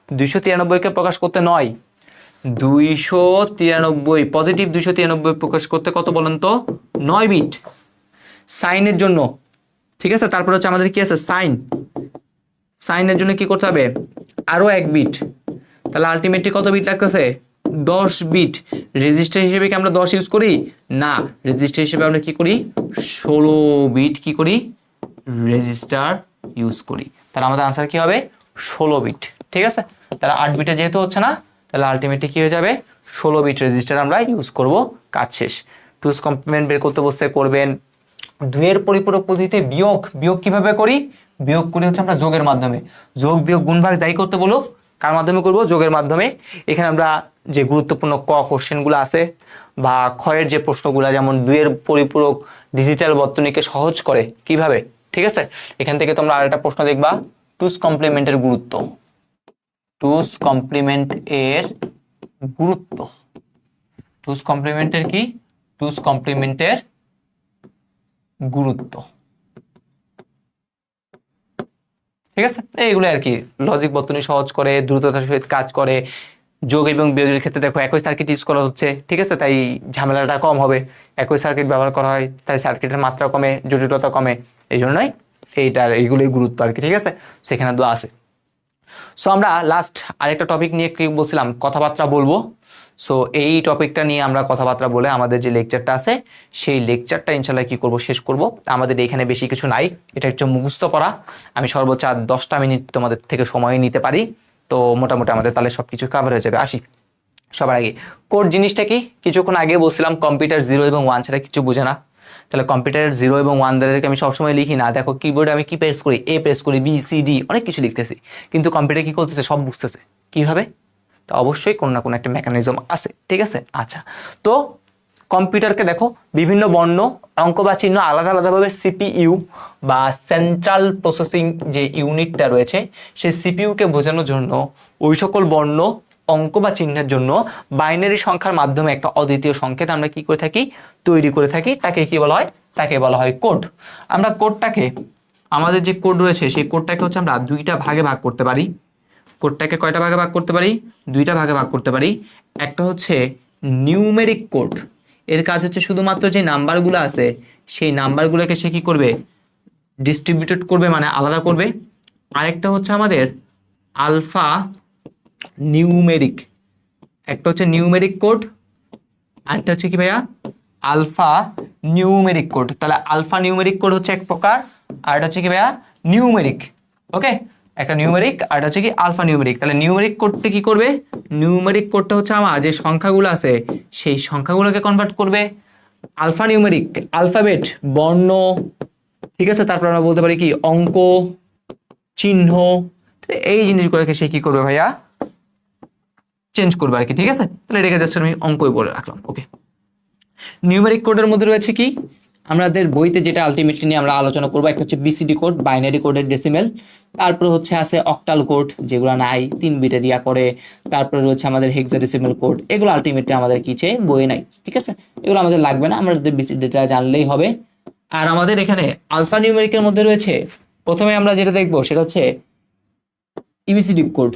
293 কে প্রকাশ করতে 9, 293 পজিটিভ 293 প্রকাশ করতে কত বলেন তো? 9 বিট সাইনের জন্য, ঠিক আছে। তারপর হচ্ছে আমাদের কি আছে? সাইন, সাইনের জন্য কি করতে হবে? আরো 1 বিট। তাহলে আলটিমেটলি কত বিট লাগতেছে? 10 বিট। রেজিস্টার হিসেবে কি আমরা 10 ইউজ করি? না, রেজিস্টার হিসেবে আমরা কি করি? 16 বিট কি করি? রেজিস্টার ইউজ করি। তাহলে আমাদের আনসার কি হবে? 16 বিট, ঠিক আছে। তাহলে 8 বিটে যেহেতু হচ্ছে না, তাহলে আলটিমেটলি কি হয়ে যাবে? 16 বিট রেজিস্টার আমরা ইউজ করব, কাজ শেষ। টুস কমপ্লিমেন্ট বের করতে বসতে করবেন 2 এর পরিপূরক পদ্ধতিতে বিয়োগ। বিয়োগ কিভাবে করি? বিয়োগ করি হচ্ছে আমরা যোগের মাধ্যমে। যোগ বিয়োগ গুণ ভাগ যাই করতে বলো, কার মাধ্যমে করব? যোগের মাধ্যমে। এখানে আমরা যে গুরুত্বপূর্ণ ক কোশ্চেনগুলো আছে বা ক্ষয়ের যে প্রশ্নগুলো, যেমন 2 এর পরিপূরক ডিজিটাল বর্তনীকে সহজ করে কিভাবে, ঠিক আছে। এখান থেকে তোমরা আরেকটা প্রশ্ন দেখবা, টুস কমপ্লিমেন্টের গুরুত্ব। টুস কমপ্লিমেন্ট এর গুরুত্ব, টুস কমপ্লিমেন্টের কি? টুস কমপ্লিমেন্টের গুরুত্ব, ঠিক আছে। এইগুলো আর কি, লজিক বর্তনী সহজ করে, দ্রুততার সহিত কাজ করে। যোগ এবং বিয়োগের ক্ষেত্রে দেখো একই সার্কিট ইউজ করা হচ্ছে, ঠিক আছে, তাই ঝামেলাটা কম হবে। একই সার্কিট ব্যবহার করা হয়, তাই সার্কিটের মাত্রা কমে, জটিলতা কমে, এই জন্যই এইটার এইগুলোই গুরুত্ব আর কি, ঠিক আছে। সেখানে দোয়া আছে। সো আমরা লাস্ট আরেকটা টপিক নিয়ে কি বলছিলাম? কথাবার্তা বলবো। সো এই টপিকটা নিয়ে আমরা কথাবার্তা বলে আমাদের যে লেকচারটা আছে, সেই লেকচারটা ইনশাল্লাহ কি করব? শেষ করব। আমাদের এখানে বেশি কিছু নাই, এটা হচ্ছে মুখস্থ করা। আমি সর্বোচ্চ 10টা মিনিট তোমাদের থেকে সময় নিতে পারি, তো মোটামুটি আমাদের তাহলে সবকিছু কভার হয়ে যাবে। আসি সবার আগে, কোড জিনিসটা কি? কিছুক্ষণ আগে বলছিলাম কম্পিউটার 0 এবং 1 ছাড়া কিছু বোঝে না। তাহলে কম্পিউটারের 0 এবং 1 দ্বারাকে আমি সবসময় লিখি না। দেখো কিবোর্ডে আমি কি প্রেস করি? A প্রেস করি, B C D অনেক কিছু লিখতেছি, কিন্তু কম্পিউটার কি করতেছে? সব বুঝতেছে। কিভাবে? তো অবশ্যই কোনো না কোনো একটা মেকানিজম আছে, ঠিক আছে। আচ্ছা, তো কম্পিউটারকে দেখো বিভিন্ন বর্ণ, অঙ্ক বা চিহ্ন আলাদা আলাদাভাবে সিপিইউ বা সেন্ট্রাল প্রসেসিং যে ইউনিটটা রয়েছে, সেই সিপিইউকে বোঝানোর জন্য ওই সকল বর্ণ, অঙ্ক বা চিহ্নের জন্য বাইনারি সংখ্যার মাধ্যমে একটা অদ্বিতীয় সংকেত আমরা কি করে থাকি? তৈরি করে থাকি। তাকে কি বলা হয়? তাকে বলা হয় কোড। আমরা কোডটাকে, আমাদের যে কোড রয়েছে, সেই কোডটাকে হচ্ছে আমরা 2টা ভাগে ভাগ করতে পারি। কোডটাকে কয়টা ভাগে ভাগ করতে পারি? 2টা ভাগে ভাগ করতে পারি। একটা হচ্ছে নিউমেরিক কোড, এর কাজ হচ্ছে শুধুমাত্র যে নাম্বারগুলো আছে, সেই নাম্বারগুলোকে সে কি করবে? ডিস্ট্রিবিউটেড করবে, মানে আলাদা করবে। আরেকটা হচ্ছে আমাদের আলফা নিউমেরিক, একটা হচ্ছে নিউমেরিক কোড, আরেকটা হচ্ছে কি ভাইয়া? Alpha numeric code. তাহলে আলফা নিউমেরিক কোড হচ্ছে এক প্রকার, আর এটা হচ্ছে কি ভাইয়া? নিউমেরিক। ওকে, একটা নিউমেরিক আর এটা হচ্ছে কি আলফা নিউমেরিক। তাহলে নিউমেরিক কোডটা কি করবে? নিউমেরিক কোডটা হচ্ছে আমার যে সংখ্যাগুলো আছে, সেই সংখ্যাগুলোকে কনভার্ট করবে। আলফা নিউমেরিক আলফাবেট, বর্ণ, ঠিক আছে। তারপর আমরা বলতে পারি কি? অঙ্ক, চিহ্ন, এই জিনিসগুলোকে সে কি করবে ভাইয়া, চেঞ্জ করবে আর কি। ঠিক আছে, তাহলে এটাকে জাস্ট আমি অঙ্কই বলে রাখলাম। ওকে, নিউমেরিক কোডের মধ্যে রয়েছে কি, আমাদের বইতে যেটা আলটিমেটলি নিয়ে আমরা আলোচনা করবো, একটা হচ্ছে বিসিডি কোড, বাইনারি কোডের ডেসিমেল। তারপর হচ্ছে আছে অক্টাল কোড, যেগুলো নাই 3 বিটের ইয়া করে। তারপরে রয়েছে আমাদের হেক্সাডেসিমেল কোড, এগুলো আলটিমেটলি আমাদের কিছু বইয়ে নাই। ঠিক আছে, এগুলো আমাদের লাগবে না, আমাদের বিসিডিটা জানলেই হবে। আর আমাদের এখানে আলফা নিউমেরিকের মধ্যে রয়েছে, প্রথমে আমরা যেটা দেখবো সেটা হচ্ছে ইবিসিডি কোড।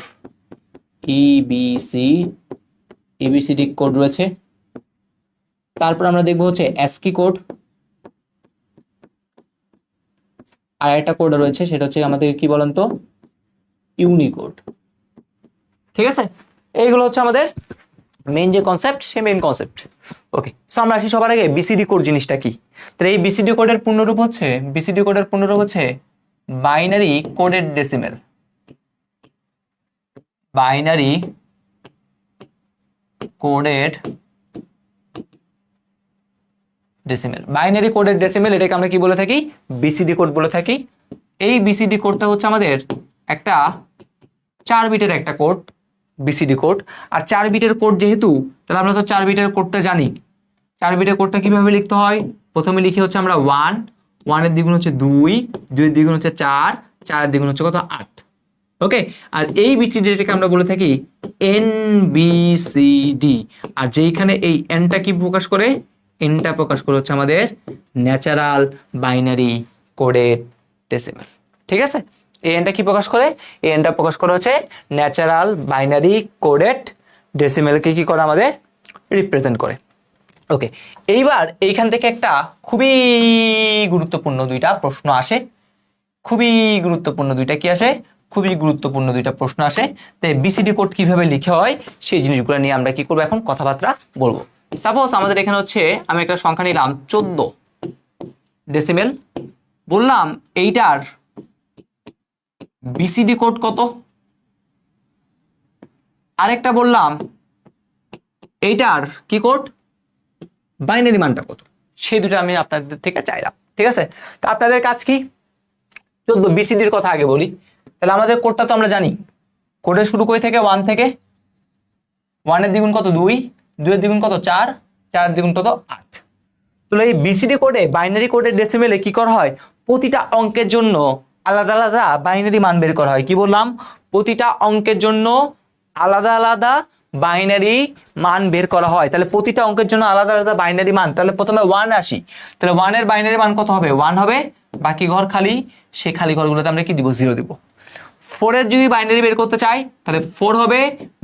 ইবিসিডি কোড রয়েছে। তারপর আমরা দেখবো হচ্ছে অ্যাস্কি কোড, আর একটা কোড রয়েছে সেটা হচ্ছে আমাদের কি বলেন তো, ইউনিকোড। ঠিক আছে, এইগুলো হচ্ছে আমাদের মেইন যে কনসেপ্ট, সে মেইন কনসেপ্ট। ওকে, সো আমরা আসি সবার আগে বিসিডি কোড জিনিসটা কি। তাহলে এই বিসিডি কোডের পূর্ণরূপ হচ্ছে binary coded decimal. Binary coded decimal, এটাকে আমরা কি বলে থাকি, বিসিডি কোড বলে থাকি। এই বিসিডি কোডটা হচ্ছে আমাদের একটা 4 বিটের একটা কোড, বিসিডি কোড। আর 4 বিটের কোড যেহেতু, তাহলে আমরা তো 4 বিটের কোডটা জানি। 4 বিটের কোডটা কিভাবে লিখতে হয়, প্রথমে লিখি হচ্ছে আমরা 1, 1 এর দ্বিগুণ হচ্ছে 2, 2 এর দ্বিগুণ হচ্ছে 4, 4 এর দ্বিগুণ হচ্ছে কত, 8। ওকে, আর এই বিসিডিটাকে আমরা বলে থাকি এনবিসিডি। আর যেইখানে এই এনটা কি প্রকাশ করে, এনটা প্রকাশ করে হচ্ছে আমাদের ন্যাচারাল বাইনারি কোডেড ডেসিমেল। ঠিক আছে, এই এনটা কি প্রকাশ করে, এই এনটা প্রকাশ করে হচ্ছে ন্যাচারাল বাইনারি কোডেড ডেসিমেলকে কি করে আমাদের রিপ্রেজেন্ট করে। ওকে, এইবার এইখান থেকে একটা খুবই গুরুত্বপূর্ণ দুইটা প্রশ্ন আসে, খুবই গুরুত্বপূর্ণ দুইটা প্রশ্ন আসে। তাই বিসিডি কোড কিভাবে লিখে হয় সেই জিনিসগুলো নিয়ে আমরা কি করবো, এখন কথাবার্তা বলবো। সাপোজ আমাদের এখানে হচ্ছে আমি একটা সংখ্যা নিলাম 14 ডেসিমেল, বললাম এইটার বিসিডি কোড কত, আরেকটা বললাম এইটার কি কোড, বাইনারি মানটা কত, সেই দুটো আমি আপনাদের থেকে চাইলাম। ঠিক আছে, তো আপনাদের কাজ কি, 14 বিসিডির কথা আগে বলি। তাহলে আমাদের কোডটা তো আমরা জানি, কোডের শুরু করে থেকে 1 থেকে, 1 এর দ্বিগুণ কত 2, 2 এর দ্বিগুণ কত 4, 4 এর দ্বিগুণ কত 8। তাহলে এই বিসিডি কোডে, বাইনারি কোডের ডেসিমেলে কি করা হয়, প্রতিটা অঙ্কের জন্য আলাদা আলাদা বাইনারি মান বের করা হয়। কি বললাম, প্রতিটা অঙ্কের জন্য আলাদা আলাদা বাইনারি মান বের করা হয়। তাহলে প্রতিটা অঙ্কের জন্য আলাদা আলাদা বাইনারি মান, তাহলে প্রথমে 1 আসি, তাহলে 1 এর বাইনারি মান কত হবে, 1 হবে, বাকি ঘর খালি, সেই খালি ঘরগুলোতে আমরা কি দিব, 0 দিব। 4 এর যদি বাইনারি বের করতে চাই তাহলে 4 হবে,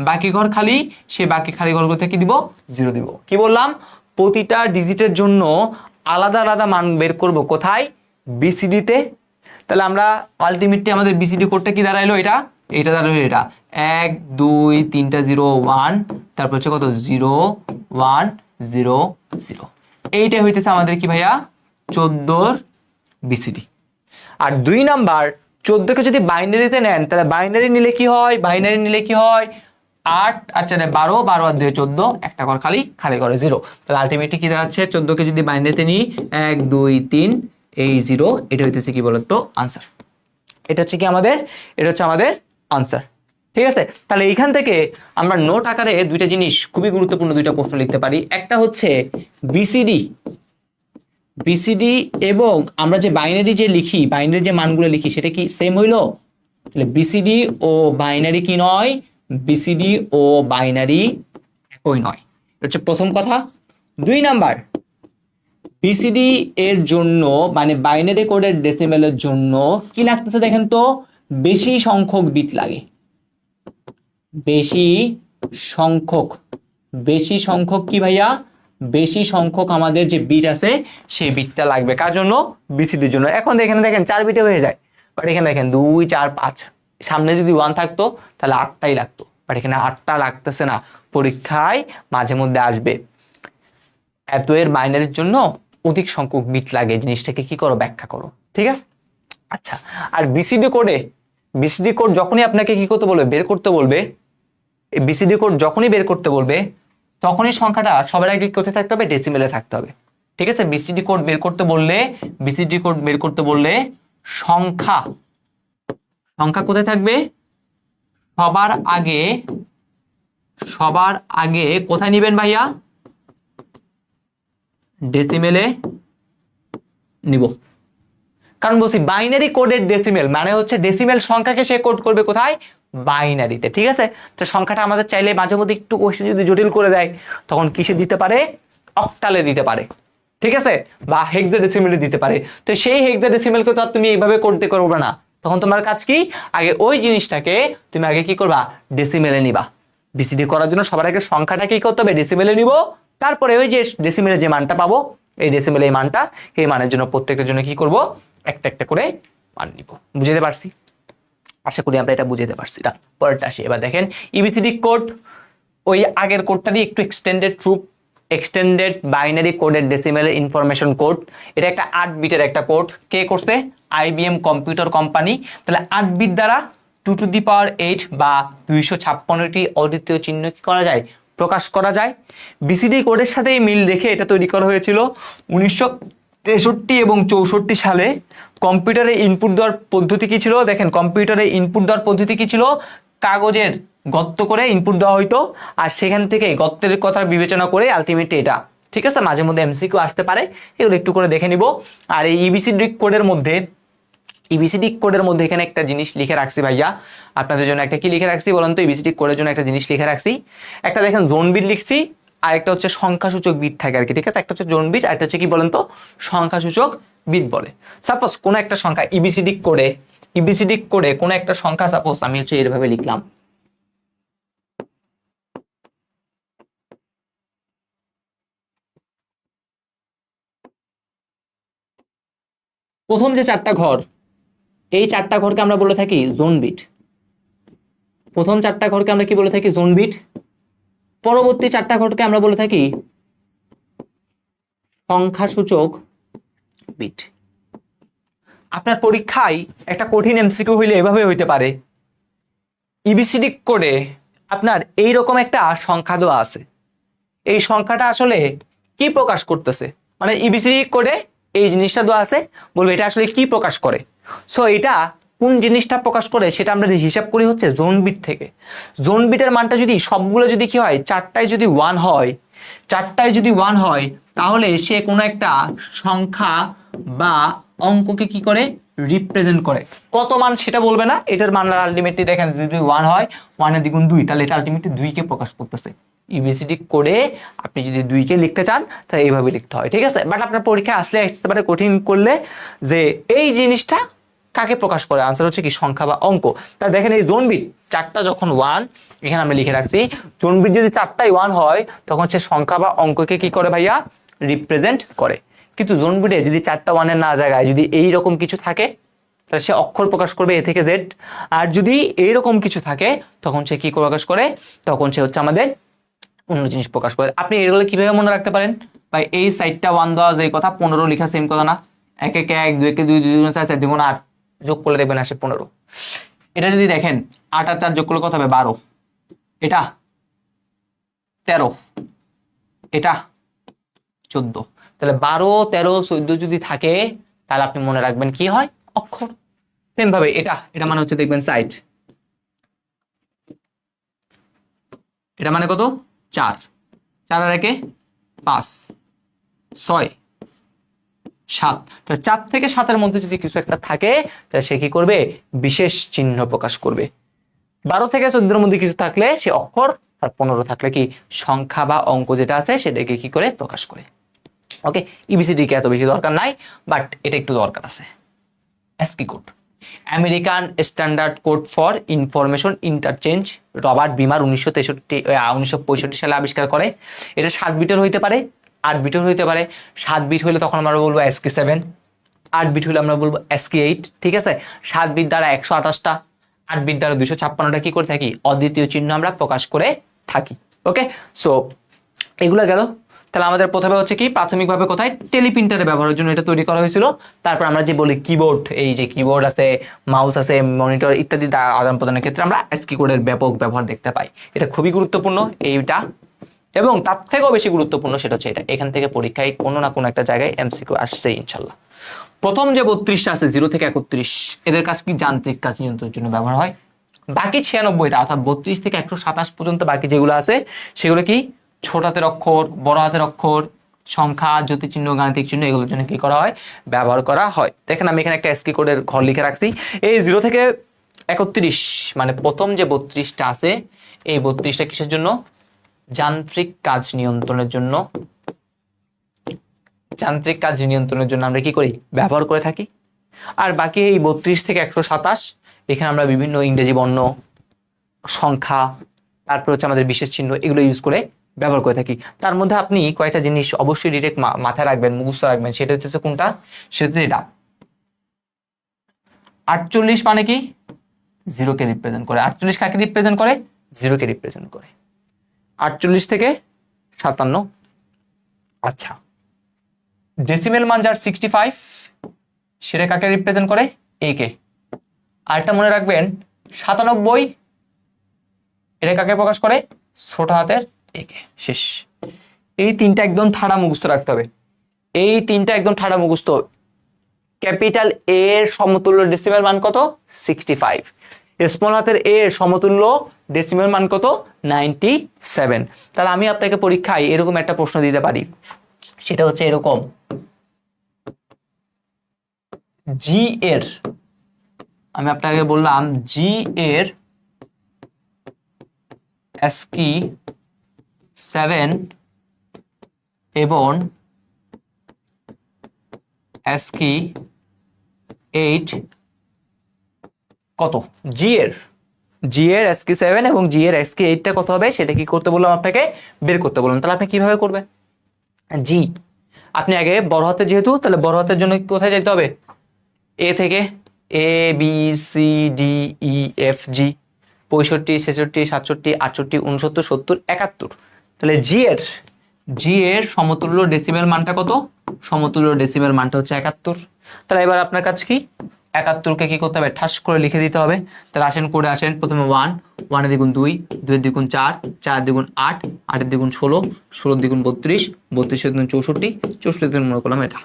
বাকি ঘর খালি, সেই বাকি খালি ঘরগুলোতে কি দিব, 0 দিব। কি বললাম, প্রতিটা ডিজিটের জন্য আলাদা আলাদা মান বের করব কোথায়, বিসিডি তে। তাহলে আমরা আলটিমেটলি আমাদের বিসিডি কোডটা কি দাঁড়াইলো, এটা দাঁড়াইলো এটা 1 2 3টা 0 1, তারপর হচ্ছে কত 0 1 0 0। এইটা হইতেছে আমাদের কি ভাইয়া 14 বিসিডি। আর 2 নাম্বার 14 কে যদি বাইনারিতে নেন, তাহলে বাইনারি নিলে কি হয়, 8 আচ্ছা 12, 12 আর 2 14, একটা ঘর খালি, খালি ঘরে 0। তাহলে আলটিমেটলি কি দাঁড়াচ্ছে, 14 কে যদি বাইনারিতে নিই 1 2 3, এই 0, এটা হইতেছে কি বলতো আনসার। এটা হচ্ছে আমাদের আনসার। ঠিক আছে, তাহলে এইখান থেকে আমরা নোট আকারে দুইটা জিনিস, খুবই গুরুত্বপূর্ণ দুইটা প্রশ্ন লিখতে পারি। একটা হচ্ছে বিসিডি এবং আমরা যে বাইনারি যে লিখি, বাইনারি যে মানগুলো লিখি সেটা কি সেম হইলো, তাহলে বিসিডি ও বাইনারি কি নয়, বিসিডি ও বাইনারি একই নয়, এটা হচ্ছে প্রথম কথা। 2 নাম্বার, বিসিডি এর জন্য মানে বাইনারি কোডের ডেসিমেলের জন্য কি লাগতেছে দেখেন তো, বেশি সংখ্যক বিট লাগে, বেশি সংখ্যক কি ভাইয়া, বেশি সংখ্যক আমাদের যে বিট আছে সেই বিটটা লাগবে, কার জন্য, বিসিডির জন্য। এখন এখানে দেখেন 4 বিটে হয়ে যায়, বাট এখানে দেখেন 2 4 5, সামনে যদি 1 থাকতো তাহলে 8টাই লাগতো, বাট এখানে 8টা লাগতেছে না। পরীক্ষায় মাঝে মধ্যে আসবে এত এর বাইনারির জন্য অধিক সংখ্যক বিট লাগে, জিনিসটাকে কি করো, ব্যাখ্যা করো। ঠিক আছে, আচ্ছা। আর বিসিডি কোড যখনই আপনাকে কি করতে বলবে, বের করতে বলবে, বিসিডি কোড যখনই বের করতে বলবে তখনই সংখ্যাটা সবার আগে কোথায় থাকতে হবে, ডেসিমেলে থাকতে হবে। ঠিক আছে, বিসিডি কোড বের করতে বললে সংখ্যা কোথায় থাকবে, সবার আগে কোথায় নিবেন ভাইয়া? ডেসিমেলে নিব। কারণ বলছি বাইনারি কোডের ডেসিমেল মানে হচ্ছে ডেসিমেল সংখ্যাকে সে কোড করবে কোথায়? বাইনারিতে। ঠিক আছে, তো সংখ্যাটা আমাদের চাইলে মাঝে মধ্যে একটু যদি জটিল করে দেয় তখন কিসে দিতে পারে? অক্টালে দিতে পারে। ঠিক আছে, বা হেক্সাডেসিমেলে দিতে পারে। তো সেই হেক্সাডেসিমেলকে তো তুমি এইভাবে করতে করবে না, তখন তোমার কাজ কি? আগে ওই জিনিসটাকে তুমি আগে কি করবা? ডেসিমেলে নিবা। বিসিডি করার জন্য সবার আগে সংখ্যাটা কি করতে হবে? ডেসিমেলে নিব। তারপরে ওই যে ডেসিমেলে যে মানটা পাবো, এই ডেসিমেলে এই মানটা, এই মানের জন্য প্রত্যেকের জন্য কি করব? একটা একটা করে মান নিব। বুঝতে পারছি? আশা করি আমরা এটা বুঝতে পারছি। না, পরেরটা আসি। এবার দেখেন ইবিসিডি কোড, ওই আগের কোডটারই একটু এক্সটেন্ডেড বাইনারি কোডের ডেসিমেল ইনফরমেশন কোড। এটা একটা 8 বিটের একটা কোড। কে করছে? IBM computer company. তাহলে 8 বিট দ্বারা 2 টু দি পাওয়ার 8 বা 256টি অদ্বিতীয় চিহ্ন কি করা যায়? প্রকাশ করা যায়। বিসিডি কোডের সাথে মিল রেখে এটা তৈরি করা হয়েছিল 1963 এবং 64 সালে। কম্পিউটারে ইনপুট দেওয়ার পদ্ধতি কি ছিল? দেখেন কম্পিউটারে ইনপুট দেওয়ার পদ্ধতি কি ছিল? কাগজের গর্ত করে ইনপুট দেওয়া হইতো, আর সেখান থেকে গর্তের কথা বিবেচনা করে আলটিমেটলি এটা। ঠিক আছে, মাঝে মধ্যে এমসিকিউ আসতে পারে, এগুলো একটু করে দেখে নিব। আর এই ইবিসিডি কোডের মধ্যে এখানে একটা জিনিস লিখে রাখছি ভাইয়া আপনাদের জন্য। একটা কি লিখে রাখছি বলেন তো? ইবিসিডি কোডের জন্য একটা জিনিস লিখে রাখছি। একটা দেখেন জোন বিট লিখছি, আর একটা হচ্ছে সংখ্যাসূচক বিট থাকে আর কি। ঠিক আছে, একটা হচ্ছে জোন বিট, আর একটা হচ্ছে কি বলেন তো? সংখ্যাসূচক বিট বলে। সাপোজ কোনো একটা সংখ্যা ইবিসিডি কোডে কোনো একটা সংখ্যা সাপোজ আমি হচ্ছে এইভাবে লিখলাম, প্রথম যে 4টা ঘর, এই 4টা ঘরকে আমরা বলে থাকি জোন বিট। প্রথম 4টা ঘরকে আমরা কি বলে থাকি? Zone bit. পরবর্তী 4টা ঘরকে আমরা বলে থাকি সংখ্যাসূচক বিট। আপনার পরীক্ষায় একটা কঠিন এমসিকিউ হইলে এভাবে হইতে পারে, ইবিসিডি কোডে আপনার এইরকম একটা সংখ্যা দেওয়া আছে, এই সংখ্যাটা আসলে কি প্রকাশ করতেছে? মানে ইবিসিডি কোডে এই জিনিসটা দেওয়া আছে, বলবো এটা আসলে কি প্রকাশ করে। সো এটা কোন জিনিসটা প্রকাশ করে সেটা আমরা হিসাব করি হচ্ছে জোন বিট থেকে। জোন বিটের মানটা যদি সবগুলো যদি কি হয়, 4টায় যদি 1 হয়, তাহলে সে কোনো একটা সংখ্যা বা অঙ্ককে কি করে? রিপ্রেজেন্ট করে। কত মান সেটা বলবে না, এটার মান আলটিমেটলি দেখেন যদি 1 হয়, 1 এর দ্বিগুণ 2, তাহলে এটা আলটিমেটলি 2 কে প্রকাশ করতেছে। ইবিসিডি কোডে আপনি যদি 2 কে লিখতে চান তাহলে এইভাবে লিখতে হয়। ঠিক আছে, বাট আপনার পরীক্ষায় আসলে আসতে পারে কঠিন করলে যে এই জিনিসটা কাকে প্রকাশ করে? আনসার হচ্ছে কি? সংখ্যা বা অঙ্ক। তা দেখেন এই জোন বিট 4টা যখন 1, এখানে আমরা লিখে রাখছি জোন বিট যদি 4টাই 1 হয় তখন সে সংখ্যা বা অঙ্ককে কি করে ভাইয়া? রিপ্রেজেন্ট করে। কিন্তু জোন বিটে যদি 4টা 1 এর না জায়গায় যদি এই রকম কিছু থাকে তাহলে সে অক্ষর প্রকাশ করবে এ থেকে জেড। আর যদি এইরকম কিছু থাকে তখন সে কি প্রকাশ করে? তখন সে হচ্ছে আমাদের অন্য জিনিস প্রকাশ করে। আপনি এগুলো কিভাবে মনে রাখতে পারেন ভাই? এই সাইডটা 1 দেওয়া যে কথা, 15 লেখা সেম কথা না? 1 1 1 2 1 2 2 4 4 2 8 যোগ করলে দেখবেন আসে 15। এটা যদি দেখেন 8 আর 4 যোগ করলে কত হবে? 12। এটা 13, এটা 14। তাহলে 12 13 14 যদি থাকে তাহলে আপনি মনে রাখবেন কি হয়? অক্ষর। সেম ভাবে এটা মানে হচ্ছে দেখবেন সাইড, এটা মানে কত? 4, 4 আর 1 5, 6 7। তাহলে 4 থেকে 7 মধ্যে যদি কিছু একটা থাকে তাহলে সে কি করবে? বিশেষ চিহ্ন প্রকাশ করবে। 12 থেকে 14 মধ্যে কিছু থাকলে সে অক্ষর, আর 15 থাকলে কি? সংখ্যা বা অঙ্ক যেটা আছে সেটাকে কি করে প্রকাশ করে। ওকে, ইবিসিডি কে এত বেশি দরকার নাই, বাট এটা একটু দরকার আছে। ASCII code, American standard code for information interchange, Robert বিমার 1965 সালে আবিষ্কার করে। এটা 7 বিটের হইতে পারে, 8 বিটের হইতে পারে। 7 বিট হইলে তখন আমরা বলবো ASCII 7, 8 বিট হইলে আমরা বলবো ASCII 8। ঠিক আছে, 7 বিট দ্বারা 128টা, 8 বিট দ্বারা 256টা কি করে থাকি? অদ্বিতীয় চিহ্ন আমরা প্রকাশ করে থাকি। ওকে, সো এগুলো গেল। তাহলে আমাদের প্রথমে হচ্ছে কি? প্রাথমিকভাবে কোথায়? টেলিপ্রিন্টারে ব্যবহারের জন্য এটা তৈরি করা হয়েছিল। তারপর আমরা যে বলি কিবোর্ড, এই যে কিবোর্ড আছে, মাউস আছে, মনিটর ইত্যাদি আদান প্রদানের ক্ষেত্রে আমরা ASCII কোডের ব্যাপক ব্যবহার দেখতে পাই। এটা খুবই গুরুত্বপূর্ণ এইটা, এবং তার থেকেও বেশি গুরুত্বপূর্ণ সেটা হচ্ছে এটা। এখান থেকে পরীক্ষায় কোনো না কোনো একটা জায়গায় এমসিকিউ আসছে ইনশাল্লাহ। প্রথম যে 32টা আছে 0 থেকে 31, এদের কাজ কি? যান্ত্রিক কাজ নিয়ন্ত্রণের জন্য ব্যবহার হয়। বাকি 96টা অর্থাৎ 32 থেকে 127 পর্যন্ত বাকি যেগুলো আছে সেগুলো কি ছোট হাতের অক্ষর, বড় হাতের অক্ষর, সংখ্যা, জ্যোতিচিহ্ন, গাণিতিক চিহ্ন এগুলোর জন্য কি করা হয়, ব্যবহার করা হয়। দেখেন আমি এখানে একটা এসকি কোডের ঘর লিখে রাখছি। এই 0 থেকে 31 মানে প্রথম যে 32টা আছে এই 32টা কিসের জন্য, যান্ত্রিক কাজ নিয়ন্ত্রণের জন্য। যান্ত্রিক কাজ নিয়ন্ত্রণের জন্য আমরা কি করি, ব্যবহার করে থাকি। আর বাকি এই 32 থেকে 127 এখানে আমরা বিভিন্ন ইংরেজি বর্ণ, সংখ্যা, তারপর হচ্ছে আমাদের বিশেষ চিহ্ন এগুলো ইউজ করে ব্যবহার করে থাকি। তার মধ্যে আপনি কয়েকটা জিনিস অবশ্যই ডিরেক্ট মাথায় রাখবেন, মুখস্থ রাখবেন। সেটা হচ্ছে কোনটা, সেটা হচ্ছে এটা 48 মানে কি, 0 কে রিপ্রেজেন্ট করে। 48 কাকে রিপ্রেজেন্ট করে, 0 কে রিপ্রেজেন্ট করে। 48 থেকে 57। আচ্ছা, ডেসিমেল মান যার 65 সেটা কাকে রিপ্রেজেন্ট করে, এ কে। আরেকটা মনে রাখবেন 97 এটা কাকে প্রকাশ করে, ছোট হাতের এ কে। শেষ। এই তিনটা একদম ঠাড়া মুখস্থ রাখতে হবে, এই তিনটা একদম ঠাড়া মুখস্থ। ক্যাপিটাল এ এর সমতুল্য ডেসিমেল মান কত, 65। স্মল হাতের এ এর সমতুল্য ডেসিমেল মান কত, 97। তাহলে আমি আপনাকে পরীক্ষায় এরকম একটা প্রশ্ন দিতে পারি, সেটা হচ্ছে এরকম, জি এর, আমি আপনাকে বললাম জি এর ASCII 7 এবং ASCII 8 কত, জি এর ASCII 7 এবং জি এর ASCII 8 টা কত হবে সেটা কি করতে বললাম আপনাকে, বের করতে বললাম। তাহলে আপনি কিভাবে করবেন, জি আপনি আগে বড় হাতের, যেহেতু তাহলে বড় হাতের জন্য কোথায় যেতে হবে, এ থেকে, A B C D E F G, 65 66 67 68 69 70 71। তাহলে জি এর সমতুল্য ডেসিমেল মানটা কত, সমতুল্য ডেসিমেল মানটা হচ্ছে 71। তাহলে এবার আপনার কাছে কি 71কে কি করতে হবে, ঠাস করে লিখে দিতে হবে। তাহলে আসেন করে আসেন, প্রথমে 1, 1 এর দ্বিগুণ 2, 2 এর দ্বিগুণ 4, 4 এর দ্বিগুণ 8, 8 এর দ্বিগুণ 16, 16 এর দ্বিগুণ 32, 32 এর দ্বিগুণ 64, 64 এর দ্বিগুণ মনে করলাম এটা।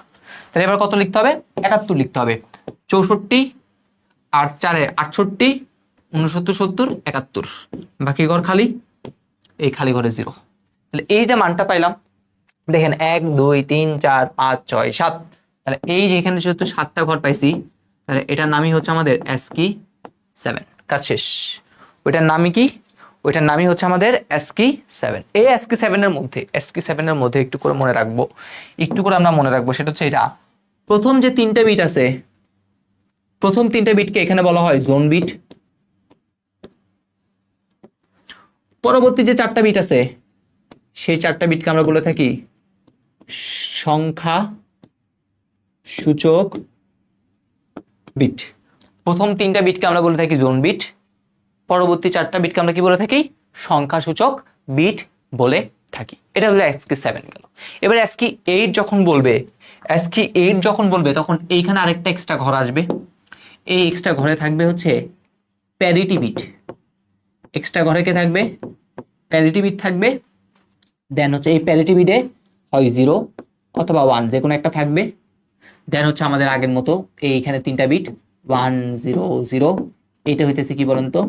তাহলে এবার কত লিখতে হবে, 71 লিখতে হবে। 64 আর 4 68 69 70 71, বাকি ঘর খালি, এই খালি ঘরে 0। তাহলে এই যে মানটা পাইলাম, দেখেন 1 2 3 4 5 6 7, তাহলে এই যে এখানে যেহেতু 7টা ঘর পাইছি, তাহলে এটার নামই হচ্ছে আমাদের ASCII 7। কাজ শেষ। ওইটার নামই কি, ওইটার নামই হচ্ছে আমাদের ASCII 7। এই ASCII 7 এর মধ্যে, ASCII 7 এর মধ্যে একটু করে মনে রাখবো, একটু করে আমরা মনে রাখবো, সেটা হচ্ছে এটা প্রথম যে 3টা বিট আছে, প্রথম 3টা বিটকে এখানে বলা হয় জোন বিট। পরবর্তী যে 4টা বিট আছে সেই 4টা বিটকে আমরা বলে থাকি সংখ্যা সূচক বিট। প্রথম 3টা বিটকে আমরা বলে থাকি জোন বিট, পরবর্তী 4টা বিটকে আমরা কি বলে থাকি, সংখ্যা সূচক বিট বলে থাকি। এটা হলো ASCII 7 গেল। এবার ASCII 8 যখন বলবে, ASCII 8 যখন বলবে তখন এইখানে আরেকটা এক্সট্রা ঘর আসবে। এই এক্সট্রা ঘরে থাকবে হচ্ছে প্যারিটি বিট। এক্সট্রা ঘরে কে থাকবে, প্যারিটি বিট থাকবে। দেন হচ্ছে এই প্যারিটি বিটে হয় 0 অথবা 1 যে কোনো একটা থাকবে। দেন হচ্ছে আমাদের আগের মতো এইখানে 3টা বিট 1 0 0, এইটা হইতেছে কি বলেন তো,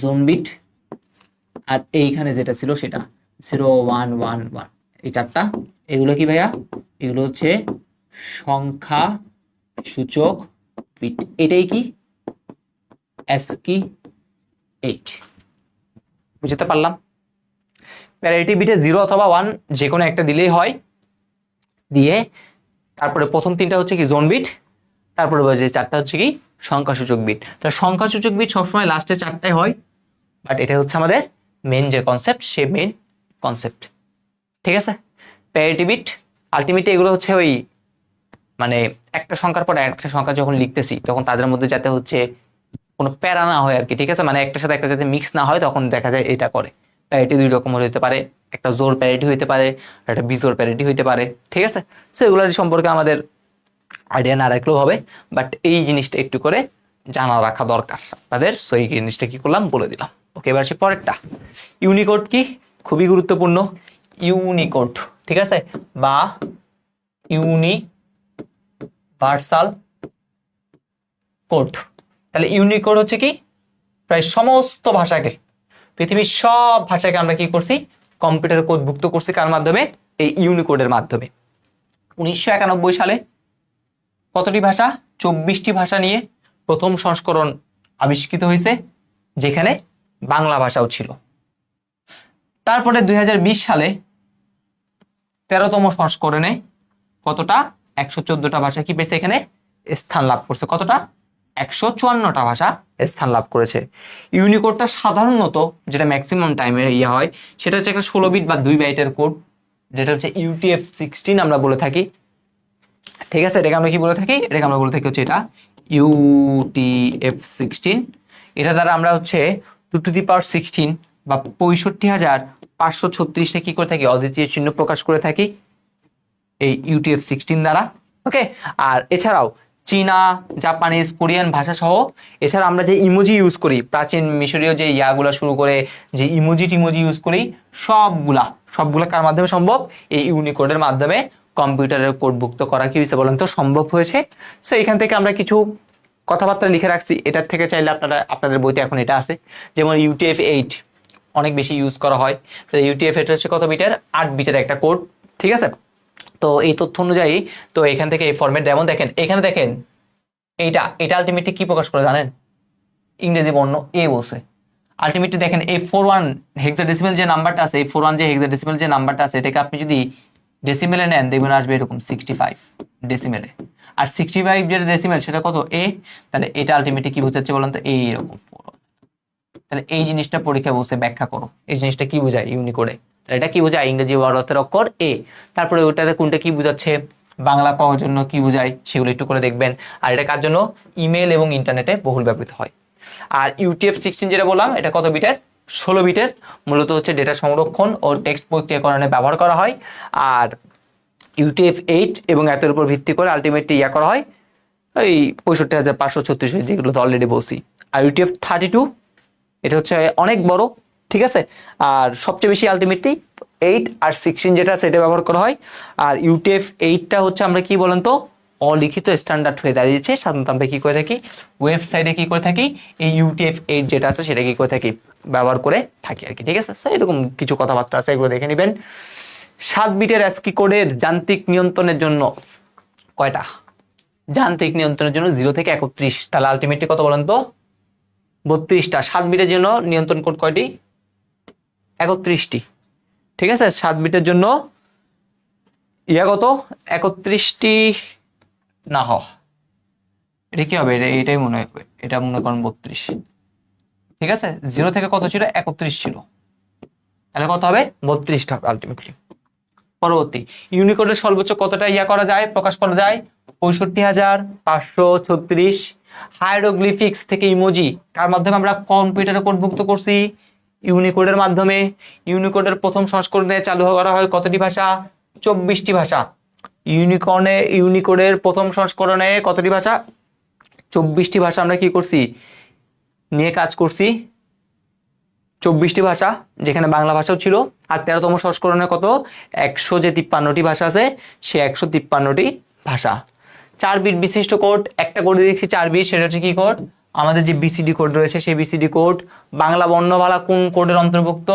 জোন বিট। আর এইখানে যেটা ছিল সেটা 0 1 1 1, এই 4টা, এগুলো কি ভাইয়া, এগুলো হচ্ছে সংখ্যা সূচক বিট। এটাই কি ASCII 8। বুঝতে পারলাম, প্যারিটি বিটে 0 অথবা 1 যে কোনো একটা দিলেই হয়। দিয়ে তারপরে প্রথম 3টা হচ্ছে কি জোন বিট, তারপরে যে 4টা হচ্ছে কি সংখ্যাসূচক বিট। তাহলে সংখ্যাসূচক বিট সবসময় লাস্টে 4টায় হয়, বাট এটা হচ্ছে আমাদের মেন যে কনসেপ্ট, সে মেন কনসেপ্ট। ঠিক আছে, প্যারিটি বিট আলটিমেটলি এগুলো হচ্ছে ওই মানে একটা সংখ্যার পর একটা সংখ্যা যখন লিখতেছি তখন তাদের মধ্যে যাতে হচ্ছে কোনো প্যারা না হয় আর কি। ঠিক আছে, মানে একটার সাথে একটা যাতে মিক্স না হয় তখন দেখা যায় এটা করে। প্যারিটি 2 রকম হতে পারে, একটা জোর প্যারিটি হইতে পারে আর একটা বিজোড় প্যারিটি হইতে পারে। ঠিক আছে, সো এগুলোর সম্পর্কে আমাদের আইডিয়া না রাখলেও হবে, বাট এই জিনিসটা একটু করে জানা রাখা দরকার আপনাদের। সো এই জিনিসটা কি করলাম বলে দিলাম। ওকে, এবার সে পরেরটা, ইউনিকোড কি, খুবই গুরুত্বপূর্ণ। ইউনিকোড, ঠিক আছে, বা ইউনিভার্সাল কোড। তাহলে ইউনিকোড হচ্ছে কি, প্রায় সমস্ত ভাষাকে, পৃথিবীর সব ভাষাকে আমরা কি করছি, কম্পিউটারে কোডভুক্ত করছি কার মাধ্যমে, এই ইউনিকোডের মাধ্যমে। 1991 সালে কতটি ভাষা, 24টি ভাষা নিয়ে প্রথম সংস্করণ আবিষ্কৃত হয়েছে, যেখানে বাংলা ভাষাও ছিল। তারপরে 2020 সালে 13তম সংস্করণে কতটা, 114টা ভাষা কি পেয়েছে, এখানে স্থান লাভ করছে। কতটা, 154টা ভাষা স্থান লাভ করেছে। ইউনিকোডটা সাধারণত যেটা ম্যাক্সিমাম টাইমে হয়, সেটা হচ্ছে একটা 16 বিট বা 2 বাইটের কোড, যেটা হচ্ছে UTF-16 আমরা বলে থাকি। ঠিক আছে, এটাকে আমরা কি বলে থাকি, এটাকে আমরা বলে থাকি হচ্ছে এটা UTF-16। এটা দ্বারা আমরা হচ্ছে 2^16 বা 65,536 কি করে থাকি, অদ্বিতীয় চিহ্ন প্রকাশ করে থাকি এই UTF-16 দ্বারা। ওকে, আর এছাড়াও চীনা, জাপানিজ, কোরিয়ান ভাষা সহ এছাড়া আমরা যে ইমোজি ইউজ করি, প্রাচীন মিশরীয় যে ইয়াগুলা শুরু করে যে ইমোজি ইউজ করি, সবগুলা কার মাধ্যমে সম্ভব, এই ইউনিকোডের মাধ্যমে কম্পিউটারের কোডভুক্ত করা কি হয়েছে বলেন তো, সম্ভব হয়েছে। সো এখান থেকে আমরা কিছু কথাবার্তা লিখে রাখছি, এটার থেকে চাইলে আপনারা আপনাদের বইতে এখন এটা আছে, যেমন UTF-8 অনেক বেশি ইউজ করা হয়। তো UTF-8 হচ্ছে কত বিটের, 8 বিটের একটা কোড। ঠিক আছে, তো এই তথ্য অনুযায়ী তো এখান থেকে এই ফরম্যাট, যেমন দেখেন এখানে দেখেন এটা আলটিমেটলি কি প্রকাশ করে জানেন, ইংরেজি বর্ণ এ বসে। আলটিমেটলি দেখেন এই 41 হেক্সাডেসিমাল যে নাম্বারটা আছে, এই 41 যে হেক্সাডেসিমাল যে নাম্বারটা আছে, এটাকে আপনি যদি ডেসিমেলে নেন দেখবেন আসবে এরকম 65 ডেসিমেলে। আর 65 যেটা ডেসিমেল সেটা কত, এ, তাহলে এটা আলটিমেটলি কি বোঝাচ্ছে বলেন তো, এইরকম। তাহলে এই জিনিসটা পরীক্ষা বসে ব্যাখ্যা করো, এই জিনিসটা কি বোঝায় ইউনিকোডে, এটা কি বোঝায়, ইংরেজি অর্থের অক্ষর এ, তারপরে ওটাতে কোনটা কি বোঝাচ্ছে, বাংলা করার জন্য কি বোঝায়, সেগুলো একটু করে দেখবেন। আর এটা কার জন্য, ইমেল এবং ইন্টারনেটে বহুল ব্যবহৃত হয়। আর UTF-16 যেটা বললাম, এটা কত বিটের, 16 বিটের, মূলত হচ্ছে ডেটা সংরক্ষণ ও টেক্সট প্রক্রিয়াকরণে ব্যবহার করা হয়। আর UTF-8 এবং এতের উপর ভিত্তি করে আলটিমেটলি করা হয় এই 65,536, যেগুলো তো অলরেডি বলছি। আর UTF-32 এটা হচ্ছে অনেক বড়, ঠিক আছে, আর সবচেয়ে বেশি আলটিমেটলি 8 আর 16 যেটা আছে এটা ব্যবহার করা হয়। আর UTF-8টা হচ্ছে আমরা কি বলেন তো, অলিখিত স্ট্যান্ডার্ড হয়ে দাঁড়িয়েছে। সাধারণত আমরা কি করে থাকি, ওয়েবসাইটে কি করে থাকি, এই UTF-8 যেটা আছে সেটা কি করে থাকি, ব্যবহার করে থাকি আর কি। ঠিক আছে, এরকম কিছু কথাবার্তা আছে, এগুলো দেখে নেবেন। 7 বিটের ASCII কোডের যান্ত্রিক নিয়ন্ত্রণের জন্য কয়টা, যান্ত্রিক নিয়ন্ত্রণের জন্য 0 থেকে 31, তাহলে আলটিমেটলি কত বলেন তো, 32টা। 7 বিটের জন্য নিয়ন্ত্রণ কোড কয়টি, 31টি। ঠিক আছে, 7 বিটের জন্য কত, 31টি না এটা কি হবে, এটাই মনে হয়, এটা মনে করেন 32। ঠিক আছে, 0 থেকে কত ছিল, 31 ছিল, তাহলে কত হবে, 32টা হবে আলটিমেটলি। পরবর্তী, ইউনিকোডের সর্বোচ্চ কতটা করা যায়, প্রকাশ করা যায়, 65,536। হায়ারোগ্লিফিক্স থেকে ইমোজি কার মাধ্যমে আমরা কম্পিউটারে কোডভুক্ত করছি, ইউনিকোডের মাধ্যমে। ইউনিকোডের প্রথম সংস্করণে চালু করা হয় কতটি ভাষা, 24টি ভাষা। ইউনিকোডের প্রথম সংস্করণে কতটি ভাষা, 24টি ভাষা আমরা কি করছি, নিয়ে কাজ করছি, 24টি ভাষা, যেখানে বাংলা ভাষাও ছিল। আর 13তম সংস্করণে কত, 153টি ভাষা আছে, সে 153টি ভাষা। 4 বিট বিশিষ্ট কোড, একটা কোড দেখছি 4 বিট, সেটা হচ্ছে কি কোড, আমাদের যে BCD কোড রয়েছে সেই BCD কোড। বাংলা বর্ণমালা কোন কোডের অন্তর্ভুক্ত,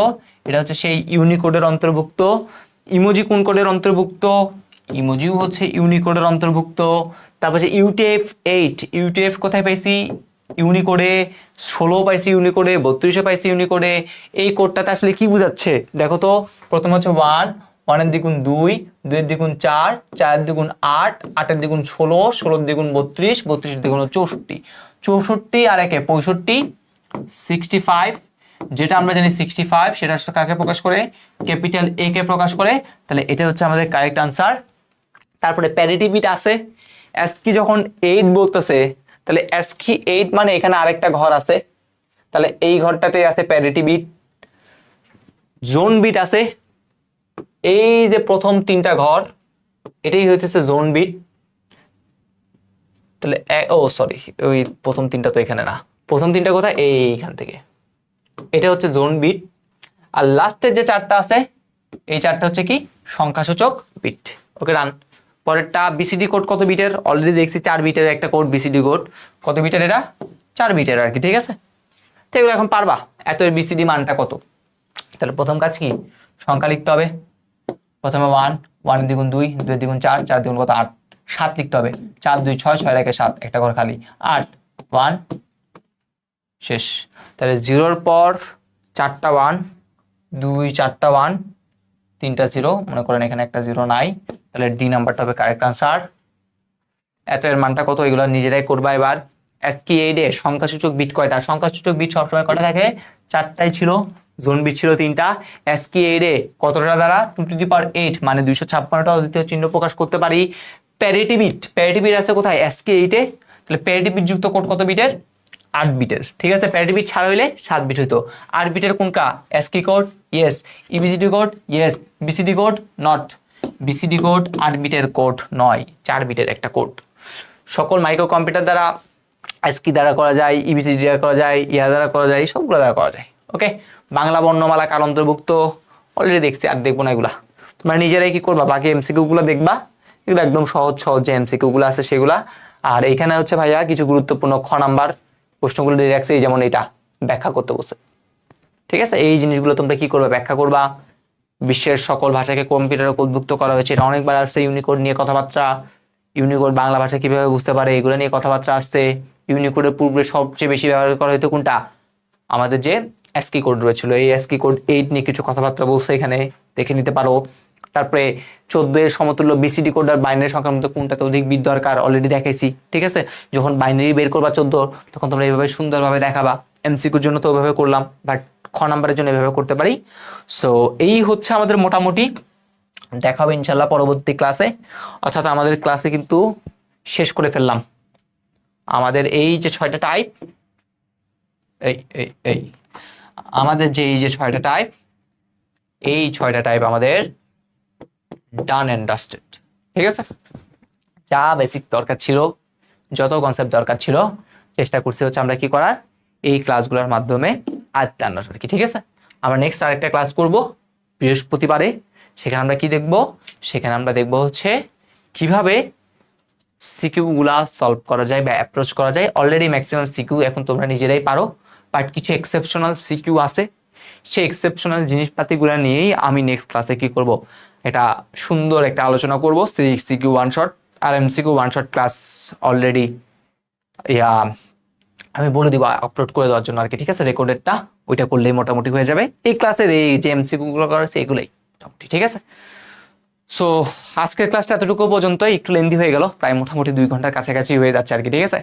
এটা হচ্ছে সেই ইউনিকোডের অন্তর্ভুক্ত। ইমোজি কোন কোডের অন্তর্ভুক্ত, ইমোজিও হচ্ছে ইউনিকোডের অন্তর্ভুক্ত। তারপর যে UTF-8, UTF কোথায় পাইছি, ইউনিকোডে। 16 পাইছি ইউনিকোডে, 32 পাইছি ইউনিকোডে। এই কোডটাতে আসলে কি বোঝাচ্ছে দেখো তো, প্রথম হচ্ছে 1, 1 এর দ্বিগুণ 2, 2 এর দ্বিগুণ 4, 4 এর দ্বিগুণ 8, 8 এর দ্বিগুণ 16, 16 এর দ্বিগুণ 32, 32 এর দ্বিগুণ 64, 64 আর 1 65, 65। যেটা আমরা জানি 65 সেটা কাকে প্রকাশ করে, ক্যাপিটাল A কে প্রকাশ করে, তাহলে এটা হচ্ছে আমাদের কারেক্ট আনসার। তারপরে প্যারিটি বিট আছে, ASCII যখন 8 বলতেছে, তাহলে ASCII 8 মানে এখানে আরেকটা ঘর আছে, তাহলে এই ঘরটাতে আছে প্যারিটি বিট। জোন বিট আছে, এই যে প্রথম 3টা ঘর, এটাই হইতেছে জোন বিট। তাহলে সরি, ওই প্রথম 3টা তো এখানে না, প্রথম 3টা কোথায়, এইখান থেকে, এটা হচ্ছে জোন বিট। আর লাস্টের যে 4টা আছে, এই 4টা হচ্ছে কি, সংখ্যাসূচক বিট। ওকে, রান। পরেরটা BCD কোড কত বিটের, অলরেডি দেখছি 4 বিটের একটা কোড BCD কোড, কত বিটের এটা, 4 বিটের আর কি। ঠিক আছে, তো এগুলো এখন পারবা, এত এর বিসিডি মানটা কত। তাহলে প্রথম কাজ কি, সংখ্যা লিখতে হবে। প্রথমে 1, 1 দ্বিগুণ 2, 2 দ্বিগুণ 4, 4 দ্বিগুণ কত 8, 7 লিখতে হবে। 4 2 6, 6 একে 7, একটা ঘর খালি, 8 1 শেষ। তাহলে 0-র পর 4টা 1, 2 4টা 1, 3টা 0, মনে করেন এখানে একটা 0 নাই, তাহলে ডি নাম্বারটা হবে কারেক্ট আনসার। এত এর মানটা কত এগুলো নিজেরাই করবা। এবার ASCII 8 এ সংখ্যাসূচক বিট কয়টা, সংখ্যাসূচক বিট সবসময় কয়টা থাকে, 4টাই ছিল, জোন বিট ছিল 3টা। ASCII 8 এ কতটা দ্বারা 2 টু দি পাওয়ার 8 মানে 256টা অদ্বিতীয় চিহ্ন প্রকাশ করতে পারি। প্যারিটি বিট আছে কোথায়, ASCII 8 এ। তাহলে প্যারিটি বিট যুক্ত কোড কত বিটের, 8 বিটের, ঠিক আছে। প্যারিটি বিট ছাড়া হইলে 7 বিট হইতো। 8 বিটের কোনটা, ASCII code yes, EBCD code yes, BCD code not. BCD code 8 বিটের কোড নয়, 4 বিটের একটা কোড। সকল মাইক্রো কম্পিউটার দ্বারা, ASCII দ্বারা করা যায়, EBCD দ্বারা করা যায়, দ্বারা করা যায়, সবগুলো দ্বারা করা যায়। ওকে, বাংলা বর্ণমালা কার অন্তর্ভুক্ত অলরেডি দেখছি, আর দেখবো না এগুলা। তোমরা নিজেরাই কি করবা, বাকি MCQ গুলো দেখবা, এগুলো একদম সহজ সহজ যে MCQ গুলো আছে সেগুলা। আর এখানে হচ্ছে ভাইয়া কিছু গুরুত্বপূর্ণ খ নাম্বার প্রশ্নগুলো দিয়ে রাখছে, যেমন এটা ব্যাখ্যা করতে বলছে, ঠিক আছে। এই জিনিসগুলো তোমরা কি করবে, ব্যাখ্যা করবা। বিশ্বের সকল ভাষাকে কম্পিউটারে উদ্ভুক্ত করা হয়েছে, এটা অনেকবার আসছে। ইউনিকোড নিয়ে কথাবার্তা, ইউনিকোড বাংলা ভাষা কিভাবে বুঝতে পারে এগুলো নিয়ে কথাবার্তা আসছে। ইউনিকোডের পূর্বে সবচেয়ে বেশি ব্যবহার করা হতো কোনটা, আমাদের যে ASCII কোড রয়েছিল, এই ASCII কোড 8 নিয়ে কিছু কথাবার্তা বলছে, এখানে দেখে নিতে পারো। তারপরে 14 এর সমতুল্য BCD কোড আর বাইনারি সংখ্যার মধ্যে কোনটাতে অধিক বিট দরকার অলরেডি দেখাইছি, ঠিক আছে। যখন বাইনারি বের করবা 14, তখন তোমরা এইভাবে সুন্দরভাবে দেখাবা। MCQর জন্য তো ওইভাবে করলাম, বাট খ নাম্বারের জন্য এভাবে করতে পারি। সো এই হচ্ছে আমাদের মোটামুটি। দেখা হবে ইনশাল্লাহ পরবর্তী ক্লাসে, অর্থাৎ আমাদের ক্লাসে কিন্তু শেষ করে ফেললাম আমাদের এই যে 6টা টাইপ, এই আমাদের যে এই যে 6টা টাইপ, এই 6টা টাইপ আমাদের ডান এন্ড ডাস্টেড, ঠিক আছে। যা বেসিক দরকার ছিল, যত কনসেপ্ট দরকার ছিল, চেষ্টা করছি হচ্ছে আমরা কি করার, এই ক্লাসগুলোর মাধ্যমে আয়ত্তে আনার আর কি, ঠিক আছে। আমরা নেক্সট আরেকটা ক্লাস করব বৃহস্পতিবারে। সেখানে আমরা কি দেখব, সেখানে আমরা দেখব হচ্ছে কিভাবে সিকিউ গুলা সলভ করা যায় বা অ্যাপ্রোচ করা যায়। অলরেডি ম্যাক্সিমাম সিকিউ এখন তোমরা নিজেরাই পারো, বাট কিছু এক্সেপশনাল সিকিউ আছে, সেই এক্সেপশনাল জিনিসপাতিগুলো নিয়েই আমি নেক্সট ক্লাসে কি করব, এটা সুন্দর একটা আলোচনা করব। সিকিউ ওয়ান শট আর MCQ one shot class already আমি বলে দিব আপলোড করে দেওয়ার জন্য আর কি, ঠিক আছে। রেকর্ডেডটা ওইটা করলেই মোটামুটি হয়ে যাবে। এই ক্লাসের এই যে MCQ গুলো করা হচ্ছে এগুলোই মোটামুটি, ঠিক আছে। সো আজকের ক্লাসটা এতটুকু পর্যন্ত, একটু লেন্দি হয়ে গেল, প্রায় মোটামুটি 2 ঘন্টার কাছাকাছি হয়ে যাচ্ছে আর কি, ঠিক আছে।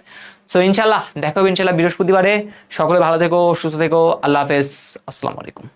সো ইনশাল্লাহ দেখা হবে ইনশাল্লাহ বৃহস্পতিবারে। সকলে ভালো থেকো, সুস্থ থেকো, আল্লাহ হাফেজ, আসসালামু আলাইকুম।